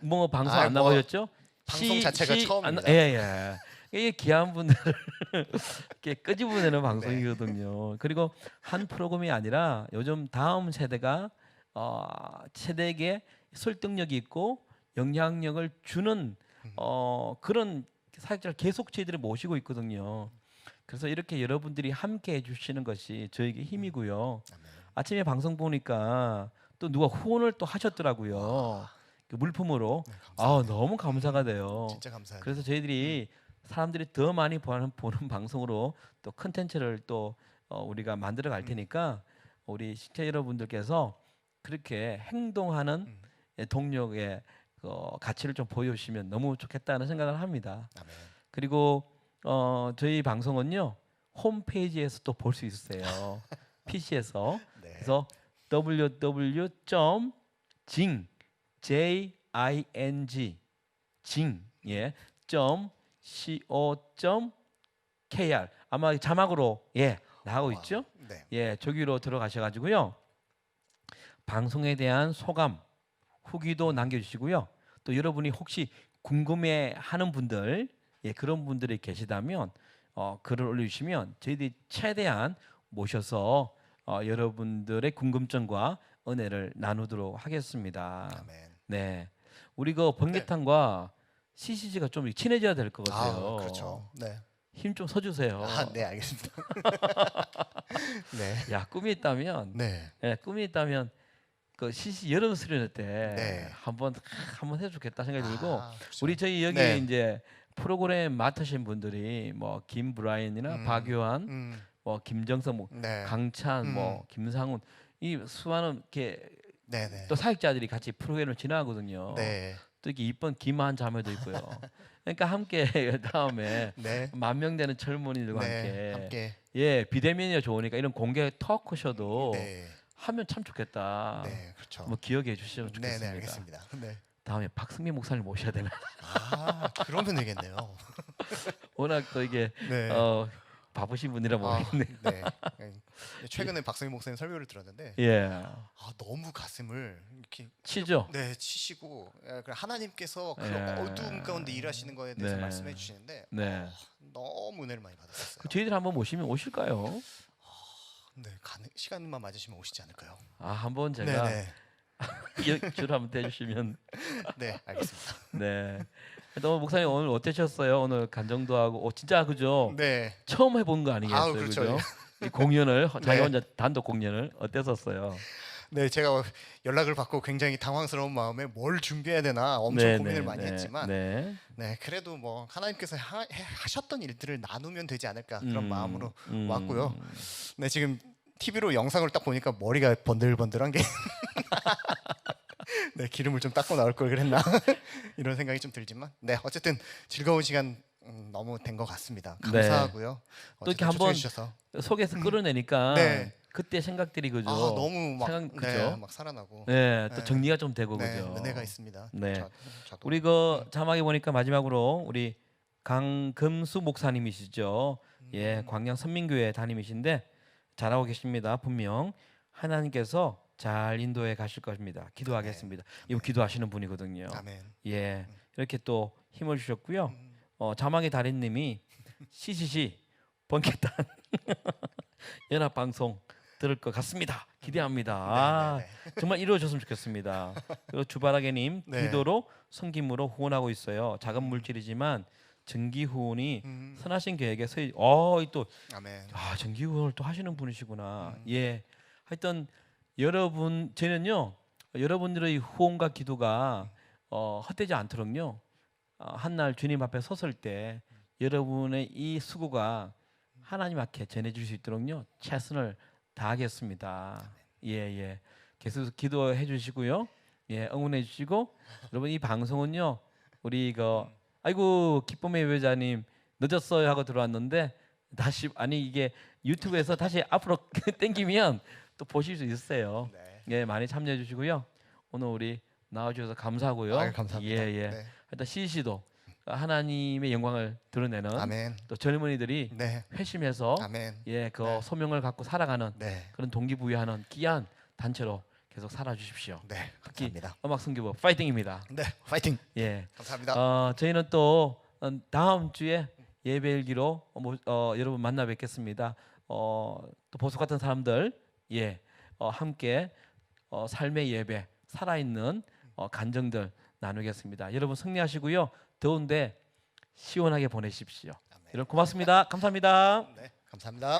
뭐 방송 아, 안 뭐 나가셨죠? 방송 자체가 처음입니다. 예. 이게 귀한 분들을 이렇게 끄집어내는 방송이거든요. 그리고 한 프로그램이 아니라 요즘 다음 세대가 세대에게 설득력이 있고 영향력을 주는 그런 사역자를 계속 저희들이 모시고 있거든요. 그래서 이렇게 여러분들이 함께 해주시는 것이 저에게 힘이고요. 아침에 방송 보니까 또 누가 후원을 또 하셨더라고요. 그 물품으로. 네, 너무 감사가 돼요. 진짜 감사해요. 그래서 저희들이 사람들이 더 많이 보는 방송으로 또 컨텐츠를 또 우리가 만들어 갈 테니까 우리 시청자 여러분들께서 그렇게 행동하는 동력의 가치를 좀 보여주시면 너무 좋겠다는 생각을 합니다. 아멘. 그리고 저희 방송은요 홈페이지에서 또 볼 수 있어요. PC에서. 네. 그래서 www.jing co.kr 아마 자막으로 나오고 있죠. 네. 저기로 들어가셔가지고요 방송에 대한 소감 후기도 남겨주시고요. 또 여러분이 혹시 궁금해하는 분들 그런 분들이 계시다면 글을 올려주시면 저희들이 최대한 모셔서 여러분들의 궁금증과 은혜를 나누도록 하겠습니다. 아멘. 네, 우리 그 번개탄과 CCG가 좀 친해져야 될 것 아, 같아요. 그렇죠. 네. 힘 좀 써주세요. 아, 네, 알겠습니다. 네. 야, 꿈이 있다면, 네. 꿈이 있다면 그 CC 여름 수련회 때 네. 한번 해도 좋겠다 생각이 들고 그렇죠. 우리 저희 여기 네. 이제 프로그램 맡으신 분들이 뭐 김브라이언이나 박요한, 뭐 김정석, 뭐 네. 강찬, 뭐 김상훈 이 수많은 이렇게 네. 또 사역자들이 같이 프로그램을 진행하거든요. 네. 또 이렇게 이쁜 김한 자매도 있고요. 그러니까 함께 다음에 네. 10,000명 되는 젊은이들과 네. 함께 함께. 비대면이 좋으니까 이런 공개 토크쇼도 네. 하면 참 좋겠다. 네, 그렇죠. 뭐 기억해 주시면 네, 좋겠습니다. 네, 알겠습니다. 네. 다음에 박승민 목사님 모셔야 되나? 그러면 되겠네요. 워낙 또 이게 네. 바쁘신 분이라 모르겠네. 네. 최근에 박성희 목사님 설교를 들었는데 너무 가슴을 이렇게 치죠. 네, 치시고 하나님께서 그 예. 어두움 가운데 일하시는 거에 대해서 네. 말씀해 주시는데 네. 너무 은혜를 많이 받았어요. 그 저희들 한번 모시면 오실까요? 네, 시간만 맞으시면 오시지 않을까요? 한번 제가 네, 줄 한번 대주시면. 네, 알겠습니다. 네. 또 목사님 오늘 어떠셨어요? 오늘 간정도 하고 진짜 그죠? 네, 처음 해본 거 아니겠어요? 그렇죠. 그죠? 이 공연을 자기 네. 혼자 단독 공연을 어땠었어요? 네, 제가 연락을 받고 굉장히 당황스러운 마음에 뭘 준비해야 되나 엄청 고민을 많이 했지만 네. 그래도 뭐 하나님께서 하셨던 일들을 나누면 되지 않을까 그런 마음으로 왔고요. 네, 지금 TV로 영상을 딱 보니까 머리가 번들번들한 게 네, 기름을 좀 닦고 나올 걸 그랬나 이런 생각이 좀 들지만 어쨌든 즐거운 시간 너무 된 것 같습니다. 감사하고요. 또 이렇게 한번 주셔서 속에서 끌어내니까 네. 그때 생각들이 그죠? 너무 막, 그죠? 막 살아나고 또 네. 정리가 좀 되고 네, 그죠? 은혜가 있습니다. 네. 저도. 우리 그 자막에 보니까 마지막으로 우리 강금수 목사님이시죠? 광양 선민교회 담임이신데 잘하고 계십니다. 분명 하나님께서 잘 인도해 가실 것입니다. 기도하겠습니다. 이거 기도하시는 분이거든요. 아멘. 예, 이렇게 또 힘을 주셨고요. 자망의 달인님이 CCC 번개탄 연합 방송 들을 것 같습니다. 기대합니다. 아, 정말 이루어졌으면 좋겠습니다. 그리고 주바라게님 네. 기도로 성김으로 후원하고 있어요. 작은 물질이지만 정기 후원이 선하신 계획에 서이. 또 아멘. 정기 후원을 또 하시는 분이시구나. 예, 하여튼 여러분 저는요 여러분들의 후원과 기도가 헛되지 않도록요 한날 주님 앞에 섰을 때 여러분의 이 수고가 하나님 앞에 전해질 수 있도록요 최선을 다하겠습니다. 예. 계속 기도해 주시고요. 예, 응원해 주시고 여러분 이 방송은요 우리 아이고 기쁨의 예배자님 늦었어요 하고 들어왔는데 다시 이게 유튜브에서 다시 앞으로 땡기면 또 보실 수 있어요. 네. 예, 많이 참여해 주시고요. 오늘 우리 나와주셔서 감사하고요. 아유, 감사합니다. 예. 네. 일단 CC도 하나님의 영광을 드러내는 아멘. 또 젊은이들이 네. 회심해서 아멘. 그 소명을 갖고 살아가는 네. 그런 동기부여하는 귀한 단체로 계속 살아주십시오. 네. 특히 감사합니다. 음악 선교부 파이팅입니다. 네. 파이팅. 예. 감사합니다. 저희는 또 다음 주에 예배일기로 여러분 만나 뵙겠습니다. 또 보석 같은 사람들 함께 삶의 예배 살아있는 간정들 나누겠습니다. 여러분 승리하시고요. 더운데 시원하게 보내십시오. 아멘. 여러분 고맙습니다. 감사합니다. 네. 감사합니다.